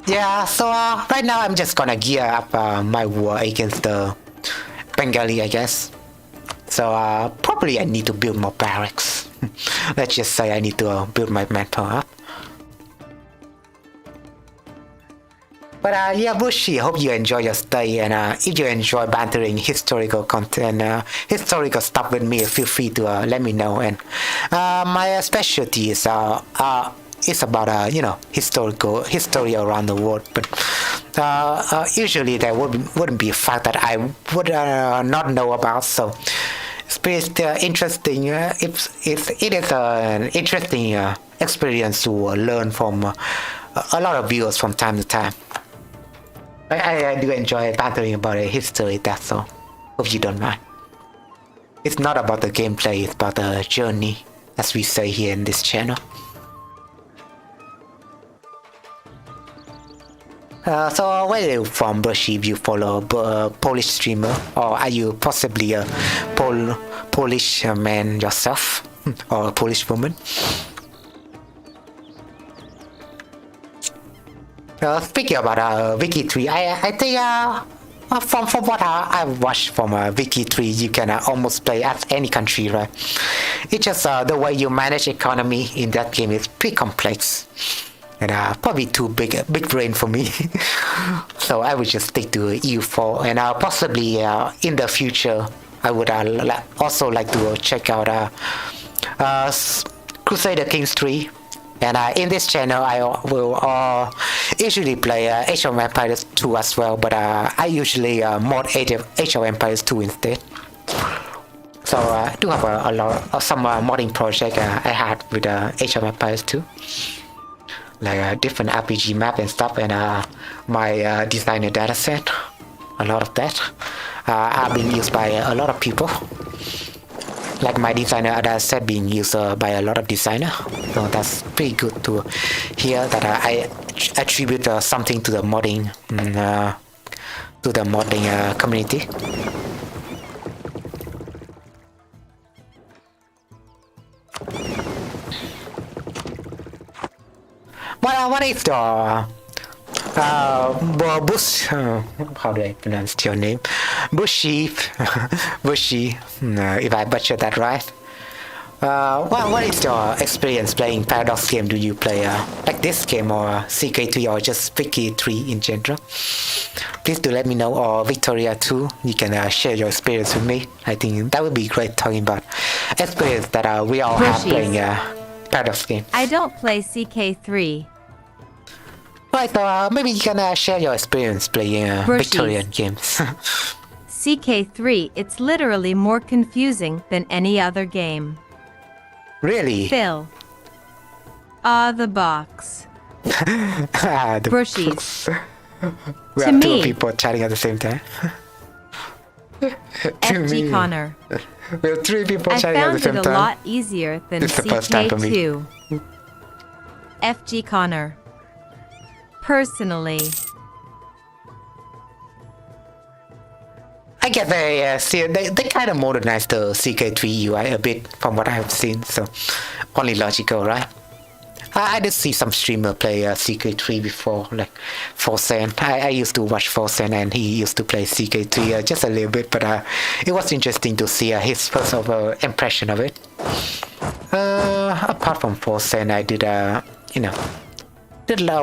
B: Yeah, so right now I'm just gonna gear up my war against the Bengali, I guess. So probably I need to build more barracks. Let's just say I need to build my manpower up. But yeah, Bushy, hope you enjoy your stay, and if you enjoy bantering historical content, historical stuff with me, feel free to let me know. And my specialty is about history around the world. But usually there wouldn't be a fact that I would not know about. So it's pretty interesting. It is an interesting experience to learn from a lot of viewers from time to time. I do enjoy bantering about history, that's all. Hope you don't mind. It's not about the gameplay, it's about the journey, as we say here in this channel. So where are you from, Bushy? If you follow a Polish streamer, or are you possibly a Polish man yourself, or a Polish woman? Speaking about Wiki 3, I think from what I've watched from Wiki 3, you can almost play as any country, right? It's just the way you manage economy in that game is pretty complex, and probably too big brain for me. So I would just stick to EU4, and possibly in the future I would also like to check out Crusader Kings 3. And in this channel, I will usually play Age of Empires 2 as well, but I usually mod Age of Empires 2 instead. So I do have some modding project I had with Age of Empires 2, like different RPG map and stuff, and my designer dataset. A lot of that are being used by a lot of people. Like my designer being used by a lot of designers, so that's pretty good to hear that I attribute something to the modding community. What is the Bush? How do I pronounce your name? Bushy, Bushy. If I butchered that right. What is your experience playing Paradox game? Do you play like this game or CK3 or just CK3 in general? Please do let me know, or Victoria too. You can share your experience with me. I think that would be great talking about experience that we all have playing Paradox game.
A: I don't play CK3.
B: Right, so maybe you can share your experience playing Victorian games.
A: CK3, it's literally more confusing than any other game.
B: Really?
A: Phil. The box.
B: The
A: Brushies.
B: We
A: To
B: have two
A: me.
B: people chatting at the same time.
A: FG Connor.
B: We have three people
A: I
B: chatting at the
A: found
B: same
A: it a
B: time.
A: lot easier than
B: This is the first time for me.
A: CK2. FG Connor. Personally,
B: I get they kind of modernized the CK3 UI a bit from what I have seen, so only logical, right? I did see some streamer play CK3 before, like Forsen. I used to watch Forsen and he used to play CK3 just a little bit, but it was interesting to see his first impression of it. Apart from Forsen, I did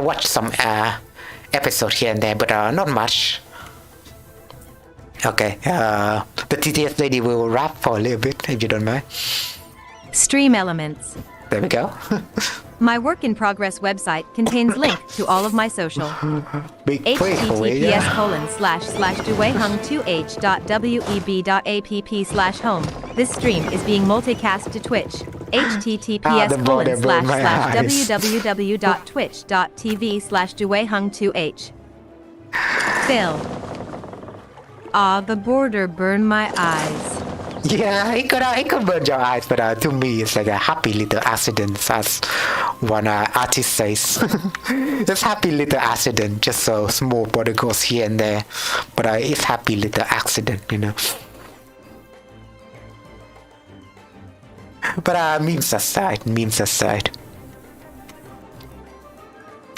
B: watch some episode here and there, but not much. Okay, the TTS lady will rap for a little bit, if you don't mind.
A: Stream Elements.
B: There we go.
A: My work in progress website contains link to all of my social.
B: Big play for you.
A: https://duehung2h.web.app/home. This stream is being multicast to Twitch. https://www.twitch.tv/duehung2h. Phil. The border burned my eyes.
B: Yeah, it could burn your eyes, but to me it's like a happy little accident, as one artist says. It's happy little accident, just a small border goes here and there, but it's happy little accident, you know. But memes aside.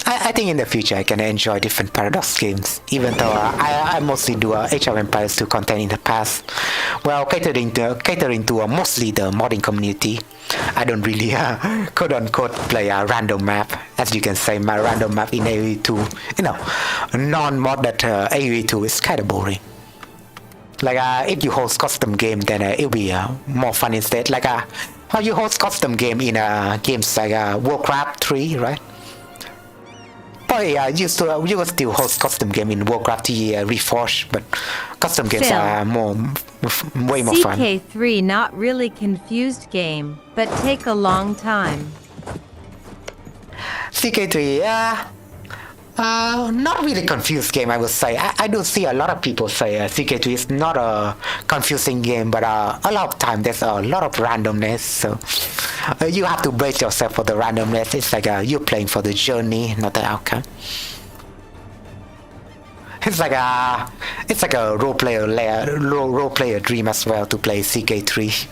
B: I think in the future I can enjoy different Paradox games, even though I mostly do Age of Empires 2 content in the past. Well, catering to mostly the modding community. I don't really quote unquote play a random map. As you can say, my random map in AoE2, non-modded AoE2 is kind of boring. Like if you host custom game, then it'll be more fun instead. Like how you host custom game in games like Warcraft 3, right? Oh yeah, you will still host custom game in Warcraft 3 Reforged, but custom games
A: Phil.
B: are way more fun.
A: CK3 not really confused game, but take a long time.
B: CK3, not really confused game, I would say. I do see a lot of people say CK3 is not a confusing game, but a lot of time there's a lot of randomness, so you have to brace yourself for the randomness. It's like you're playing for the journey, not the outcome. It's like a role player dream as well to play CK3,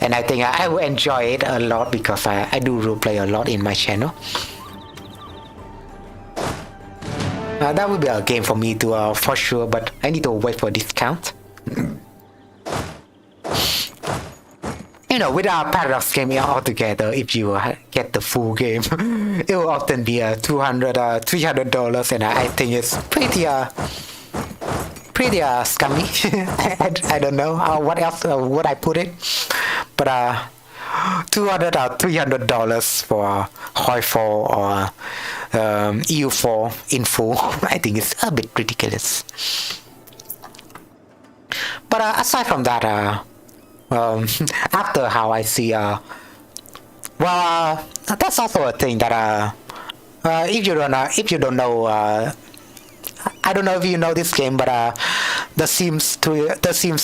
B: and I think I will enjoy it a lot because I do role play a lot in my channel. That would be a game for me to for sure, but I need to wait for discount. With our Paradox game altogether, if you get the full game, it will often be $200, $300, and I think it's pretty scummy. I don't know what else would I put it, but $200 or $300 for Hoi4 or EU4 in full, I think it's a bit ridiculous. But aside from that, after how I see, that's also a thing that if you don't know, I don't know if you know this game, but the Sims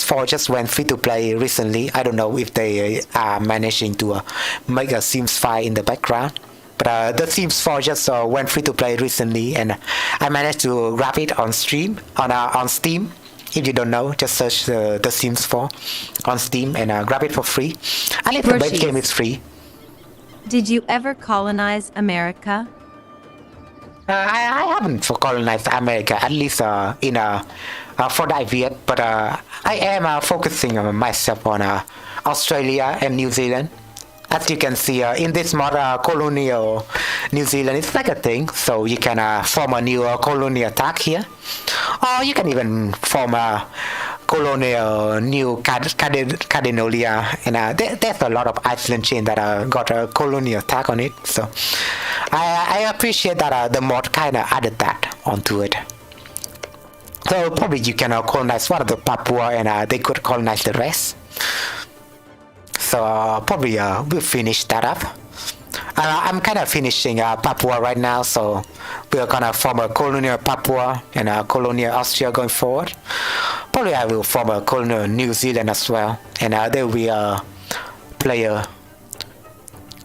B: 4 just went free to play recently. I don't know if they are managing to make a Sims 5 in the background. But the Sims 4 just went free to play recently, and I managed to grab it on stream on Steam. If you don't know, just search the Sims 4 on Steam and grab it for free. At least the base game is free.
A: Did you ever colonize America?
B: I haven't colonized America, at least for Dai Viet, but I am focusing on myself on Australia and New Zealand. As you can see in this mod, colonial New Zealand is like a thing, so you can form a new colonial attack here, or you can even form a colonial new Cardinolia, and there's a lot of Iceland chain that got a colonial attack on it, so I appreciate that the mod kind of added that onto it. So probably you can colonize one of the Papua, and they could colonize the rest. So probably we'll finish that up. I'm kind of finishing Papua right now, so we're gonna form a colonial Papua and a colonial Austria going forward. Probably I will form a colonial New Zealand as well, and there will be a player.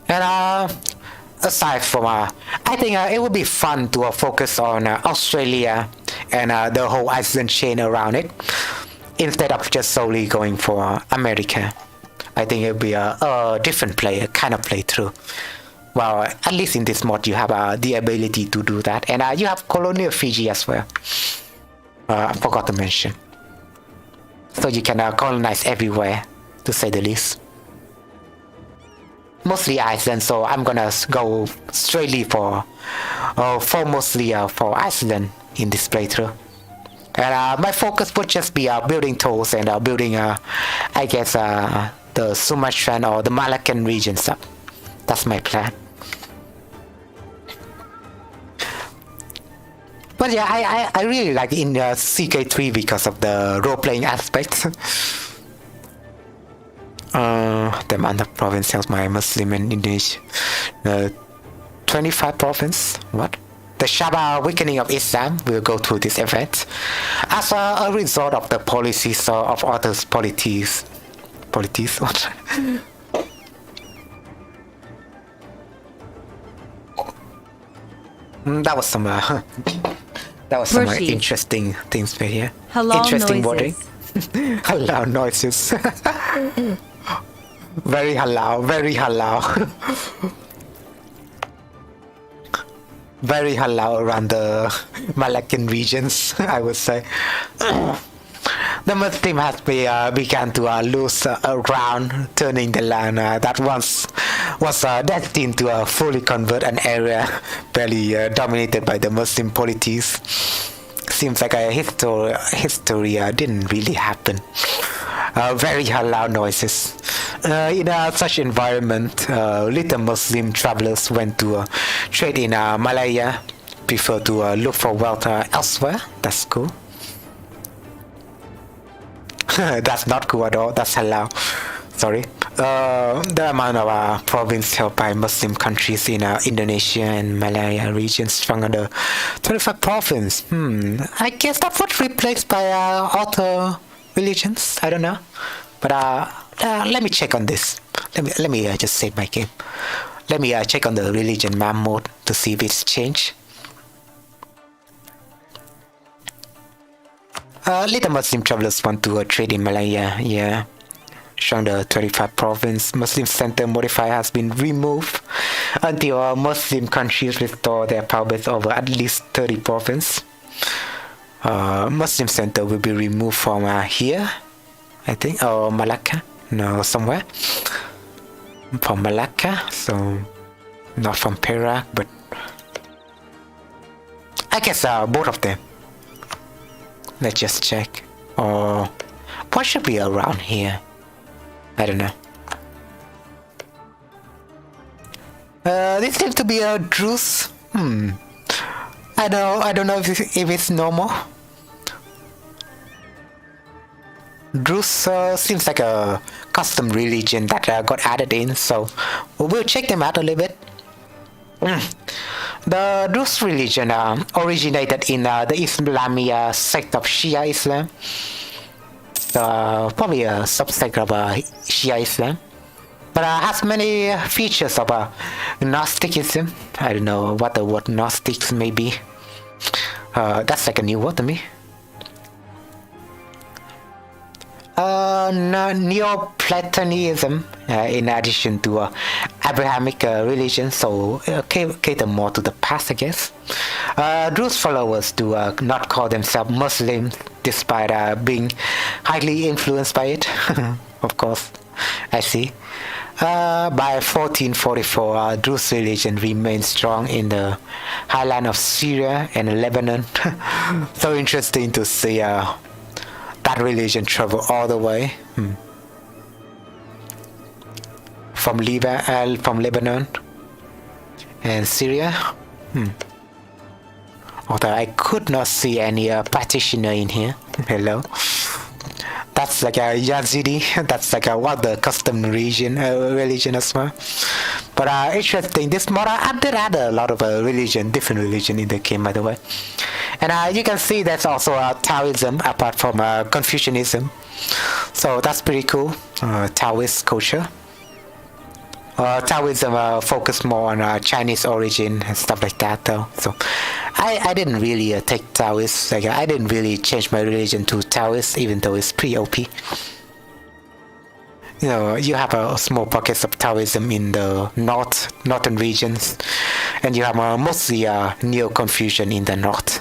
B: And aside from I think it would be fun to focus on Australia and the whole Iceland chain around it, instead of just solely going for America. I think it'll be a different kind of playthrough. Well, at least in this mod you have the ability to do that, and you have colonial Fiji as well. I forgot to mention. So you can colonize everywhere, to say the least. Mostly Iceland, so I'm gonna go straightly for Iceland in this playthrough. And my focus would just be building tools and building, I guess, the Sumatran or the Malaccan regions up. That's my plan. But yeah, I really like in CK3 because of the role-playing aspect. The amount of provinces my Muslim and Indonesia. 25 province? What? The Shaba Awakening of Islam will go through this event as a result of the policies of others' polities. Polities? What? That was some interesting things right here.
A: Halal
B: interesting
A: noises.
B: wording. Halal noises. Very halal, very halal. Very halal around the Malaccan regions, I would say. The Muslim has begun to lose ground, turning the land that once was destined to fully convert an area barely dominated by the Muslim polities. Seems like a history didn't really happen. Very halal noises. In such environment, little Muslim travelers went to trade in Malaya, prefer to look for wealth elsewhere. That's cool. That's not cool at all. That's halal. Sorry. The amount of province held by Muslim countries in Indonesia and Malaya regions strung under 25 province. I guess that was replaced by other religions. I don't know. But let me check on this. Let me just save my game. Let me check on the religion map mode to see if it's changed. Little Muslim travelers want to trade in Malaya. Yeah. Showing the 25 province Muslim center modifier has been removed until Muslim countries restore their powers over at least 30 province. Muslim center will be removed from here, I think, or Malacca. No, somewhere from Malacca, so not from Perak, but I guess both of them. Let's just check. Or what should be around here? I don't know. This seems to be a Druze. I don't know if it's normal. Druze seems like a custom religion that got added in, so we'll check them out a little bit. The Druze religion originated in the Islamic sect of Shia Islam. Probably a subsect of Shia Islam. but has many features of Gnosticism. I don't know what the word Gnostics may be. That's like a new word to me. Neoplatonism, in addition to Abrahamic religion, so cater more to the past, I guess. Druze followers do not call themselves Muslims, despite being highly influenced by it. Of course, I see. By 1444, Druze religion remained strong in the highland of Syria and Lebanon. So interesting to see that religion travel all the way from Lebanon and Syria. Although I could not see any practitioner in here. Hello. That's like a Yazidi. That's like what the custom religion as well. But interesting. This mod did add a lot of different religion in the game, by the way. And you can see there's also Taoism apart from Confucianism. So that's pretty cool. Taoist culture. Taoism focus more on Chinese origin and stuff like that, though. So I didn't really take Taoist. Like I didn't really change my religion to Taoist, even though it's pretty OP. You know, you have small pockets of Taoism in the northern regions, and you have mostly Neo-Confucian in the north.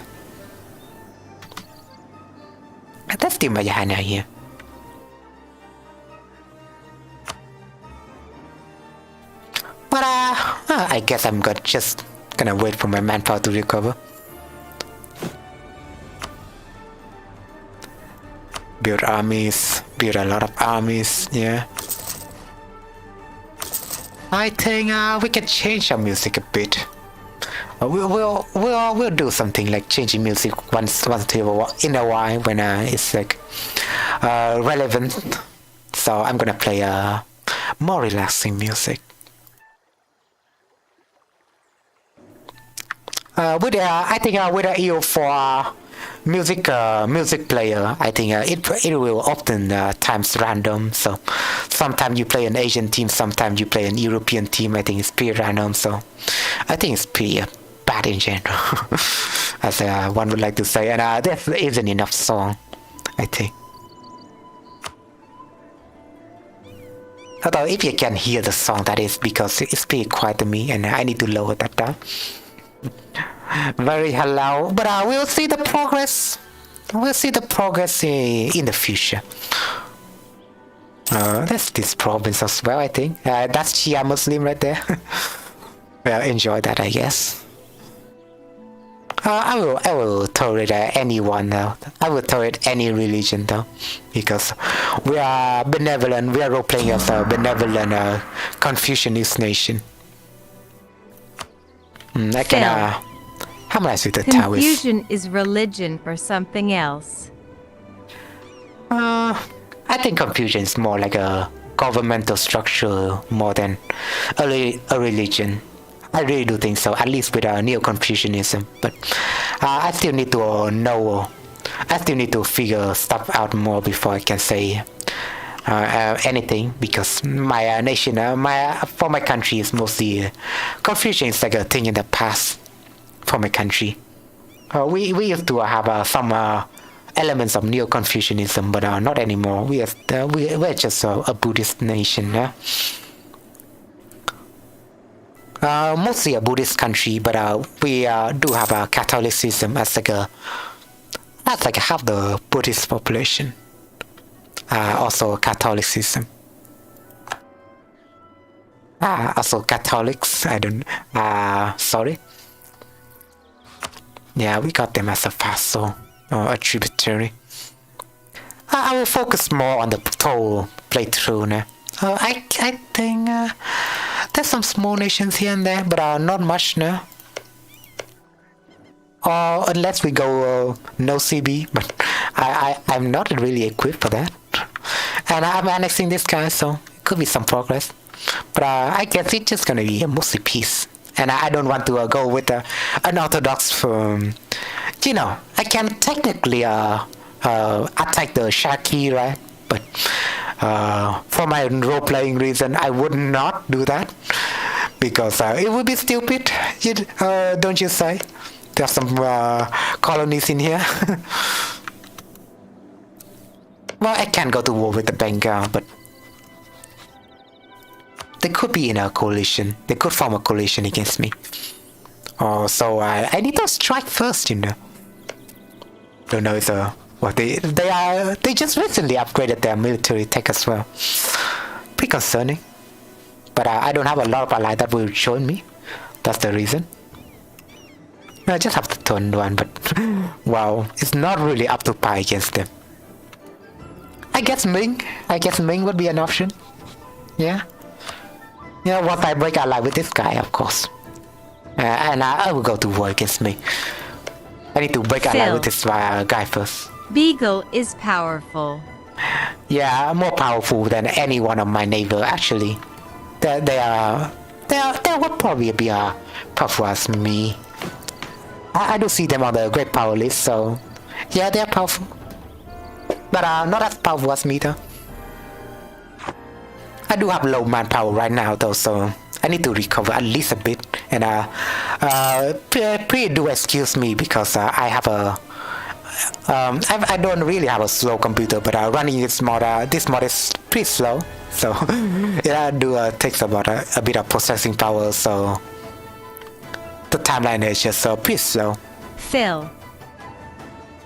B: That's the Mayana here. But I guess I'm just gonna wait for my manpower to recover. Build armies, build a lot of armies, yeah. I think we can change our music a bit. We'll do something like changing music once in a while when it's like relevant. So I'm gonna play more relaxing music. I think with the EU4 music player, I think it will often times random. So sometimes you play an Asian team, sometimes you play an European team. I think it's pretty random. So I think it's pretty bad in general, as one would like to say. And there isn't enough song, I think. Although if you can hear the song, that is because it's pretty quiet to me, and I need to lower that down. Very hello, but we'll see the progress. We'll see the progress in the future. That's this province as well, I think. That's Shia Muslim right there. Well, enjoy that, I guess. I will tolerate anyone though. I will tolerate any religion though, because we are benevolent. We are role playing as a benevolent Confucianist nation. I can harmonize with the Taoist.
A: Confucian is religion for something else.
B: I think Confucian is more like a governmental structure more than a religion. I really do think so, at least with Neo-Confucianism. But I still need to know. I still need to figure stuff out more before I can say anything, because my nation, for my country is mostly Confucian is like a thing in the past for my country. We used to have some elements of Neo-Confucianism, but not anymore. We're just a Buddhist nation. Mostly a Buddhist country, but we do have Catholicism as that's like half the Buddhist population. Also Catholicism. Also Catholics. I don't. Sorry. Yeah, we got them as a vassal or a tributary. I will focus more on the whole playthrough now. I think there's some small nations here and there, but not much now. Or unless we go no CB, but I'm not really equipped for that. And I'm annexing this guy, so it could be some progress. But I guess it's just gonna be mostly peace. And I don't want to go with an orthodox. I can technically attack the Shaki, right? But For my role-playing reason, I would not do that because it would be stupid. Don't you say? There's some colonies in here. Well, I can't go to war with the Bengal, but they could be in a coalition. They could form a coalition against me. Oh, so I need to strike first, you know. Don't know if they just recently upgraded their military tech as well. Pretty concerning. But I don't have a lot of allies that will join me. That's the reason. I just have to turn one, but wow, it's not really up to par against them. I guess Ming would be an option. Yeah. Yeah, once I break ally with this guy, of course. And I will go to war against Ming. I need to break ally with this guy first.
A: Beagle is powerful.
B: Yeah, more powerful than any one of my neighbor actually. They would probably be powerful as me. I do see them on the great power list, so yeah, they're powerful. But not as powerful as me though. I do have low manpower right now though, so I need to recover at least a bit. And please do excuse me because I have I don't really have a slow computer, but running this mod is pretty slow. So it takes about a bit of processing power, so the timeline is just pretty slow.
A: Phil.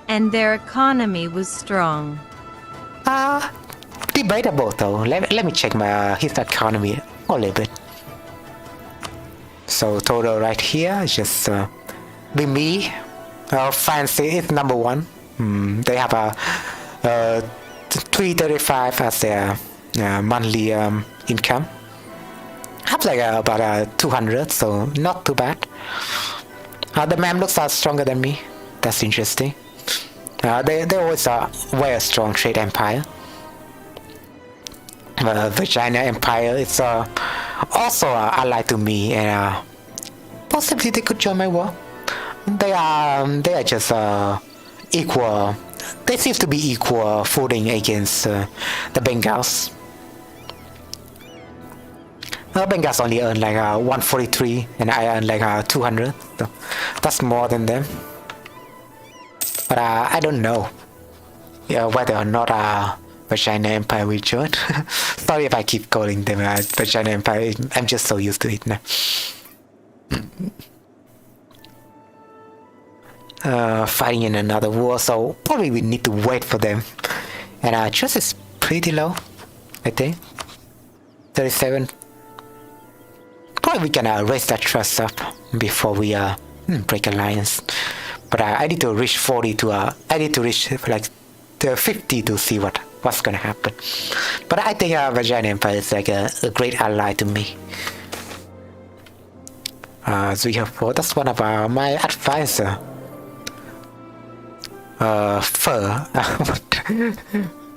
A: And their economy was strong.
B: Debatable though. Let me check his economy a little bit. So total right here is just be me. France is number one. They have a 335 as their monthly income. Have like about 200, so not too bad. The Mamluks are stronger than me. That's interesting. They always are very strong trade empire. Vagina Empire is also allied to me, and possibly they could join my war. They are just equal. They seem to be equal footing against the Bengals. Bengals only earn like 143, and I earn like 200. So that's more than them. But I don't know whether or not Vagina Empire will join. Sorry if I keep calling them Vagina Empire. I'm just so used to it now. Fighting in another war, so probably we need to wait for them. And trust is pretty low, I think. 37. Probably we can raise that trust up before we break alliance. But I need to reach 40 to I need to reach like 50 to see what's gonna happen. But I think Vagina Empire is like a great ally to me. So we have 4. That's one of my advisor. Fur.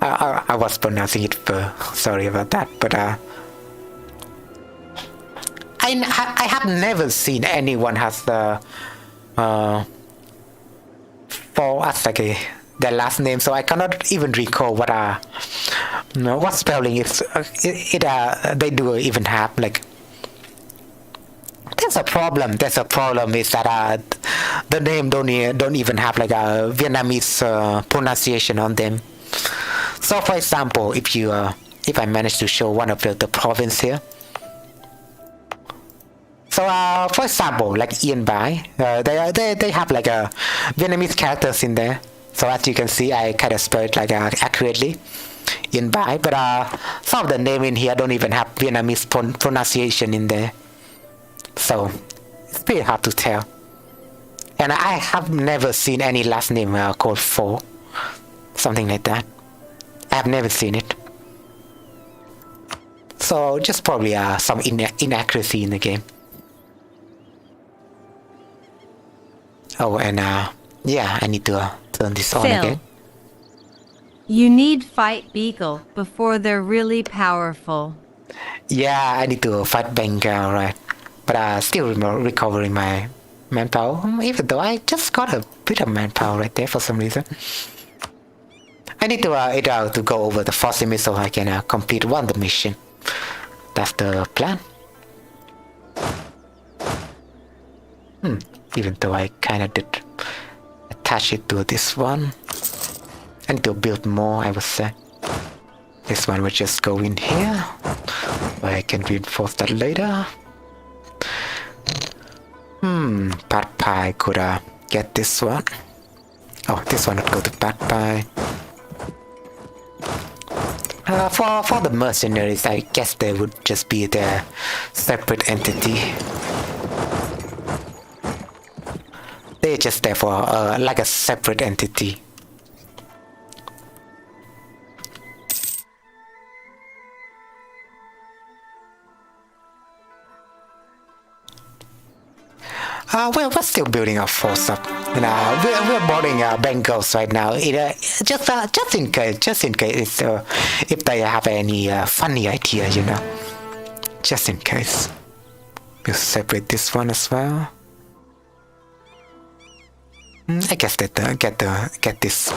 B: I was pronouncing it fur. Sorry about that. But I have never seen anyone has the for as like their last name, so I cannot even recall what spelling is. They do even have like. There's a problem. Is that the name don't even have like a Vietnamese pronunciation on them. So, for example, if I manage to show one of the province here. So, for example, like Yên Bái, they have like a Vietnamese characters in there. So as you can see, I kind of spell it like accurately, Yên Bái. But some of the name in here don't even have Vietnamese pronunciation in there. So it's pretty hard to tell. And I have never seen any last name called Pho, something like that. I have never seen it. So just probably some inaccuracy in the game. Oh, and yeah, I need to turn this on again.
A: You need fight Beagle before they're really powerful.
B: Yeah, I need to fight Bengal, right? But still recovering my manpower, even though I just got a bit of manpower right there for some reason. I need to go over the fossil so I can complete one of the mission. That's the plan. Even though I kind of did attach it to this one. I need to build more, I would say. This one will just go in here. I can reinforce that later. Pad Pie could get this one. Oh, this one would go to Pad Pie. For the mercenaries, I guess they would just be their separate entity. They're just there for like a separate entity. We're still building our force up. And, we're boarding Bengals right now. Just in case, if they have any funny idea, you know. Just in case. We'll separate this one as well. I guess that get this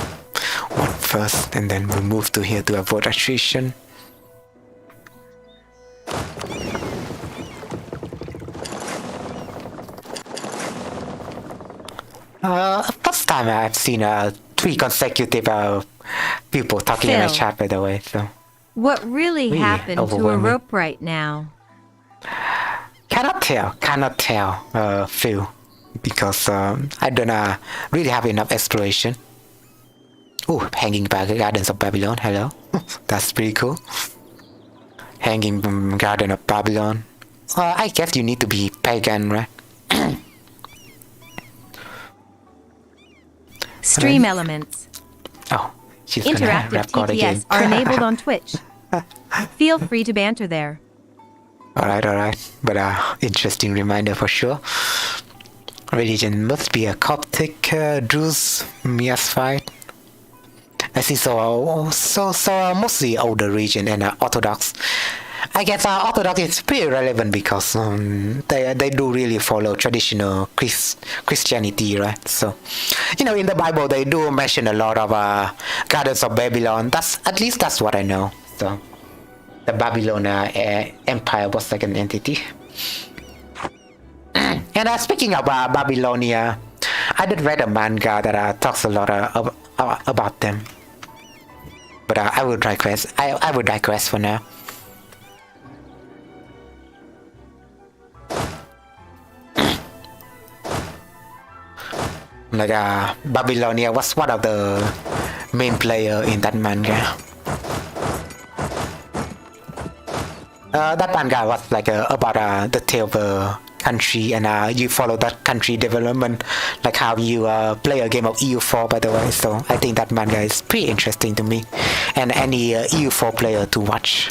B: one first, and then we'll move to here to avoid attrition. First time I've seen 3 consecutive people talking in my
A: Phil.
B: chat, by the way. So
A: What really happened to a
B: overwhelming.
A: rope right now?
B: cannot tell, Phil, because I don't really have enough exploration. Oh, hanging gardens of Babylon. Hello, that's pretty cool. Hanging garden of Babylon. I guess you need to be pagan, right?
A: Stream elements.
B: Oh, she's gonna
A: Interactive
B: rap God again.
A: TPS are enabled on Twitch. Feel free to banter there.
B: Alright. But interesting reminder for sure. Religion must be a Coptic, Druze, Miasphite. I see so mostly older region and Orthodox. I guess Orthodox is pretty relevant because they do really follow traditional Christianity, right? So, you know, in the Bible they do mention a lot of gardens of Babylon. That's what I know. So, the Babylon Empire was like an entity. And speaking of Babylonia, I did read a manga that talks a lot about them. But I will digress. I will digress for now. Like Babylonia was one of the main player in that manga. That manga was like about the tale of a country, and you follow that country development, like how you play a game of EU4, by the way. So I think that manga is pretty interesting to me, and any EU4 player to watch.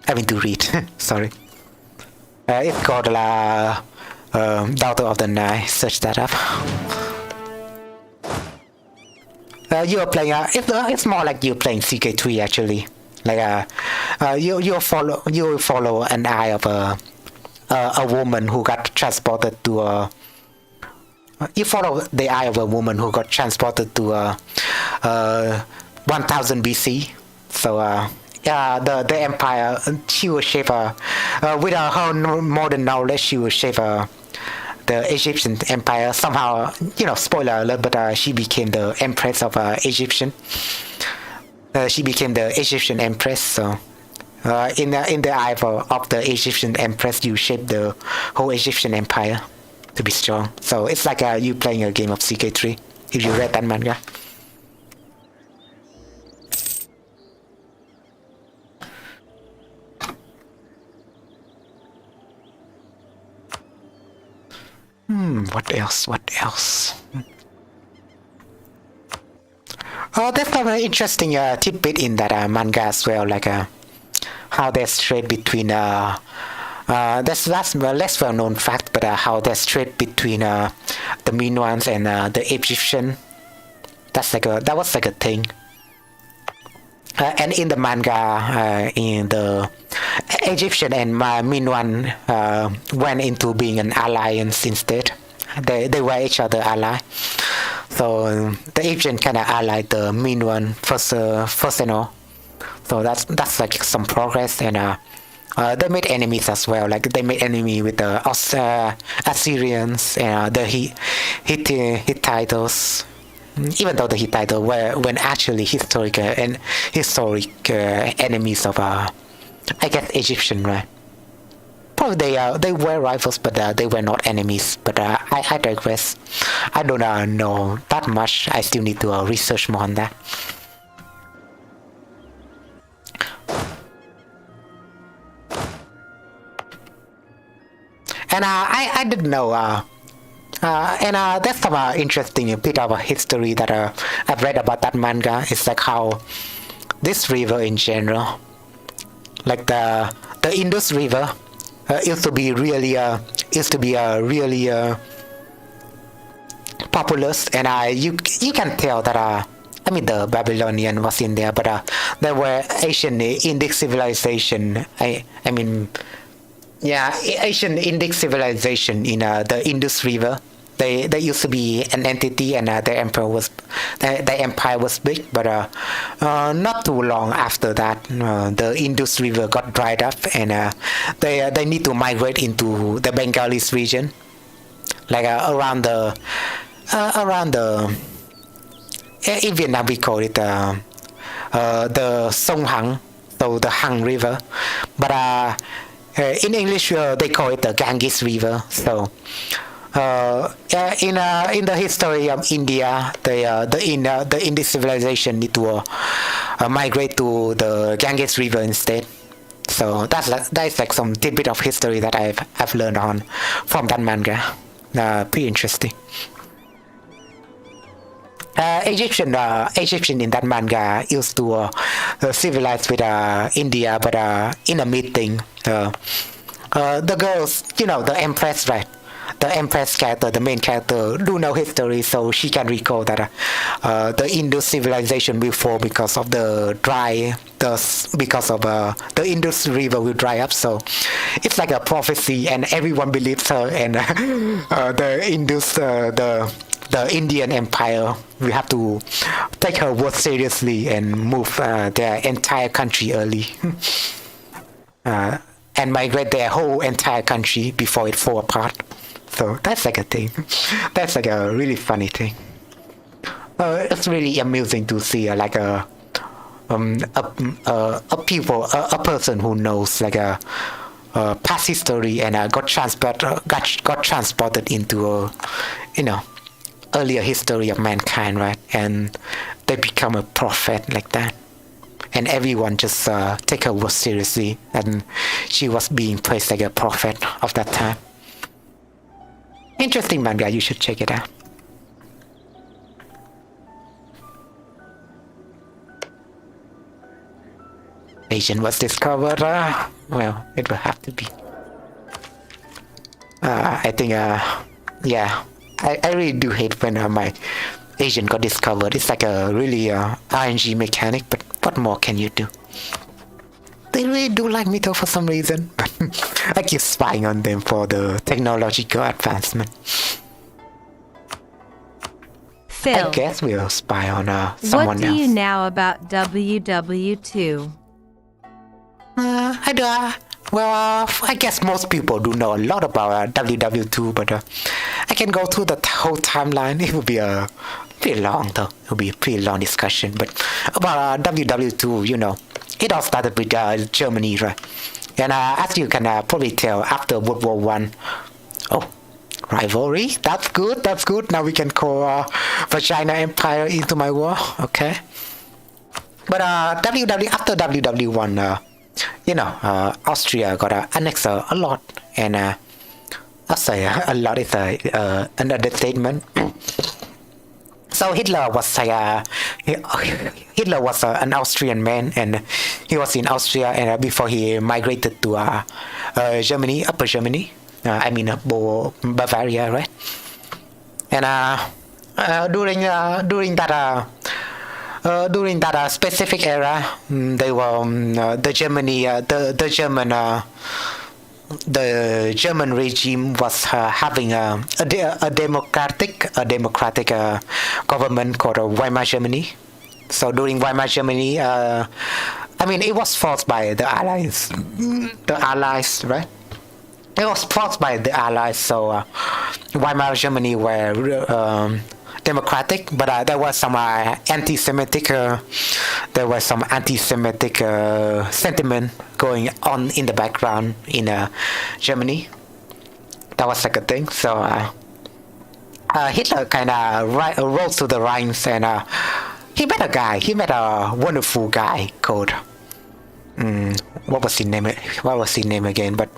B: I mean to read. Sorry. It's called Daughter of the Night. Search that up. You are playing. It's more like you're playing CK3 actually. Like you follow an eye of a woman who got transported to you follow the eye of a woman who got transported to 1000 BC. So the empire, she will shape with her modern knowledge, she will shape the Egyptian empire. Somehow, you know, spoiler alert, but she became the empress of Egyptian. She became the Egyptian empress. So in the eye of the Egyptian empress, you shape the whole Egyptian empire to be strong. So it's like you playing a game of CK3 if you read that manga. What else? Oh, there's a very interesting tidbit in that manga as well, like how there's trade between that's less well-known fact, but how there's trade between the Minoans and the Egyptian. That was like a thing. And in the manga, in the Egyptian and Minoan went into being an alliance instead. They were each other ally. So the Egyptian kind of allied the mean one first and all. So that's like some progress, and they made enemies as well. Like they made enemy with the Assyrians and the Hittites. Even though the Hittites were actually historic enemies of I guess Egyptian, right? Probably they were rivals, but they were not enemies. But I digress. I don't know that much. I still need to research more on that. And I didn't know. And that's some interesting bit of history that I've read about that manga. It's like how this river in general, like the Indus River, used to be really populous, and you can tell that I mean the Babylonian was in there, but there were Asian Indic civilization. Asian Indic civilization in the Indus River. They used to be an entity, and their empire was big, but not too long after that, the Indus River got dried up, and they need to migrate into the Bengalis region, like around the in Vietnam we call it the Sông Hằng, so the Hằng River, but in English they call it the Ganges River. So in the history of India, the Indus civilization need to migrate to the Ganges River instead. So that's like some tidbit of history that I've learned from that manga. Pretty interesting. Egyptian in that manga used to civilize with India, but in a meeting, the girls, the Empress, right? The Empress character, the main character, do know history, so she can recall that the Indus civilization will fall because of the Indus River will dry up. So it's like a prophecy, and everyone believes her, and the Indian Empire will have to take her word seriously and move their entire country early. And migrate their whole entire country before it fall apart. So that's like a thing. That's like a really funny thing. It's really amusing to see like a person who knows like a past history and got transported into earlier history of mankind, right? And they become a prophet like that. And everyone just take her word seriously, and she was being praised like a prophet of that time. Interesting manga, you should check it out. Asian was discovered. Well, it will have to be. I think, yeah. I really do hate when my Asian got discovered. It's like a really RNG mechanic, but what more can you do? They really do like me though for some reason. I keep spying on them for the technological advancement.
A: Phil,
B: I guess we'll spy on someone else.
A: what do you know about WW2?
B: I guess most people do know a lot about WW2, but I can go through the whole timeline. It will be pretty long though. It will be a pretty long discussion. But about WW2, it all started with Germany, right? And as you can probably tell, after World War One, rivalry. That's good. That's good. Now we can call Vagina Empire into my war. Okay. But after WW1, Austria got annexed a lot, and I'll say a lot is an understatement. So Hitler was an Austrian man, and he was in Austria, and before he migrated to Germany, Upper Germany. Bavaria, right? And during that specific era, they were the German the German regime was having a democratic government called Weimar Germany. So during Weimar Germany, it was forced by the Allies. The Allies, right? It was forced by the Allies. So Weimar Germany were democratic, but there was some anti-Semitic. There was some anti-Semitic sentiment going on in the background in Germany. That was like a thing. So Hitler kind of rose to the ranks, and he met a guy. He met a wonderful guy called what was his name? What was his name again? But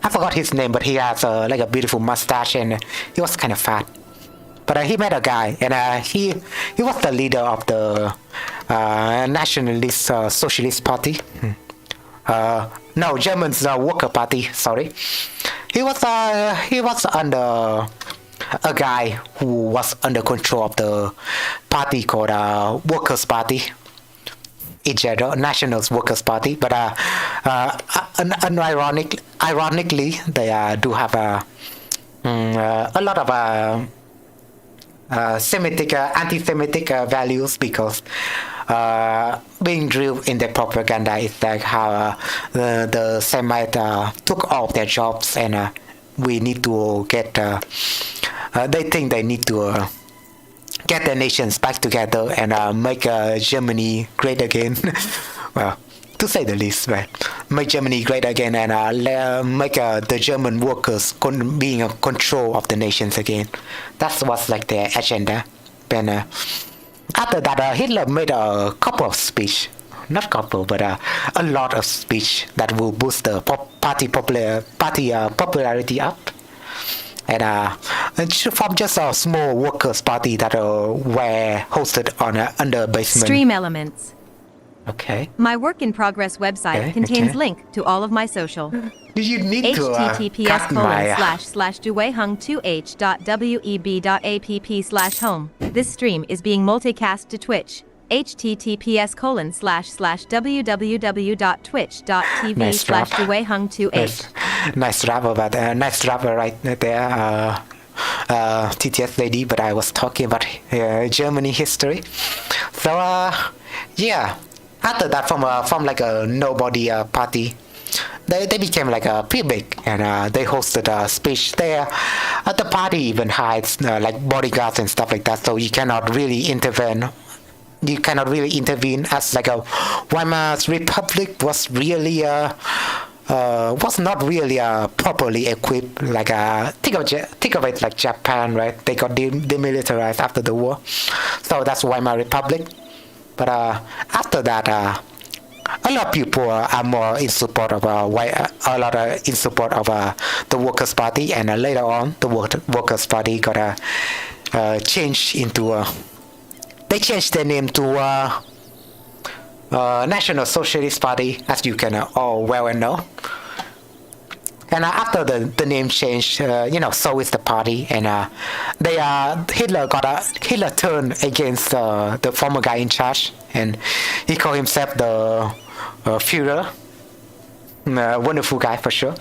B: I forgot his name. But he has like a beautiful mustache, and he was kind of fat. But he met a guy, and he was the leader of the Nationalist Socialist Party. No, German's Worker Party. Sorry, he was under a guy who was under control of the party called Workers' Party. It's a National Workers' Party, but ironically, they do have a lot of anti-Semitic values, because being drilled in their propaganda is like how the Semite took all of their jobs, and we need to get. They think they need to get their nations back together and make Germany great again. Well, to say the least, right? Make Germany great again, and make the German workers being in control of the nations again. That was like their agenda. Then after that, Hitler made a couple of speech, not couple, but a lot of speech that will boost the party popularity up. And from just a small workers' party that were hosted on under basement.
A: Stream elements.
B: Okay.
A: My work in progress website contains link to all of my social.
B: Do you need
A: https://duehung2h.web.app/home. This stream is being multicast to Twitch. https://www.twitch.tv/duehung2h.
B: Nice rap about that. Nice rap right there. TTS lady, but I was talking about Germany history. So yeah. After that, from like a nobody party, they became like pretty big, and they hosted a speech there. The party even hides like bodyguards and stuff like that, so you cannot really intervene. You cannot really intervene, as like a Weimar Republic was really was not really properly equipped. Like think of it like Japan, right? They got demilitarized after the war, so that's Weimar Republic. But after that, a lot of people are more in support of the Workers' Party, and later on, the Workers' Party got changed into. They changed their name to National Socialist Party, as you can all well know. And after the name change, so is the party, and Hitler turned against the former guy in charge, and he called himself the Führer, wonderful guy for sure.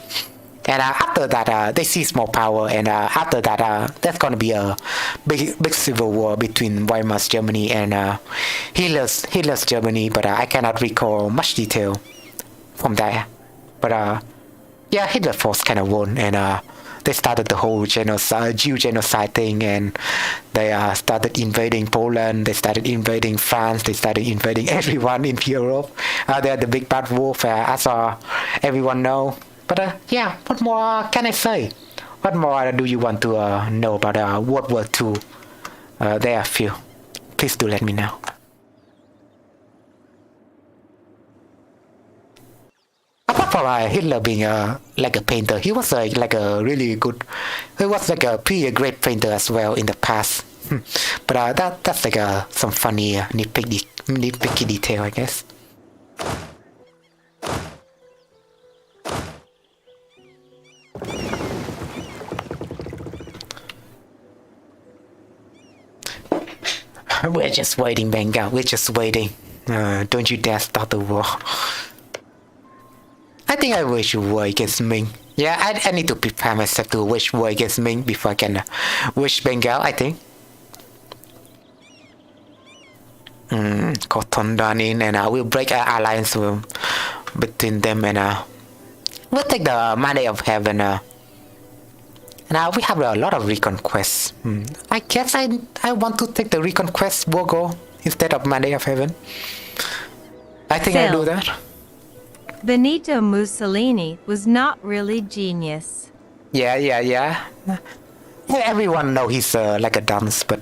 B: And after that, they seized more power, and after that, there's gonna be a big civil war between Weimar's Germany and Hitler's Germany, but I cannot recall much detail from there. But yeah, Hitler force kind of won, and they started the whole Jew genocide thing, and they started invading Poland, they started invading France, they started invading everyone in Europe. They had the big bad wolf, as everyone know. But yeah, what more can I say? What more do you want to know about World War II? There are a few. Please do let me know. Apart from Hitler being like a painter, he was like a really good. He was like a pretty great painter as well in the past. But that's like some funny nitpicky detail, I guess. We're just waiting, Benga. We're just waiting. Don't you dare start the war. I think I wish you were against Ming. Yeah, I need to prepare myself to wage war against Ming before I can wage Bengal, I think. Cotton done in, and I will break an alliance between them, and we'll take the Monday of Heaven. And we have a lot of reconquests. I guess I want to take the reconquest Bogo instead of Monday of Heaven. I think I'll do that.
A: Benito Mussolini was not really genius.
B: Yeah. Everyone know he's like a dunce, but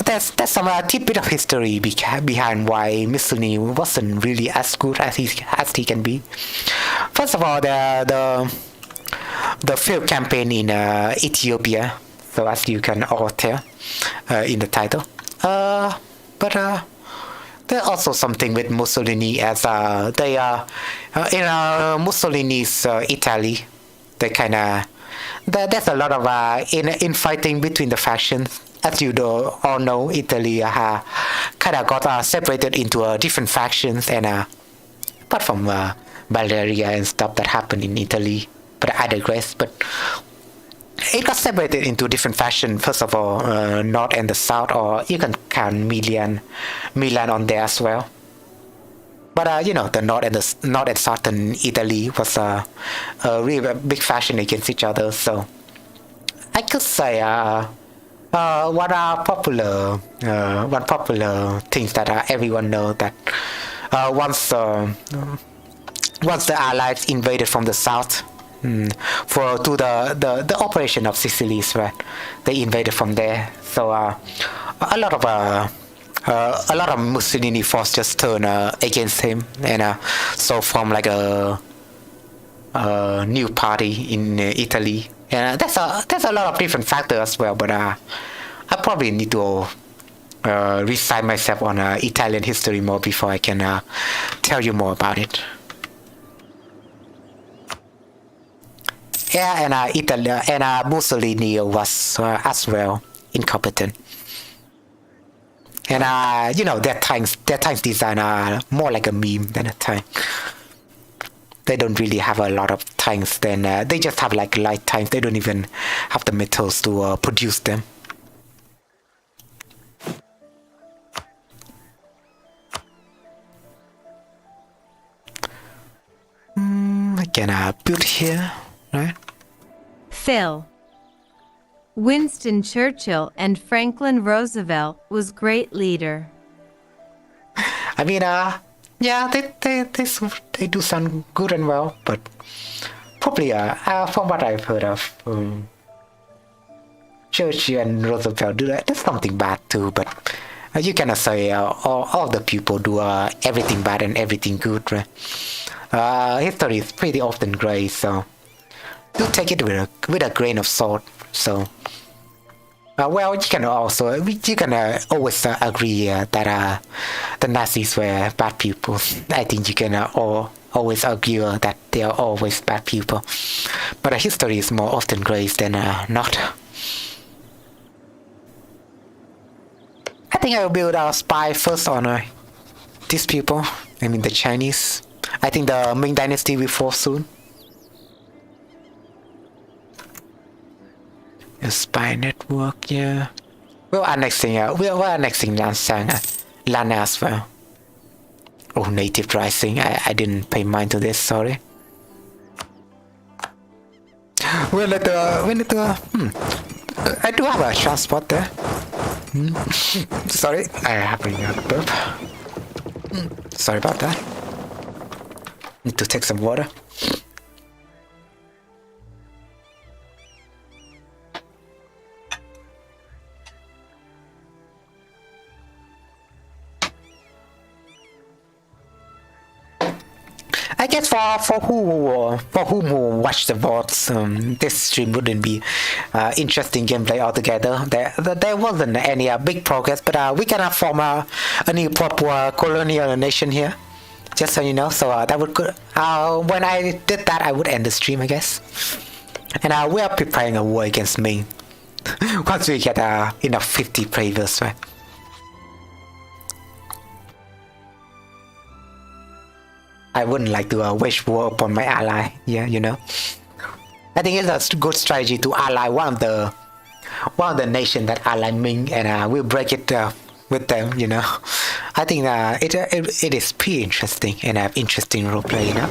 B: there's some tidbit of history behind why Mussolini wasn't really as good as he can be. First of all, the failed campaign in Ethiopia, so as you can all tell in the title. But there's also something with Mussolini, as they are in Mussolini's Italy. They there's a lot of infighting between the factions. As you all know, Italy kind of got separated into different factions, and apart from malaria and stuff that happened in Italy, but I digress. But it got separated into different factions. First of all, North and the South, or you can count Milan on there as well. But the North and Southern Italy was a really big faction against each other. So I could say one popular things that everyone knows, that once the Allies invaded from the south, to the operation of Sicily, right? They invaded from there. So a lot of Mussolini force just turned against him, and so formed like a new party in Italy. And there's a lot of different factors as well, but I probably need to recite myself on Italian history more before I can tell you more about it. Yeah, and Italy and Mussolini was as well incompetent. And their tanks design are more like a meme than a tank. They don't really have a lot of tanks. Then they just have like light tanks. They don't even have the metals to produce them. I can build here, right?
A: Phil. Winston Churchill and Franklin Roosevelt was great leader.
B: I mean, yeah, they do sound good and well, but probably from what I've heard of, Churchill and Roosevelt do that. There's something bad too, but you cannot say all the people do everything bad and everything good, right? History is pretty often gray, so do take it with a grain of salt. So, well, you can always agree that the Nazis were bad people. I think you can always argue that they are always bad people. But history is more often gray than not. I think I will build a spy first on these people. I mean the Chinese. I think the Ming Dynasty will fall soon. A spy network, yeah. We're annexing Lana as well. Oh, native rising. I didn't pay mind to this, sorry. I do have a transport there. Sorry, I happen to burp. Sorry about that. Need to take some water. I guess for whom who watch the VODs, this stream wouldn't be interesting gameplay altogether. There wasn't any big progress, but we cannot form a new proper colonial nation here. Just so you know, so that would good. When I did that, I would end the stream, I guess. And we are preparing a war against Ming. Once we get enough 50 players, right? I wouldn't like to wage war upon my ally. Yeah, you know. I think it's a good strategy to ally one of the nation that ally Ming, and we'll break it with them. You know. I think it is pretty interesting and have interesting roleplay. You know.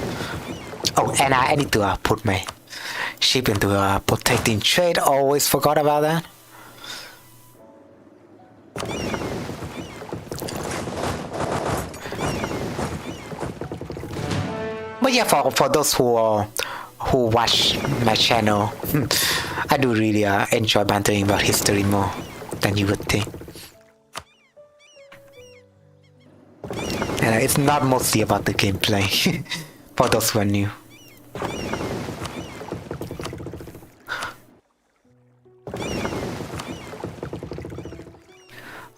B: Oh, and I need to put my ship into protecting trade. Always forgot about that. But yeah, for those who watch my channel, I do really enjoy bantering about history more than you would think. And it's not mostly about the gameplay, for those who are new.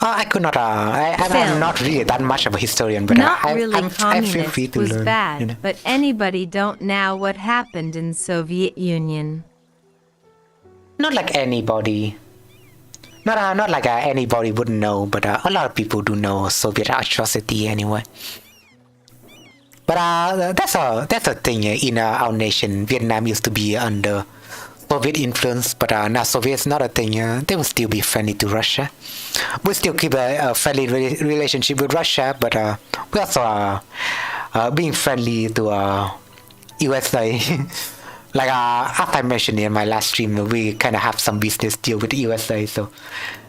B: I could not. I'm not really that much of a historian, but
A: Not
B: I
A: really
B: feel free
A: communist
B: to
A: was
B: learn.
A: bad,
B: You know?
A: but anybody don't know what happened in Soviet Union.
B: Not like anybody. Not like anybody would know, but a lot of people do know Soviet atrocity anyway. But that's a thing in our nation. Vietnam used to be under Soviet influence, but now Soviet is not a thing. They will still be friendly to Russia. We still keep a friendly relationship with Russia, but we also are being friendly to USA. Like after I mentioned in my last stream, we kind of have some business deal with the USA, so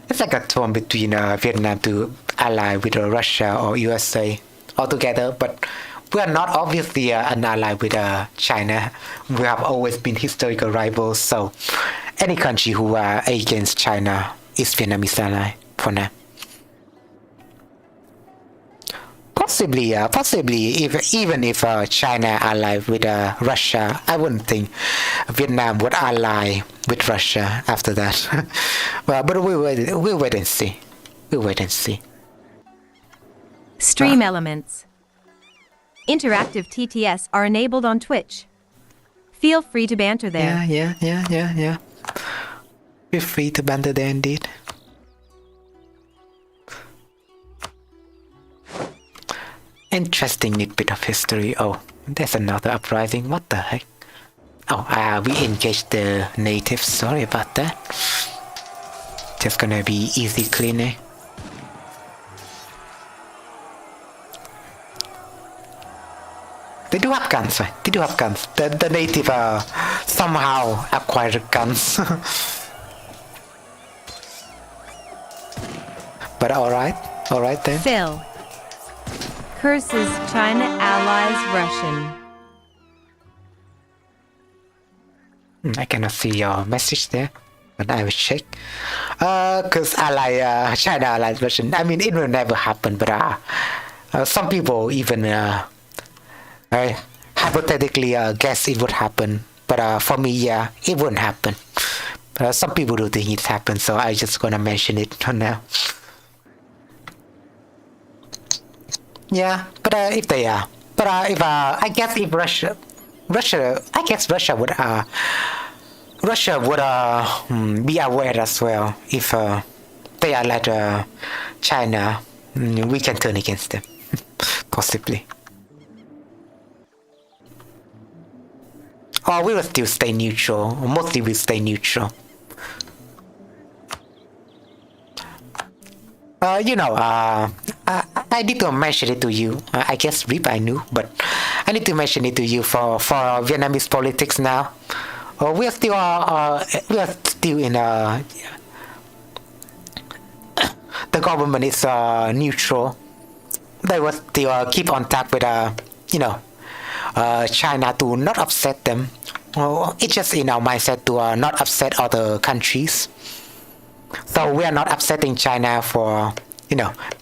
B: it's like a term between Vietnam to ally with Russia or USA altogether. But we are not obviously an ally with China. We have always been historical rivals, so any country who are against China is Vietnamese ally for now. Possibly, even if China allied with Russia, I wouldn't think Vietnam would ally with Russia after that. Well, but we'll wait and see. We'll wait and see.
A: Stream elements. Interactive TTS are enabled on Twitch. Feel free to banter there.
B: Yeah. Feel free to banter there indeed. Interesting bit of history. Oh, there's another uprising. What the heck? Oh, we engaged the natives. Sorry about that. Just gonna be easy cleaning. They do have guns, right? They do have guns. The native somehow acquired guns. But alright then.
A: Phil. Curses China allies Russian.
B: I cannot see your message there, but I will check. Cause China allies Russian. I mean, it will never happen, but some people even hypothetically guess it would happen. But for me, yeah, it wouldn't happen. Some people do think it happened, so I just gonna mention it for now. Yeah, but if they are, but if I guess if Russia, I guess Russia would be aware as well. If they are like China, we can turn against them, possibly. Or we will still stay neutral. Mostly we stay neutral. I need to mention it to you. I guess Rip I knew, but I need to mention it to you for Vietnamese politics now. We are still in the government is neutral. They will still keep on track with China to not upset them. It's just in our mindset to not upset other countries. So we are not upsetting China for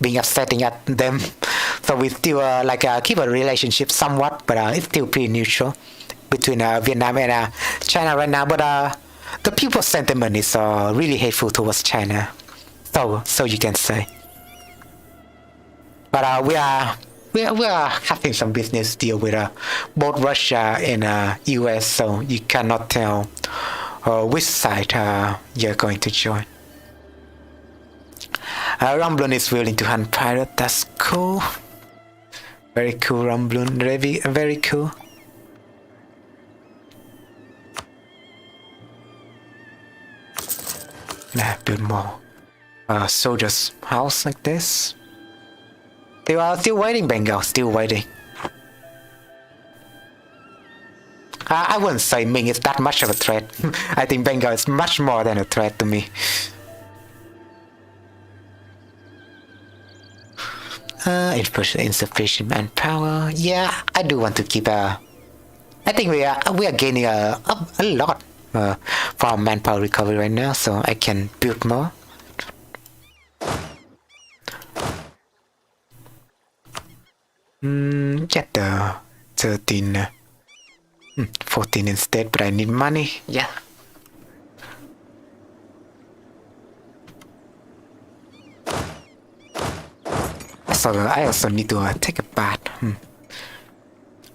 B: being upsetting at them. So we still keep a relationship somewhat, but it's still pretty neutral between Vietnam and China right now. But the people's sentiment is really hateful towards China. So you can say. But we are having some business deal with both Russia and US, so you cannot tell which side you're going to join. Rumblin is willing to hunt pirate. That's cool. Very cool, Rumblun. Very, very cool. Nah, build more soldiers' house like this. They are still waiting, Bengal. Still waiting. I wouldn't say Ming is that much of a threat. I think Bengal is much more than a threat to me. Insufficient manpower. Yeah, I do want to keep a. I think we are gaining a lot from manpower recovery right now, so I can build more. Get the 13, 14 instead, but I need money. Yeah. So I also need to take a bath.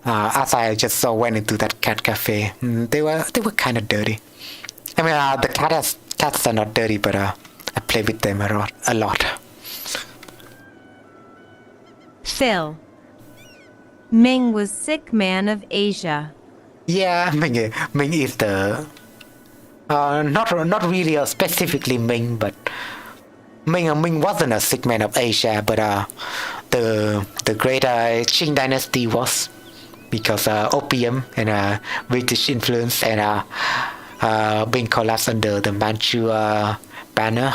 B: As I just went into that cat cafe, they were kind of dirty. I mean, the cats are not dirty, but I play with them a lot.
A: Phil. Ming was sick man of Asia.
B: Yeah, Ming is the not really specifically Ming, but Ming wasn't a sick man of Asia, but the great Qing dynasty was, because opium and British influence and being collapsed under the Manchu banner,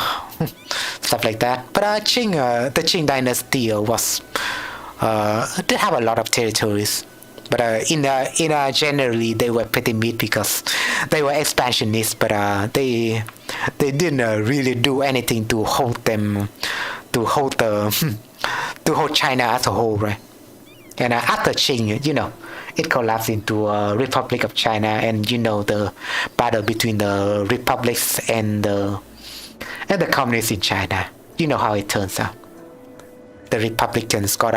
B: stuff like that. But the Qing dynasty was did have a lot of territories. But in generally they were pretty meat because they were expansionists, but they didn't really do anything to hold them, to hold China as a whole, right? And after Qing, it collapsed into a Republic of China, and the battle between the republics and the communists in China. You know how it turns out. The Republicans got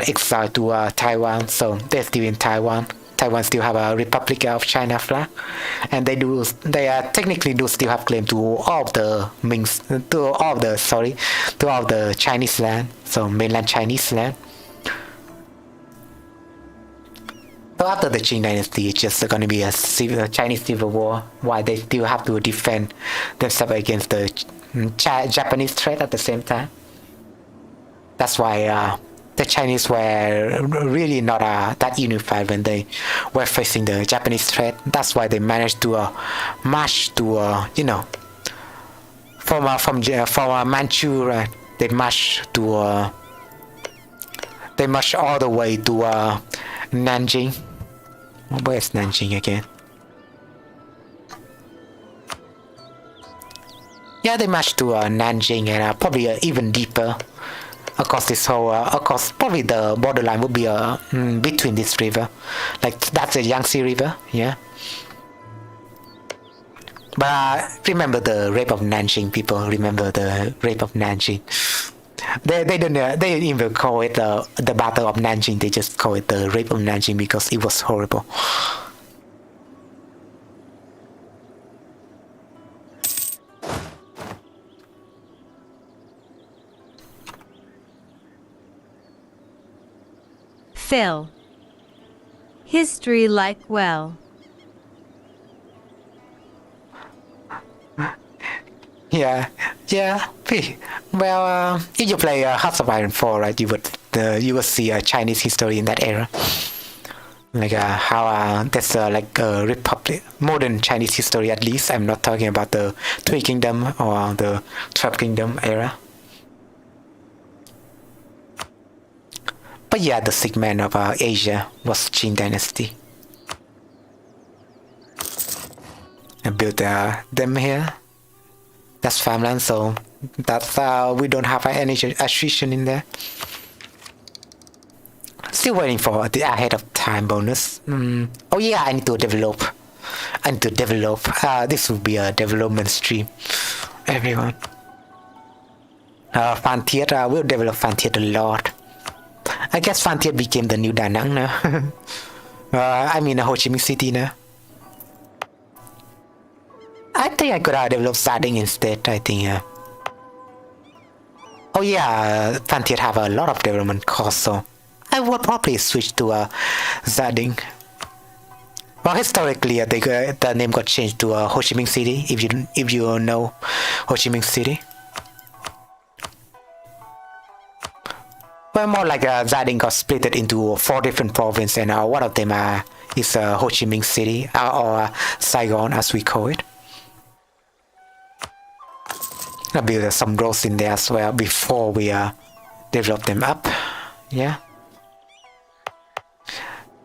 B: exiled to Taiwan, so they're still in Taiwan. Taiwan still have a Republic of China flag, and they technically do still have claim to all of the Chinese land, so mainland Chinese land. So after the Qing dynasty, it's just going to be a Chinese civil war, while they still have to defend themselves against the Japanese threat at the same time. That's why the Chinese were really not that unified when they were facing the Japanese threat. That's why they managed to march to from Manchu. They marched all the way to Nanjing. Where's Nanjing again? Yeah, they marched to Nanjing and probably even deeper across this whole. Across probably the borderline would be between this river, like that's the Yangtze River. Yeah. But remember the rape of Nanjing, people. Remember the rape of Nanjing. They didn't even call it the Battle of Nanjing. They just call it the rape of Nanjing because it was horrible.
A: Phil. History like well.
B: Yeah. Well, if you play Hearts of Iron 4, right, you would see a Chinese history in that era, like how that's like a republic, modern Chinese history at least. I'm not talking about the Three Kingdom or the 12 Kingdom era. But yeah, the sick man of Asia was Qing dynasty. I built them here. That's farmland, so that's we don't have any attrition in there. Still waiting for the ahead of time bonus. Oh yeah, I need to develop. This will be a development stream, everyone. Phan Thiet will develop Phan Thiet a lot. I guess Phan Thiet became the new Da Nang now. I mean Ho Chi Minh City now. I think I could have developed Sa Dinh instead. I think Oh yeah, Phan Thiet have a lot of development costs, so I would probably switch to Gia Dinh. Well, historically, the name got changed to Ho Chi Minh City. If you know Ho Chi Minh City, well, more like Gia Dinh got split into 4 different provinces, and one of them is Ho Chi Minh City or Saigon, as we call it. I build some roads in there as well before we develop them up. Yeah.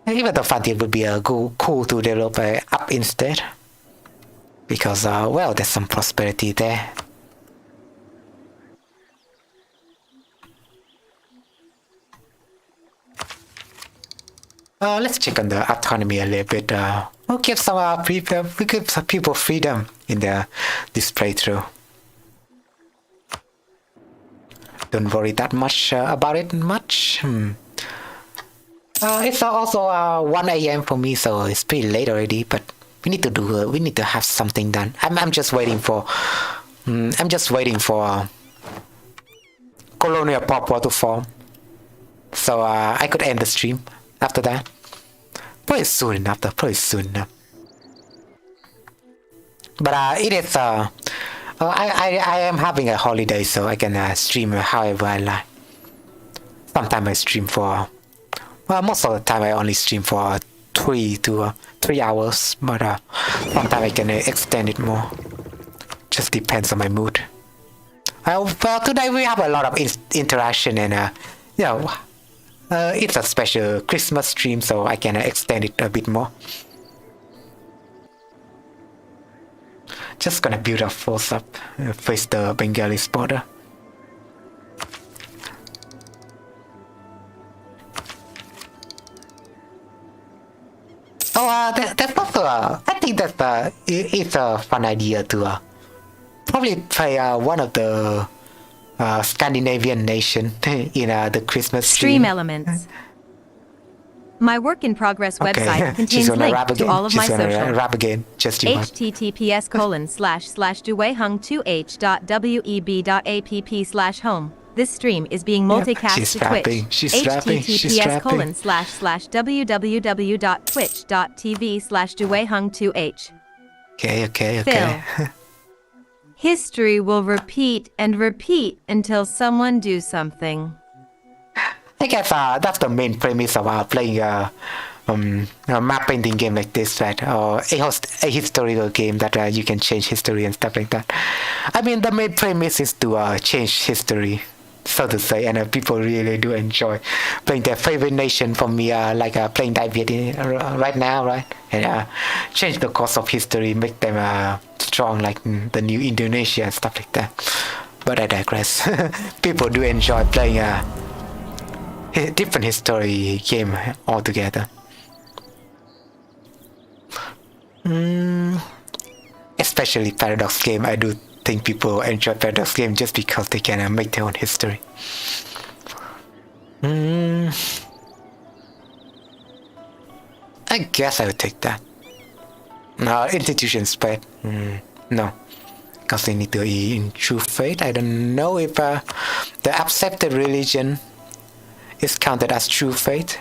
B: Even though Phan Thiet would be cool to develop up instead, because well, there's some prosperity there. Let's check on the autonomy a little bit. We'll give some people freedom in this playthrough. Don't worry that much about it much. It's also 1 a.m. for me, so it's pretty late already. But we need to have something done. I'm just waiting for colonial pop to form, so I could end the stream after that. Probably soon enough. But it is I am having a holiday, so I can stream however I like. Sometimes I stream for, well, most of the time I only stream for 3 hours, but sometimes I can extend it more. Just depends on my mood. Well, today we have a lot of interaction, and it's a special Christmas stream, so I can extend it a bit more. Just gonna build a force up, face the Bengalis border. Oh, that's also I think that it's a fun idea to probably play one of the Scandinavian nation in the Christmas
A: Stream elements. My work in progress website contains links to all of my social.
B: Rap again. Just you.
A: https://dueihung28.web.app/home. This stream is being multicast to Twitch. https://www.twitch.tv/dueihung2h.
B: Okay.
A: Phil. History will repeat and repeat until someone do something.
B: I guess that's the main premise of playing a map painting game like this, right? Or a historical game that you can change history and stuff like that. I mean, the main premise is to change history, so to say, and people really do enjoy playing their favorite nation. For me, like playing Dai Viet right now, right? And change the course of history, make them strong, like the new Indonesia and stuff like that. But I digress. People do enjoy playing different history game altogether. Especially Paradox game. I do think people enjoy Paradox game just because they can make their own history. I guess I would take that. Institution spread. No. Because they need to be in true faith. I don't know if the accepted religion is counted as true faith.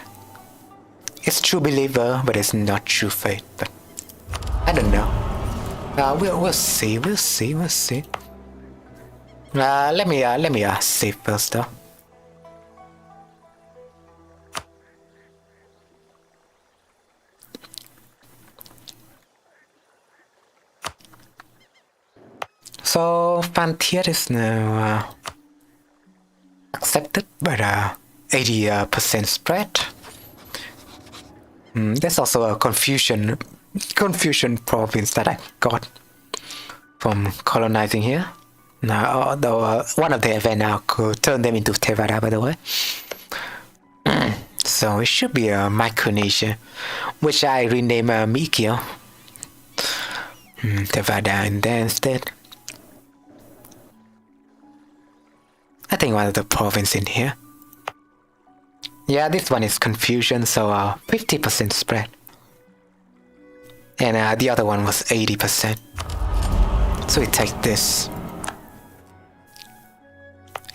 B: It's true believer, but it's not true faith. But I don't know. We'll see. Let me save first though. So Phan Thiet is now accepted, but 80% spread. There's also a Confucian province that I got from colonizing here. Now, though one of the events now could turn them into Theravada, by the way. So it should be a Micronesia, which I rename Mikio. Theravada in there instead. I think one of the province in here. Yeah, this one is Confucian, so 50% spread. And the other one was 80%. So we take this.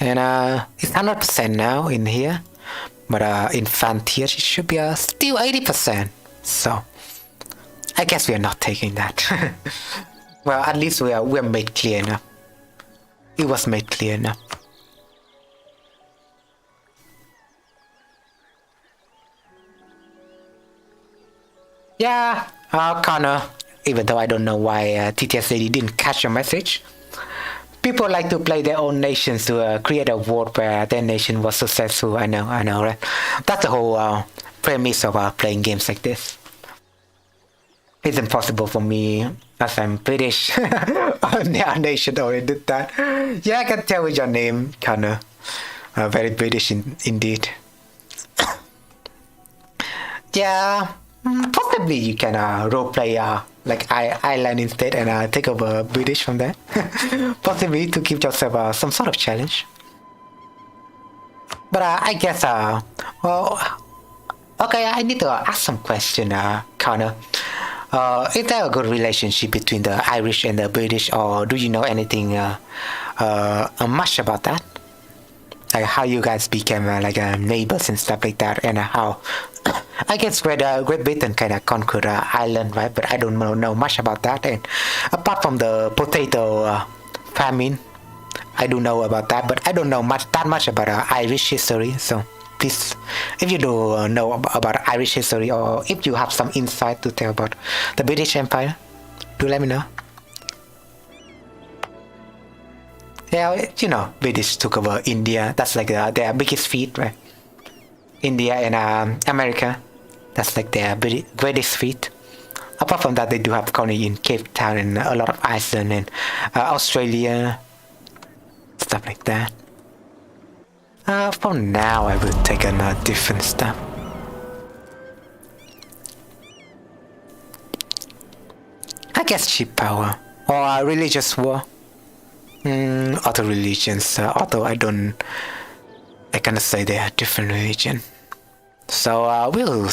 B: And it's 100% now in here, but in Frontier it should be still 80%. So I guess we are not taking that. Well, at least we're made clear enough. It was made clear enough. Yeah, Connor, even though I don't know why TTS lady didn't catch your message, people like to play their own nations to create a world where their nation was successful. I know, right? That's the whole premise of playing games like this. It's impossible for me, as I'm British. Our nation already did that. Yeah, I can tell with your name, Connor. Very British indeed. Yeah, possibly you can roleplay like Ireland instead and take over British from there. Possibly to give yourself some sort of challenge. But I guess, well, okay, I need to ask some question, Connor. Is there a good relationship between the Irish and the British, or do you know anything much about that? Like how you guys became like neighbors and stuff like that, and how I guess Great Britain kind of conquered Ireland, right? But I don't know much about that. And apart from the potato famine, I do know about that, but I don't know that much about Irish history. So please, if you do know about Irish history, or if you have some insight to tell about the British Empire, do let me know. Yeah, you know, British took over India. That's like their biggest feat, right? India and America. That's like their greatest feat. Apart from that, they do have colony in Cape Town and a lot of Iceland and Australia, stuff like that. For now, I will take on different stuff. I guess cheap power or religious war. Other religions, although I cannot say they are different religion. So we'll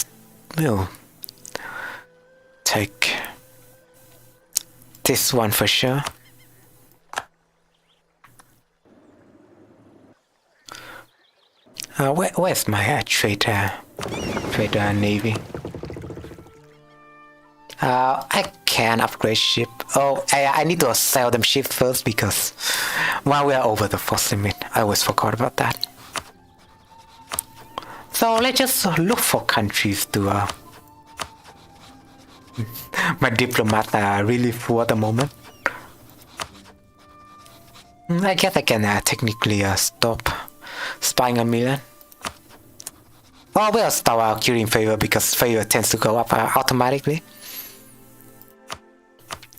B: take this one for sure. Where's my trader navy? I can upgrade ship. Oh, I need to sell them ship first because while we are over the force limit, I always forgot about that. So let's just look for countries to. My diplomats are really full at the moment. I guess I can technically stop spying on Milan. Oh, we'll start curing favor because favor tends to go up automatically.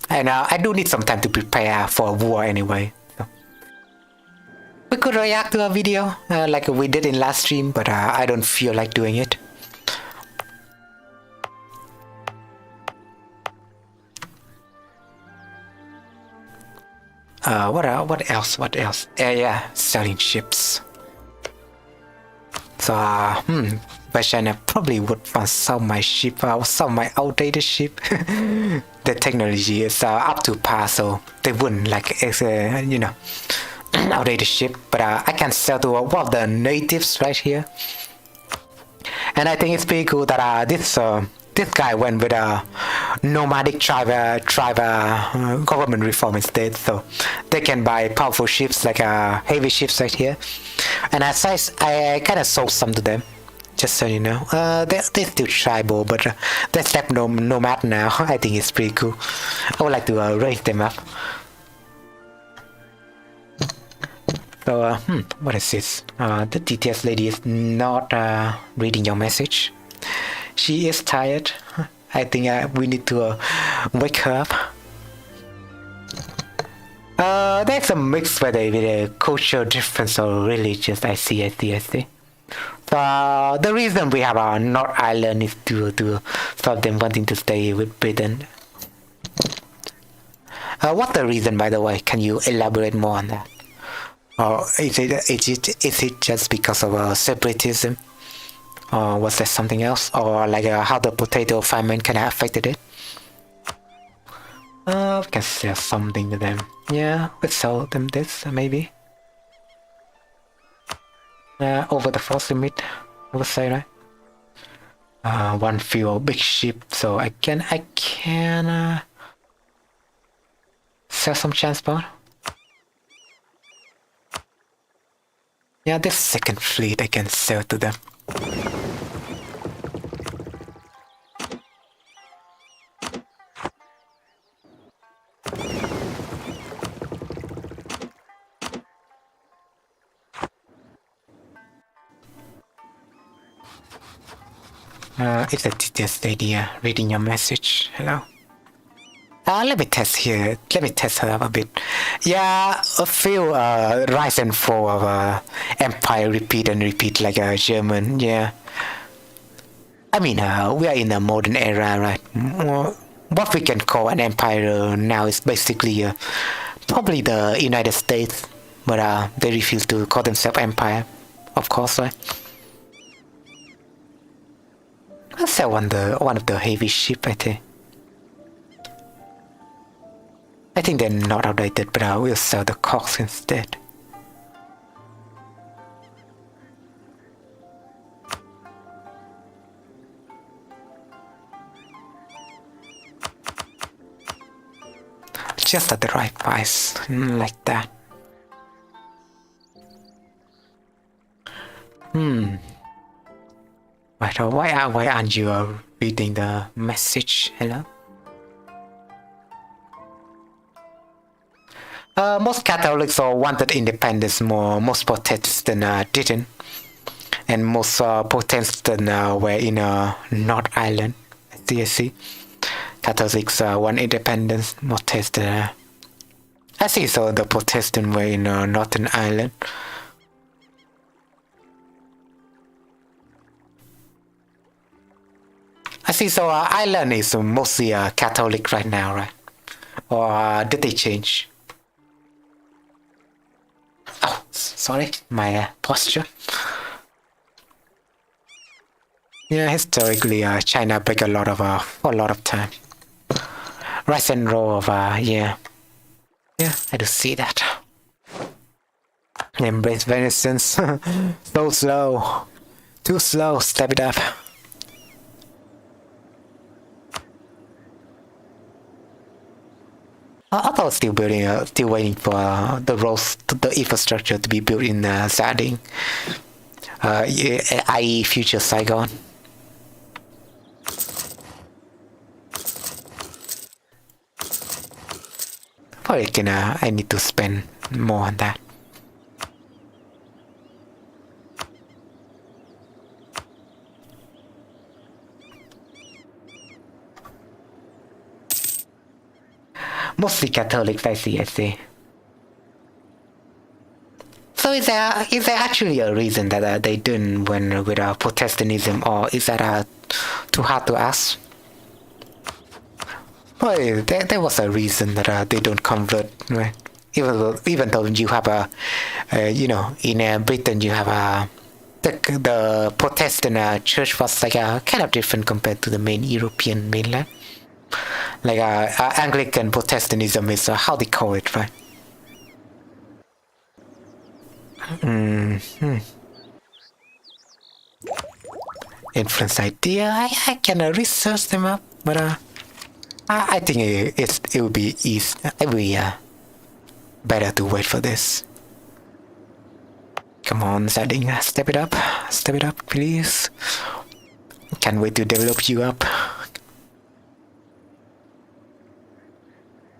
B: And I do need some time to prepare for a war anyway. So. We could react to a video like we did in last stream, but I don't feel like doing it. What else? Yeah, selling ships. So, China probably would want to sell my ship, sell my outdated ship. The technology is up to par, so they wouldn't like, outdated ship. But I can sell to one of the natives right here. And I think it's pretty cool that this guy went with a nomadic tribe government reform instead, so they can buy powerful ships like heavy ships right here. And I kind of sold some to them, just so you know. They're still tribal, but they're step nomad now. I think it's pretty cool. I would like to raise them up. So what is this? The TTS lady is not reading your message. She is tired. I think we need to wake her up. There's a mix with a cultural difference or religious. I see. So the reason we have our North Island is to stop them wanting to stay with Britain. What's the reason, by the way? Can you elaborate more on that? Or is it just because of separatism? Or was there something else? Or like how the potato famine kind of affected it? We can sell something to them. Yeah, we sell them this maybe. over the force limit, I would say, right? One fuel, big ship, so I can sell some transport. Yeah, this second fleet I can sell to them. It's a just idea. Reading your message. Hello. Let me test here. Let me test her up a bit. Yeah, a few rise and fall of empire repeat and repeat like a German. Yeah. I mean, we are in a modern era, right? What we can call an empire now is basically probably the United States, but they refuse to call themselves empire, of course, right? I'll sell one of the heavy ship, I think. I think they're not outdated, but I will sell the cogs instead. Just at the right price, like that. Right, why aren't you reading the message? Hello? Most Catholics wanted independence more, most Protestants didn't. And most Protestants were in North Ireland. I see. Catholics want independence, Protestants. I see, so the Protestants were in Northern Ireland. I see, so Ireland is mostly Catholic right now, right? Or did they change? Oh, sorry, my posture. Yeah, historically, China break a lot of time. Rise and roll of yeah, I do see that. Embrace Vengeance. So slow, too slow. Step it up. I thought still building, still waiting for the roads, the infrastructure to be built in Zading, i.e. future Saigon. Probably I need to spend more on that. Mostly Catholics, I see. So is there actually a reason that they didn't win with Protestantism, or is that too hard to ask? Well, there was a reason that they don't convert, right? Even though you have in Britain you have the Protestant church was like kind of different compared to the main European mainland. Like Anglican Protestantism is how they call it, right? Influence idea. I can research them up, but I think it will be easy. It will be better to wait for this. Come on, Zading, step it up, please. Can't wait to develop you up.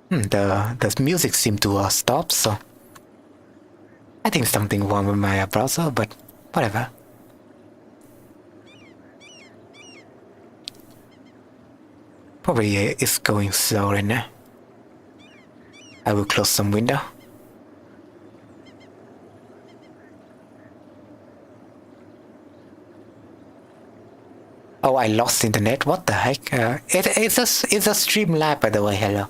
B: The music seemed to stop, so I think something wrong with my browser, but whatever. Probably it's going slow right now. I will close some window. Oh, I lost internet. What the heck? It's a stream live, by the way. Hello.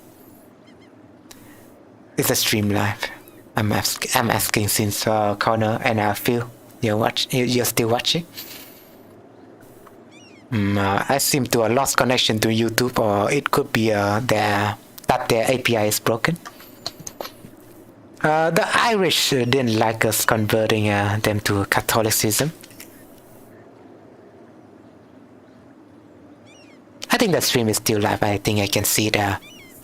B: It's a stream live. I'm asking since Connor and Phil, you're still watching. I seem to have lost connection to YouTube, or it could be their API is broken. The Irish didn't like us converting them to Catholicism. I think the stream is still live. I think I can see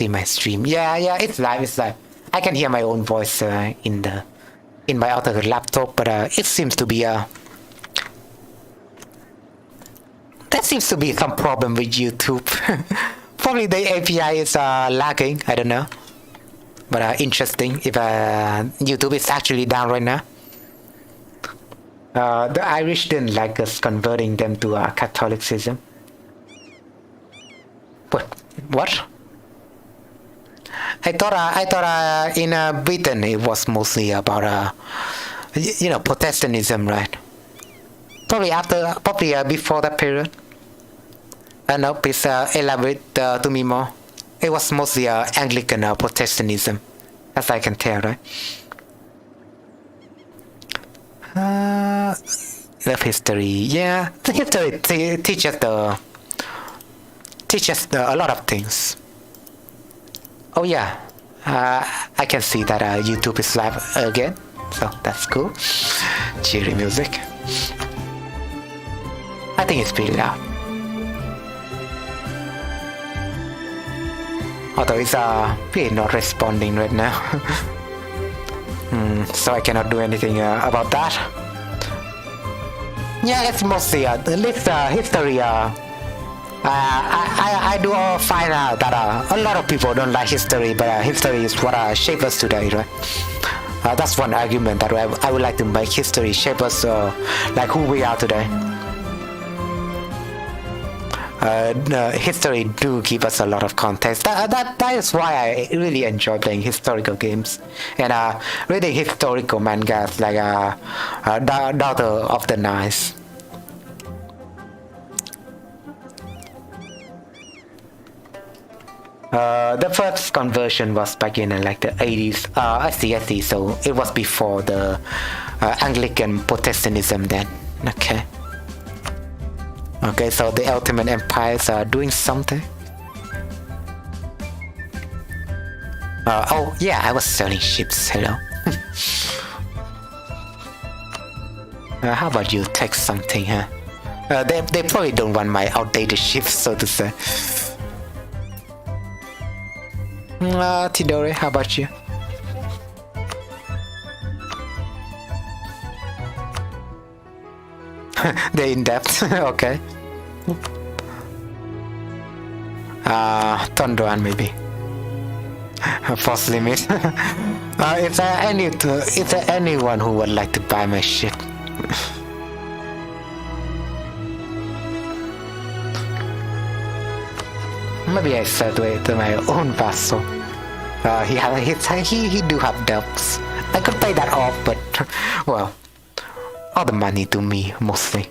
B: my stream. Yeah, it's live. It's live. I can hear my own voice in my other laptop, but it seems to be there seems to be some problem with YouTube. Probably the API is lagging. I don't know. But interesting if YouTube is actually down right now. The Irish didn't like us converting them to Catholicism. What? I thought in Britain it was mostly about Protestantism, right? Probably before that period. No, please elaborate to me more. It was mostly Anglican Protestantism, as I can tell, right? Love history, yeah. The history teaches a lot of things. Oh yeah, I can see that YouTube is live again, so that's cool. Cheery music. I think it's pretty loud. Although it's really not responding right now. So I cannot do anything about that. Yeah, it's mostly history. I do find out that a lot of people don't like history, but history is what shapes us today, right? That's one argument that I would like to make. History shape us like who we are today. History do give us a lot of context. That is why I really enjoy playing historical games and reading historical mangas like Daughter of the Nice. The first conversion was back in like the 80s. I see. So it was before the Anglican Protestantism then. Okay, so the Ottoman empires are doing something. Oh yeah, I was selling ships. Hello. How about you text something, huh? They probably don't want my outdated ships, so to say. Tidore, how about you? They're in depth. Okay. Tondroan maybe. Force limit. Is there anyone who would like to buy my ship? Maybe I said it to my own vassal. He do have debts. I could pay that off, but well, all the money to me mostly.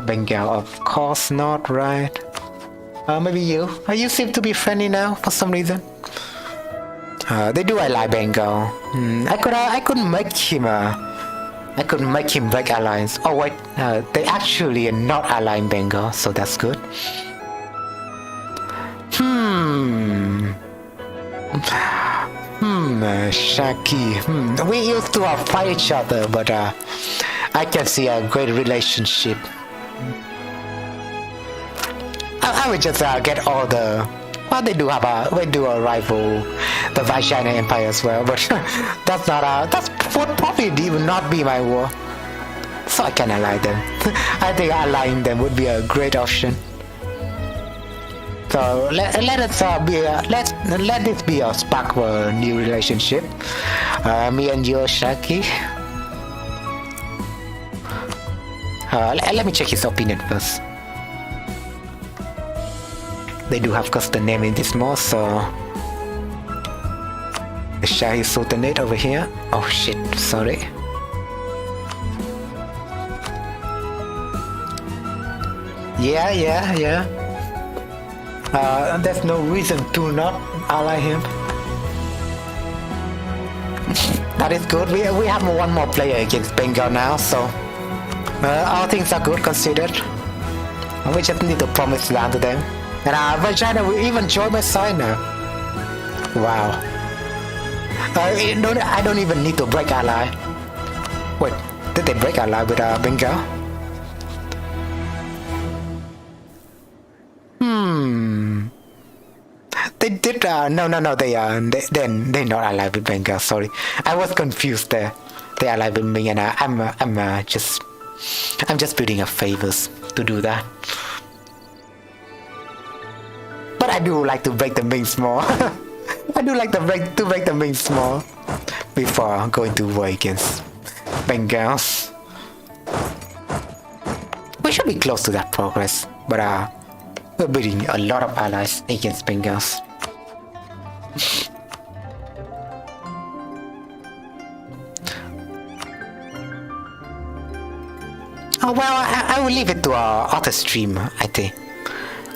B: Bengal, of course not, right? Maybe you. You seem to be friendly now for some reason. They do ally Bengal. I could make him break alliance. Oh wait, they actually are not allying Bengal, so that's good. Shaki. We used to fight each other, but I can see a great relationship. I would just get all the. Well, they do a rival, the Vietnamese Empire as well, but that would probably not be my war. So I can ally them. I think allying them would be a great option. So let this be a spark for a new relationship. Me and you, Shaki. Let me check his opinion first. They do have custom name in this mod, so the Shahi Sultanate over here. Oh shit, sorry. Yeah. There's no reason to not ally him. That is good. We have one more player against Bengal now, so all things are good considered. We just need to promise land to them. And Vagina will even join my side now. Wow. I don't even need to break ally. Wait, did they break ally with Bengal? They did. No. They're not allied with Bengal. Sorry, I was confused there. They're allied with me, and I'm just building up favors to do that. But I do like to break the Ming small. I do like to break the Ming small before going to war against Bengals. We should be close to that progress, but we're building a lot of allies against Bengals. Oh well, I will leave it to other stream. I think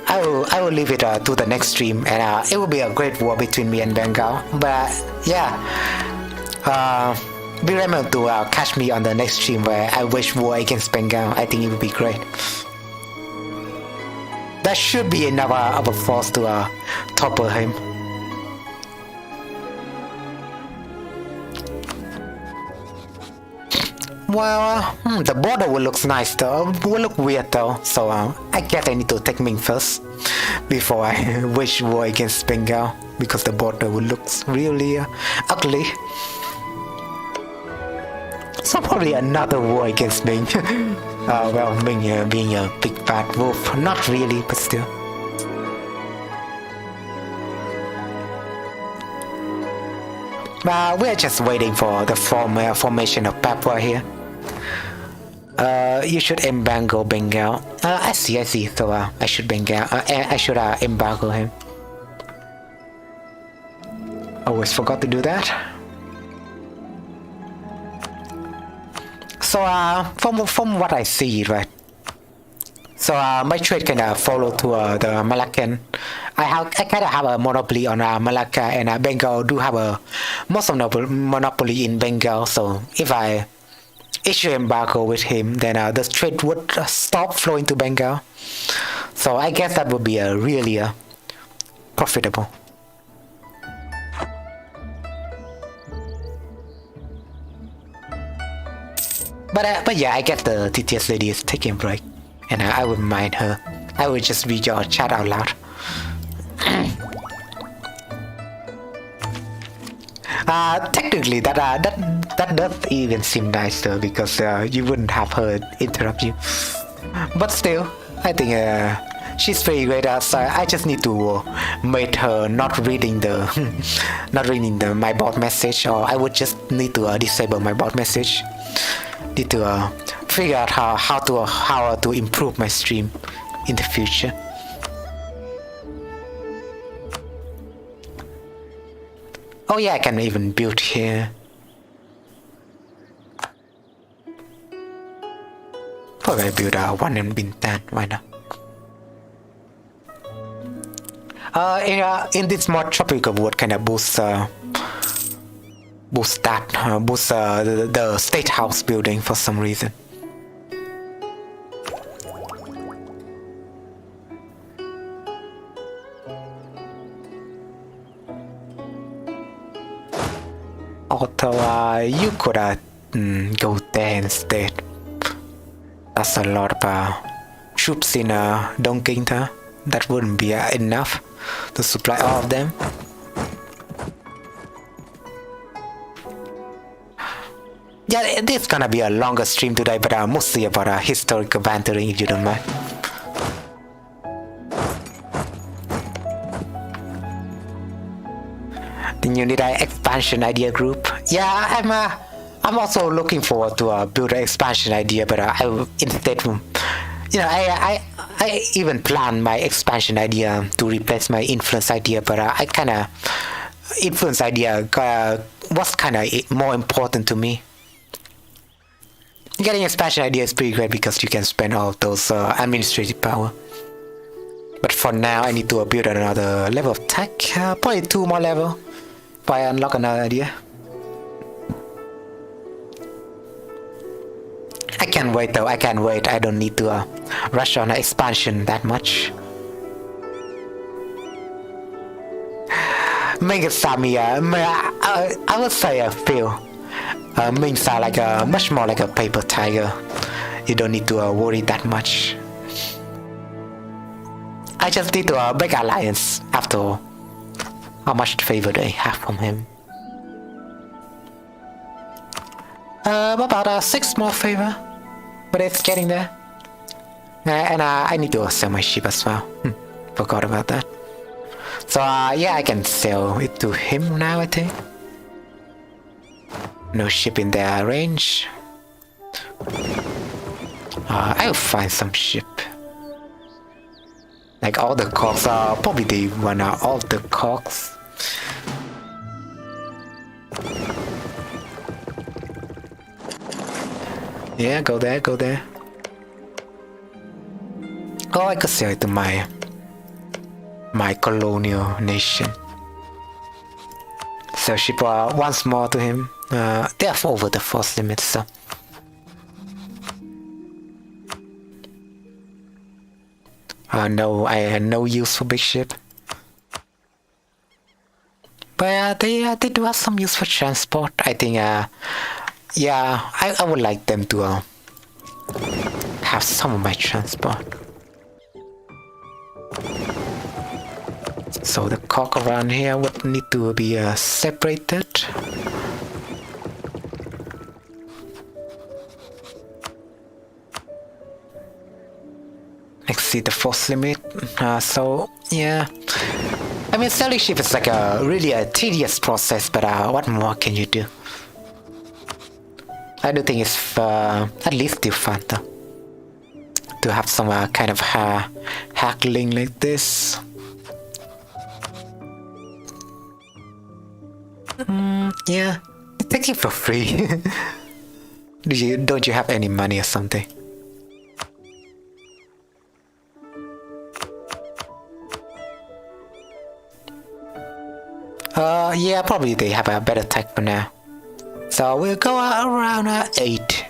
B: I will leave it to the next stream, and it will be a great war between me and Bengal. But yeah, be remember to catch me on the next stream where I wage war against Bengal. I think it would be great. That should be enough of a force to topple him. Well, the border will look nice though. Will look weird though. So I guess I need to take Ming first before I wage war against Bengal, because the border will look really ugly. So probably another war against Ming. Well, Ming being a big bad wolf. Not really, but still. We're just waiting for the formation of Papua here. You should embargo Bengal. I see. So I should embargo him. Always forgot to do that. So from what I see, right? So my trade can follow to the Malaccan. I kind of have a monopoly on Malacca, and Bengal do have most of the monopoly in Bengal. So if I issue embargo with him, then the trade would stop flowing to Bengal. So I guess that would be really profitable. But yeah, I guess the TTS lady is taking a break, and I wouldn't mind her. I would just read your chat out loud. Technically, that does even seem nicer, because you wouldn't have her interrupt you. But still, I think she's very great. So I just need to make her not reading my bot message, or I would just need to disable my bot message. Need to figure out how to improve my stream in the future. Oh yeah, I can even build here. Probably build one in Bintan. Why not? In this mod, tropical wood kind of boost the state house building for some reason. Although you could go there instead. That's a lot of troops in Dongkinta. That wouldn't be enough to supply all of them. Yeah, this is gonna be a longer stream today, but mostly about historical bantering, if you don't mind. The Unidai expansion idea group. Yeah, I'm also looking forward to build an expansion idea, but I instead, I even plan my expansion idea to replace my influence idea, but I kind of influence idea was kind of more important to me. Getting expansion idea is pretty great because you can spend all of those administrative power. But for now, I need to build another level of tech, probably 2 more level, if I unlock another idea. I can't wait though. I can't wait. I don't need to rush on expansion that much. Ming Sami, I would say I feel Mings are like much more like a paper tiger. You don't need to worry that much. I just need to break alliance after all. How much favor do I have from him? About 6 more favor, but it's getting there. And I need to sell my ship as well. Forgot about that. So yeah, I can sell it to him now, I think. No ship in their range. I'll find some ship. Like all the cogs are probably they run out all the cogs. Yeah, go there, go there. Oh, I could sell it to my colonial nation. Sell ship once more to him. They're over the force limit, so. No, I had no use for big ship. But they do have some use for transport. I think, yeah, I would like them to have some of my transport. So the cock around here would need to be separated. Exceed the force limit. So yeah, I mean selling ship is like a really tedious process, but what more can you do? I do think it's at least still fun though to have some kind of haggling like this. Yeah, take it for free. Don't you have any money or something? Yeah, probably they have a better tech for now. So we'll go around 8.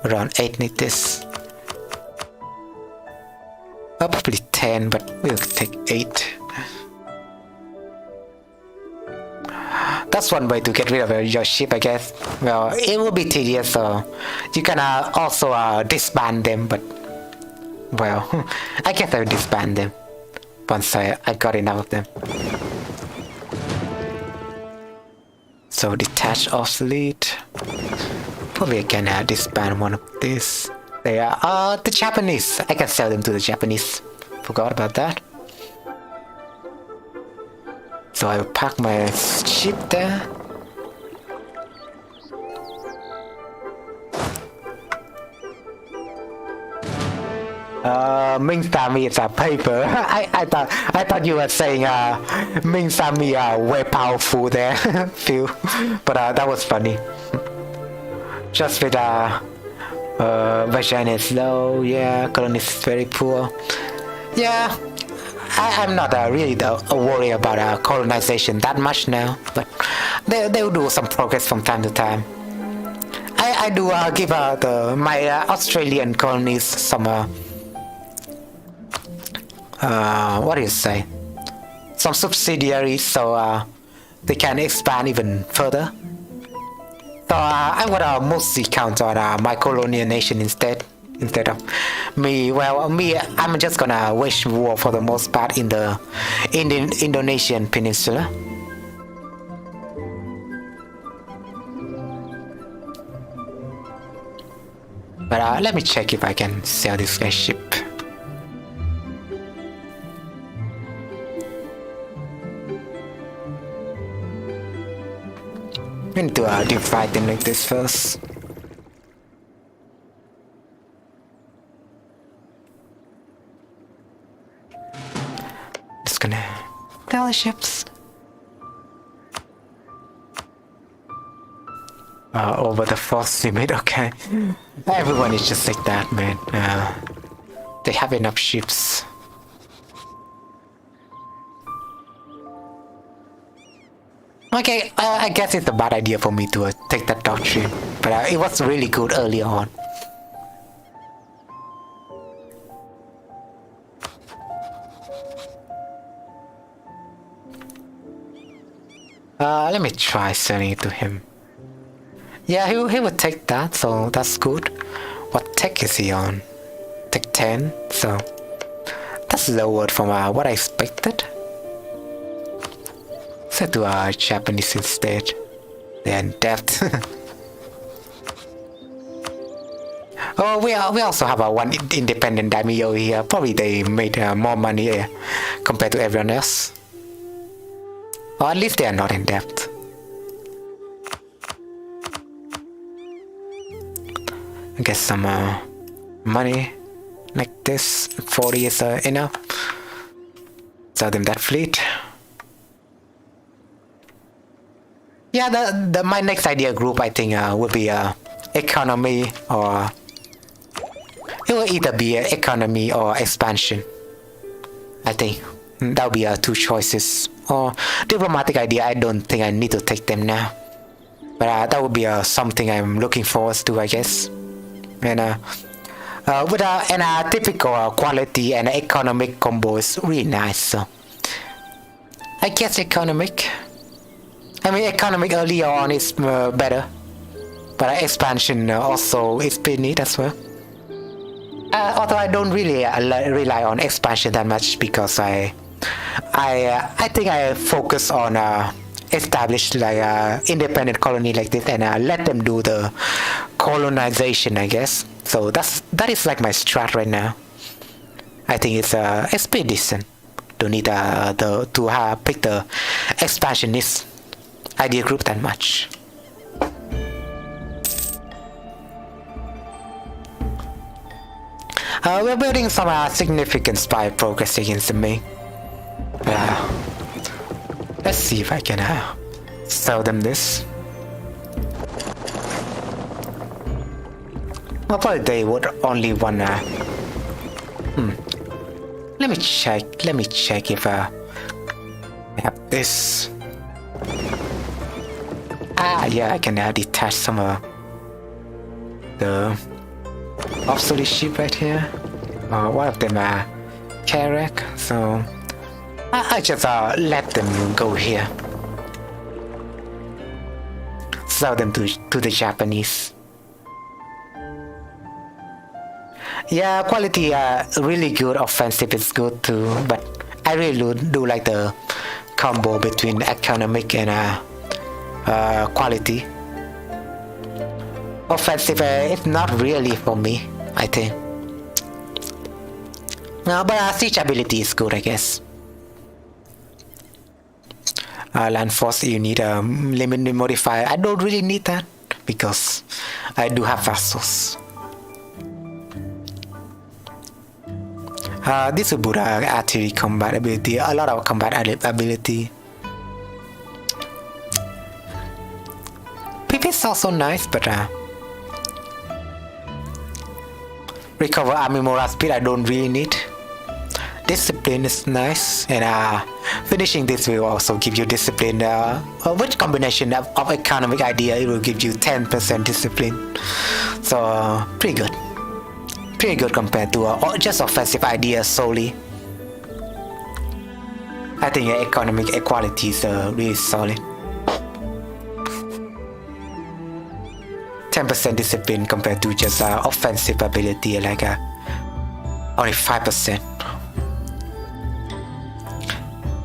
B: Around 8 need this. Probably 10, but we'll take 8. That's one way to get rid of your ship, I guess. Well, it will be tedious, so you can also disband them, but well, I guess I'll disband them once I got enough of them. So detach obsolete. Probably I can disband one of these. They are the Japanese. I can sell them to the Japanese. Forgot about that. So I'll pack my ship there. Ming Sami is a paper. I thought you were saying Ming Sami are way powerful there, Phil. But that was funny. Just with vagina is low, yeah, colony is very poor. Yeah, I'm not really worried about colonization that much now, but they will do some progress from time to time. I do give my Australian colonies some what do you say? Some subsidiaries so they can expand even further. So I would mostly count on my colonial nation instead of me. Well, I'm just gonna wage war for the most part in the Indonesian peninsula. But let me check if I can sell this guy's ship. We need to divide them like this first. Just gonna tell the ships. Over the force limit, okay. Everyone is just like that, man. They have enough ships. Okay, I guess it's a bad idea for me to take that doctrine, but it was really good early on. Let me try sending it to him. Yeah, he would take that, so that's good. What tech is he on? Tech 10, so that's lowered from what I expected. Set to Japanese instead. They're in debt. Oh, we also have one independent daimyo here. Probably they made more money compared to everyone else. Or at least they are not in debt. I guess some money like this. 40 is enough. Sell them that fleet. Yeah, my next idea group I think would be economy, or it will either be economy or expansion. I think that would be two choices. Or diplomatic idea, I don't think I need to take them now. But that would be something I'm looking forward to, I guess. And with a typical quality and economic combo is really nice. So I guess economic. I mean, economic earlier on is better, but expansion also is pretty neat as well. Although I don't really rely on expansion that much, because I think I focus on establish like independent colony like this, and let them do the colonization, I guess. So that is like my strat right now. I think it's pretty decent. Don't need to pick the expansionist idea group that much. We're building some significant spy progress against me. Let's see if I can sell them this. Well, probably they would only want Let me check if I have this. Yeah, I can detach some of the obsolete ship right here. One of them are Carrack, so I just let them go here. Sell them to the Japanese. Yeah, quality really good, offensive is good too, but I really do like the combo between economic and quality. Offensive it's not really for me, I think. No, but siege ability is good, I guess. Land force, you need a limit modifier. I don't really need that because I do have vassals. This will put artillery combat ability, a lot of combat ability. PP is also nice, but recover army morale speed I don't really need. Discipline is nice, and finishing this will also give you discipline. Which combination of economic idea, it will give you 10% discipline. So pretty good. Pretty good compared to just offensive ideas solely. I think economic equality is really solid. 10% discipline compared to just offensive ability, like only 5%.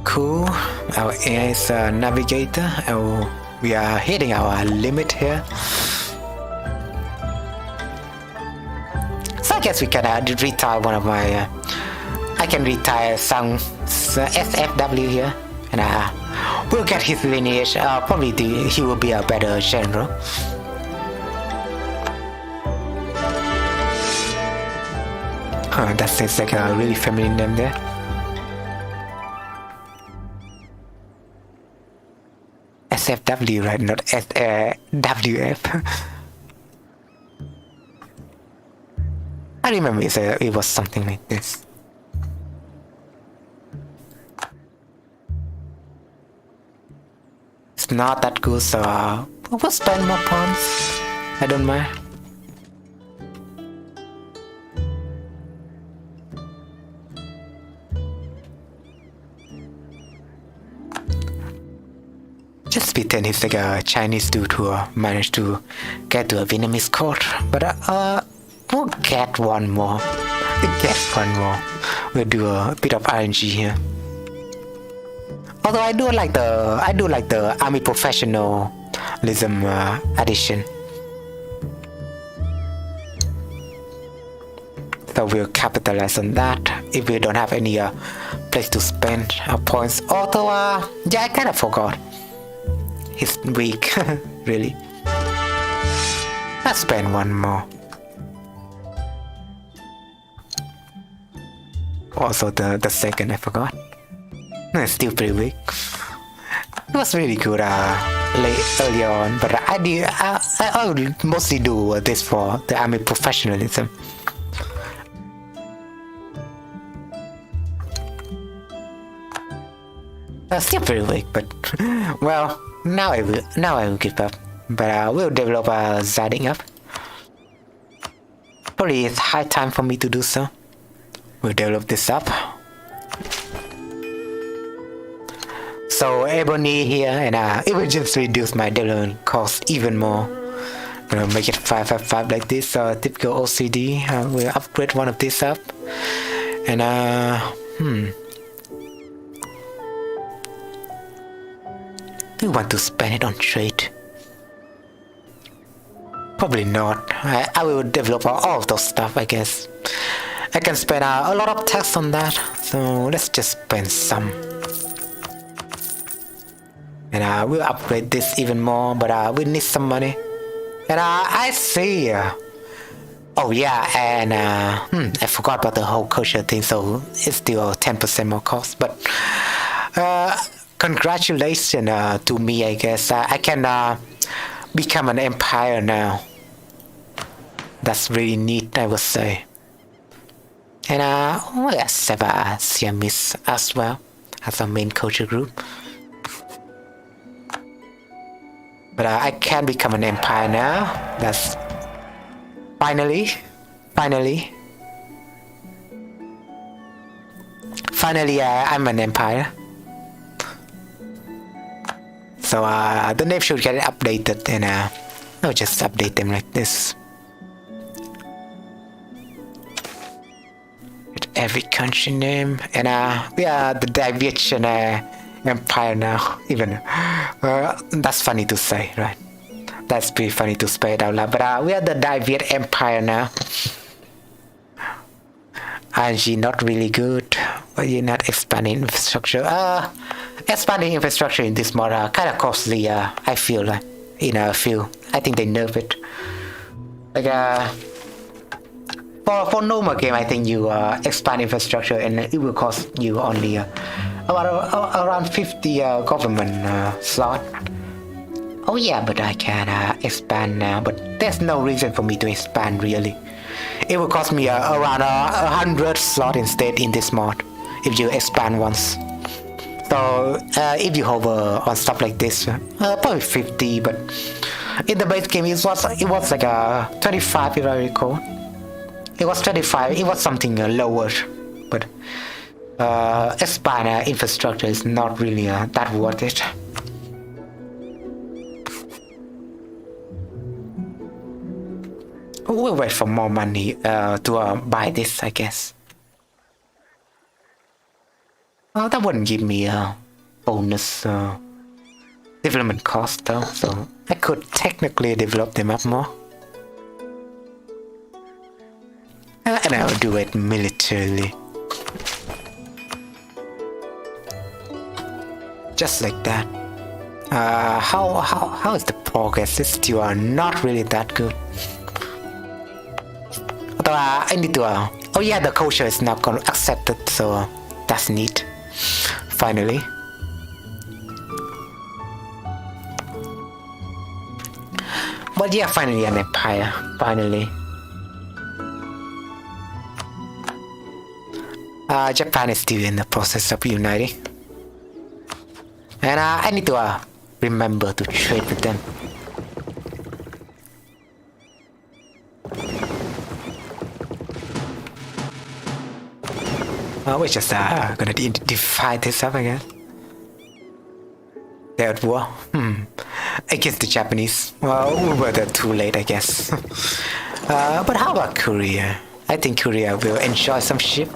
B: Cool. Our AI is a navigator. We are hitting our limit here. So I guess we can retire one of my. I can retire some SFW here, and we'll get his lineage. Probably he will be a better general. That seems like a really feminine name there. SFW, right? Not WF. I remember it was something like this. It's not that good, so we'll spend more points. I don't mind. Just pretend he's like a Chinese dude who managed to get to a Vietnamese court. But we'll get one more. We'll get one more. We'll do a bit of RNG here. Although I do like the army professionalism addition. So we'll capitalize on that if we don't have any place to spend our points. Although, yeah, I kind of forgot. He's weak, really. Let's spend one more. Also, the second I forgot. It's still pretty weak. It was really good earlier on, but I would mostly do this for the army professionalism. Still pretty weak, but well, now I will give up. But we'll develop Zading up. Probably it's high time for me to do so. We'll develop this up. So Ebony here, and it will just reduce my development cost even more. Gonna make it 555 like this. Typical OCD. We'll upgrade one of these up, and do you want to spend it on trade? Probably not. I will develop all of those stuff, I guess. I can spend a lot of tax on that, so let's just spend some. And we'll upgrade this even more, but we need some money. And I see. Oh yeah, and I forgot about the whole culture thing, so it's still 10% more cost. But congratulations to me, I guess. I can become an empire now. That's really neat, I would say. And we have Siamese as well as our main culture group. But I can become an empire now. That's finally, I'm an empire. So the name should get updated, and I'll just update them like this. With every country name, and we are the Dai Viet Empire now. Even that's funny to say, right? That's pretty funny to spell it out loud. But we are the Dai Viet Empire now. RNG not really good, but you're not expanding infrastructure. Expanding infrastructure in this mod kind of costly. I feel like I think they nerf it. Like for normal game, I think you expand infrastructure and it will cost you only around 50 government slot. Oh yeah, but I can expand now. But there's no reason for me to expand really. It will cost me around 100 slot instead in this mod if you expand once. So if you hover on stuff like this, probably 50. But in the base game, it was like 25 if I recall. It was 25. It was something lower, but expand infrastructure is not really that worth it. We'll wait for more money to buy this, I guess. Well, that wouldn't give me a bonus development cost though, so I could technically develop them up more. And I'll do it militarily. Just like that. How is the progress? It's still not really that good. Although I need to oh yeah, the culture is not gonna accept it, so that's neat. Finally. But yeah, finally an empire. Finally. Japan is still in the process of uniting. And I need to remember to trade with them. We're just gonna divide this up again. They're at war. against the Japanese. Well, we were there too late, I guess. But how about Korea? I think Korea will enjoy some ship.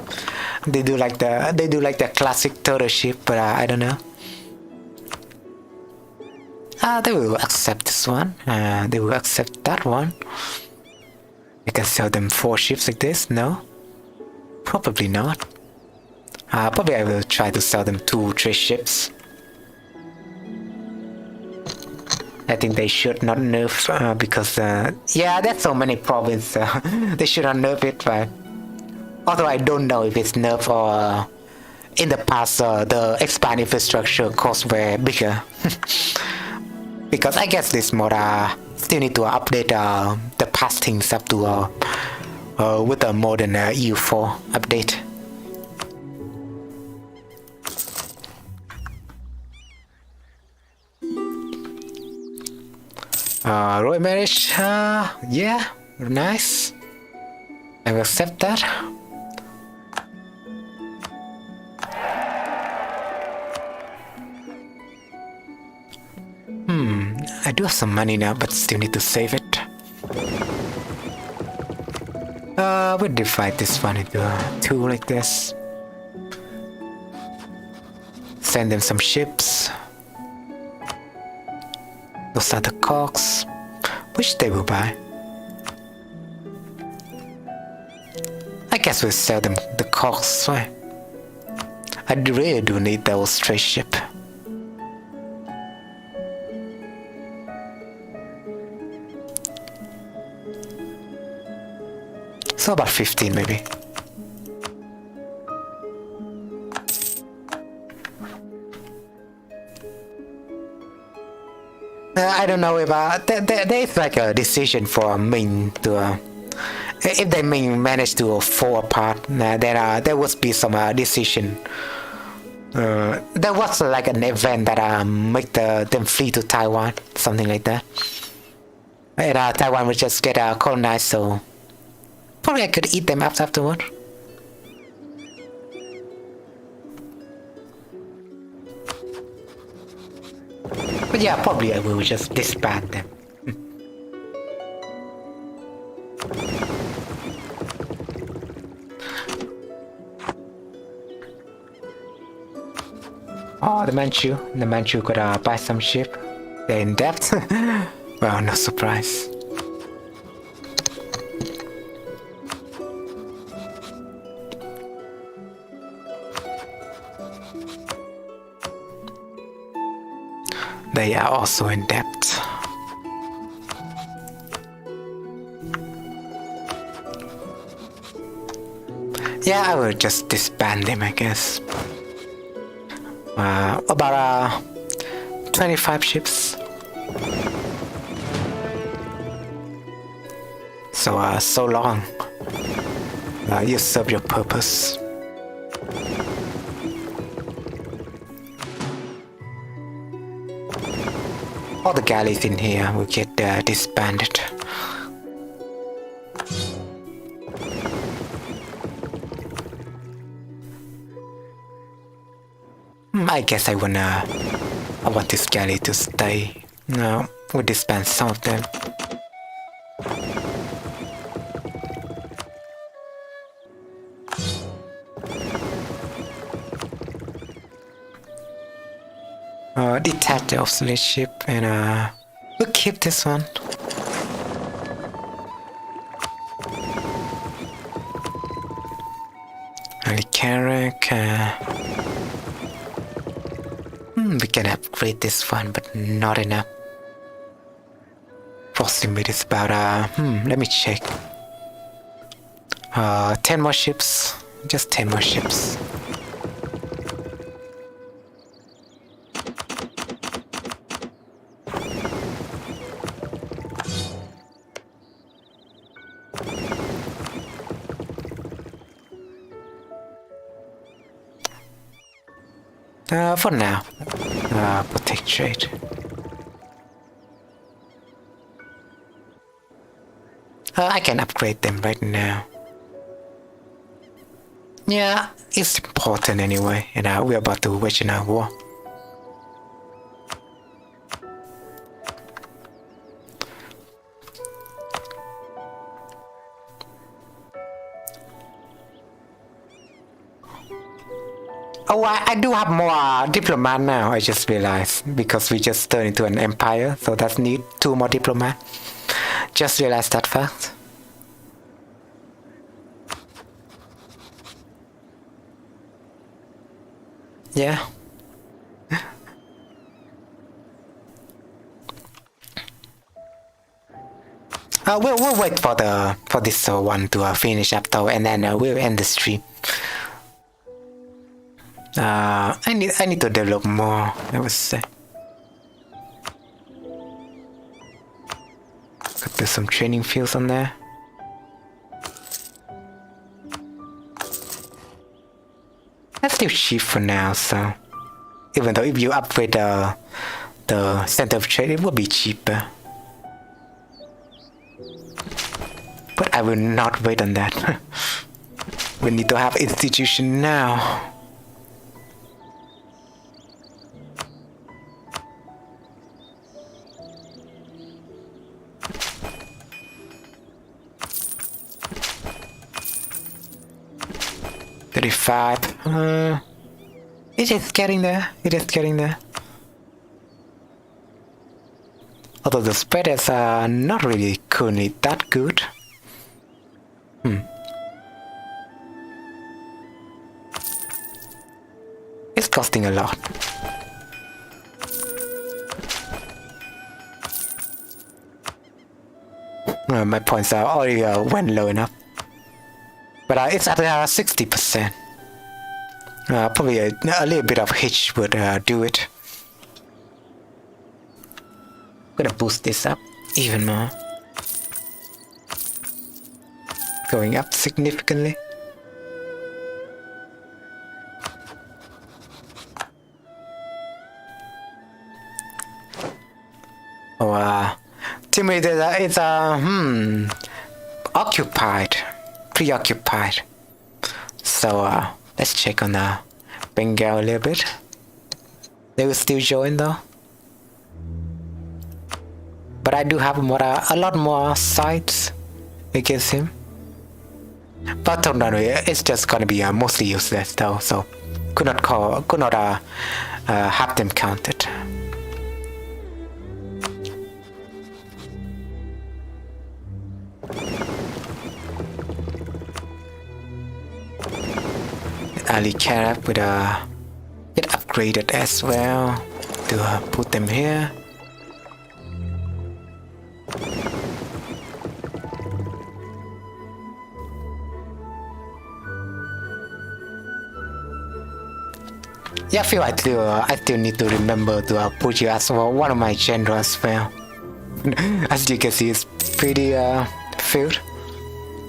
B: They do like the classic turtle ship, but I don't know. They will accept this one. They will accept that one. I can sell them 4 ships like this. No, probably not. Probably I will try to sell them 2 3 ships. I think they should not nerf because yeah, there's so many provinces. They should not nerf it, right? Although I don't know if it's nerf or in the past the expand infrastructure costs were bigger. Because I guess this mod still need to update the past things up to with a modern EU4 update. Royal marriage, yeah, nice. I will accept that. I do have some money now, but still need to save it. We'll divide this one into 2 like this. Send them some ships. Those are the cogs, which they will buy. I guess we'll sell them the cogs, right? I really do need those trade ship. So about 15 maybe. I don't know if there's like a decision for Ming to if they manage to fall apart, then there would be some decision. There was like an event that make them flee to Taiwan, something like that. And Taiwan would just get colonized, so probably I could eat them afterward. But yeah, probably I will just disband them. Oh, the Manchu could buy some ship. They're in debt. Well, no surprise. They are also in debt. Yeah, I will just disband them, I guess. About 25 ships. So long. You serve your purpose. All the galleys in here will get disbanded. I guess I want this galley to stay. No, we'll disband some of them. Detach the obsolete ship and we'll keep this one. Carrick. We can upgrade this one, but not enough. Frost limit is about let me check. 10 more ships. Just 10 more ships. For now, protect trade. I can upgrade them right now. Yeah, it's important anyway, and we're about to wage a war. Oh, I do have more diplomat now. I just realized because we just turned into an empire, so that's need 2 more diplomat. Just realized that fact. Yeah. We'll wait for this one to finish up though, and then we'll end the stream. I need to develop more, I would say. Could do some training fields on there. That's still cheap for now, so even though if you upgrade the center of trade, it will be cheaper. But I will not wait on that. We need to have institution now. It is getting there. It is getting there. Although the spreaders are not really currently that good. It's costing a lot. My points are already went low enough. But it's at 60%. Probably a little bit of hitch would do it. Gonna boost this up even more. Going up significantly. Oh, Timmy, it's occupied, preoccupied. So let's check on Bengal a little bit. They will still join though. But I do have a lot more sites against him. But don't worry, it's just gonna be mostly useless though, so could not have them counted. Ali Carab would get upgraded as well to put them here. Yeah, I feel I still need to remember to put you as well, one of my generals as well. As you can see, it's pretty filled.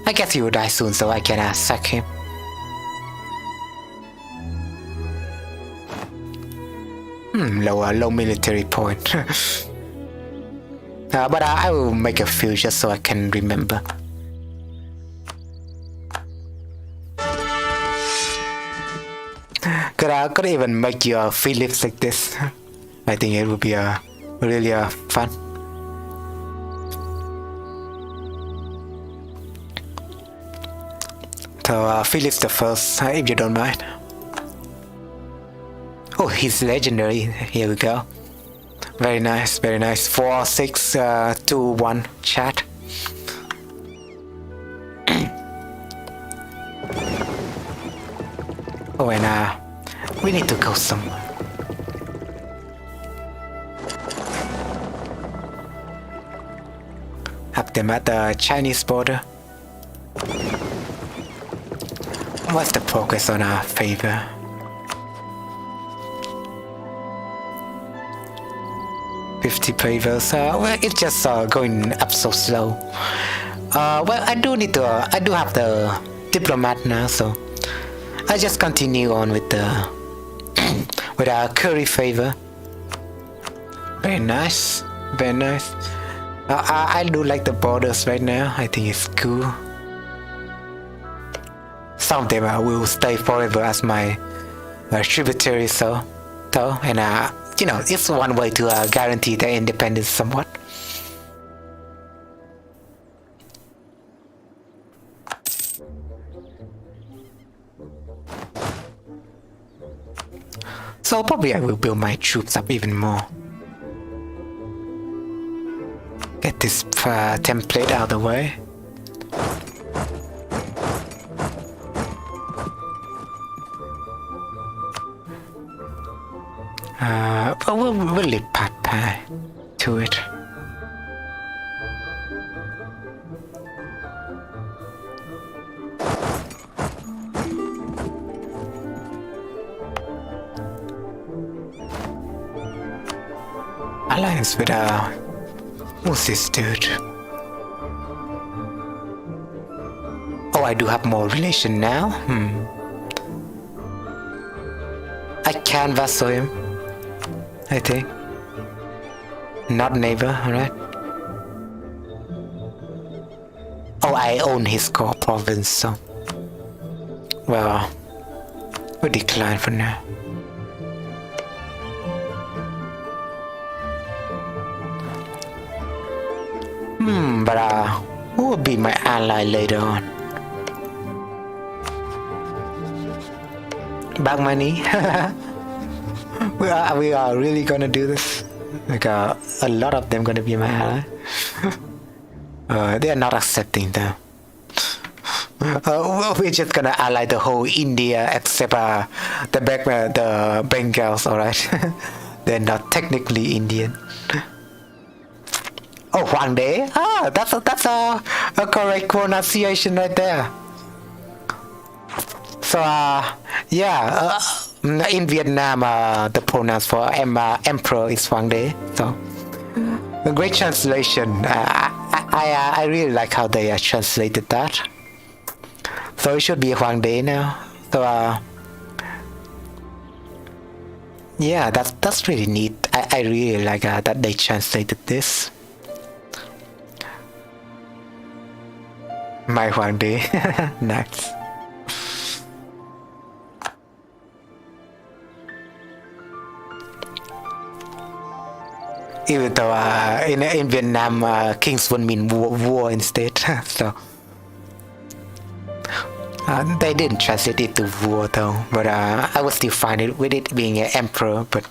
B: I guess he will die soon, so I can sack him. Low military point. But I will make a few just so I can remember. Could even make you free lips like this. I think it would be really fun. So Phillips the first, if you don't mind. Oh, he's legendary. Here we go. Very nice, very nice. 4, 6, 2, 1 chat. Oh, and we need to go somewhere. Have them at the Chinese border. What's the progress on our favor? $50 favors. Well, it's just going up so slow. Well, I do have the diplomat now, so I just continue on with the with our curry favor. Very nice, very nice. I do like the borders right now. I think it's cool. Some of them will stay forever as my tributaries, so and you know, it's one way to guarantee their independence somewhat. So probably I will build my troops up even more. Get this template out of the way. But we'll leave Pad to it. Alliance with who's this dude? Oh, I do have more relation now? I can vassal him, I think. Not neighbor, alright? Oh, I own his core province, so... Well, we'll decline for now. But who will be my ally later on? Back money? we are really gonna do this? Like a lot of them gonna be my ally? They are not accepting them. We're just gonna ally the whole India except the Bengals, alright? They're not technically Indian. Oh, Hoàng đế. That's a correct pronunciation right there. So yeah, in Vietnam the pronoun for emperor is Hoàng đế. So a great translation. I really like how they translated that. So it should be Hoàng đế now. So yeah, that's really neat. I really like that they translated this. My Hoàng đế. Nice. Even though in Vietnam kings would mean war instead. So they didn't translate it to war though, but I was still fine with it being an emperor, but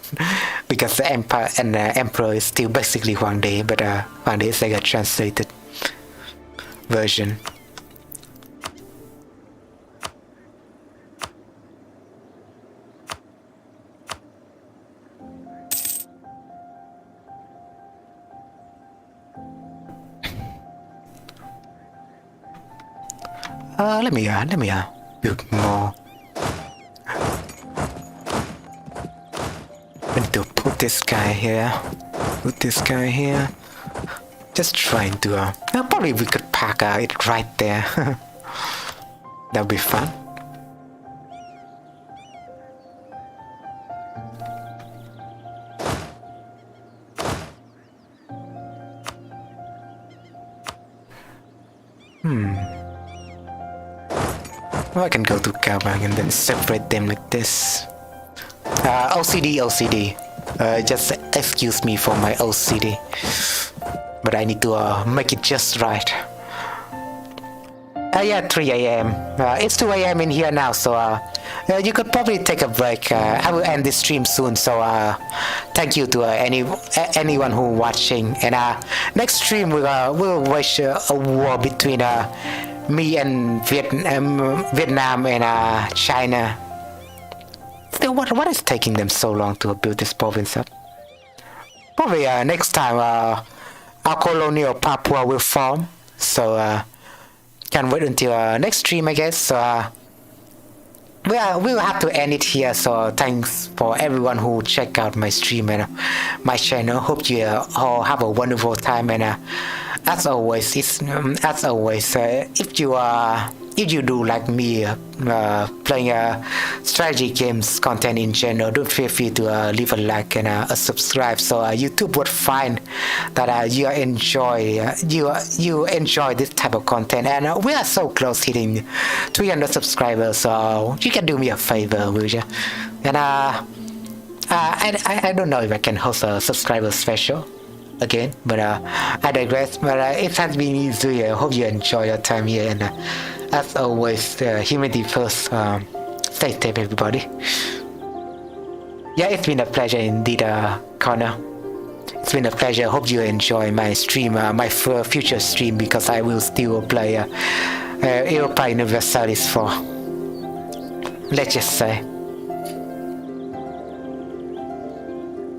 B: because the empire and emperor is still basically Hoàng đế, but Hoàng đế is like a translated version. Let me build more. I need to put this guy here. Put this guy here. Just trying to. Probably we could park it right there. That'll be fun. Well, I can go to Kabang and then separate them like this. OCD. Just excuse me for my OCD. But I need to make it just right. Yeah, 3 a.m. It's 2 a.m. in here now, so you could probably take a break. I will end this stream soon, so thank you to anyone who watching. And next stream we'll wage a war between me and Vietnam and China. Still, what is taking them so long to build this province up? Probably next time our colonial Papua will form. So can wait until next stream, I guess. So we will have to end it here. So thanks for everyone who check out my stream and my channel. Hope you all have a wonderful time. And as always, if you do like me playing strategy games content in general, don't feel free to leave a like and a subscribe, so YouTube would find that you enjoy this type of content. And we are so close hitting 300 subscribers, so you can do me a favor, will you? And I don't know if I can host a subscriber special again, but I digress. But it has been easy. I hope you enjoy your time here, and as always, humanity first. Stay safe, everybody. Yeah, it's been a pleasure indeed, Connor. It's been a pleasure. Hope you enjoy my stream, my future stream, because I will still play Victorum Universalis 4. Let's just say.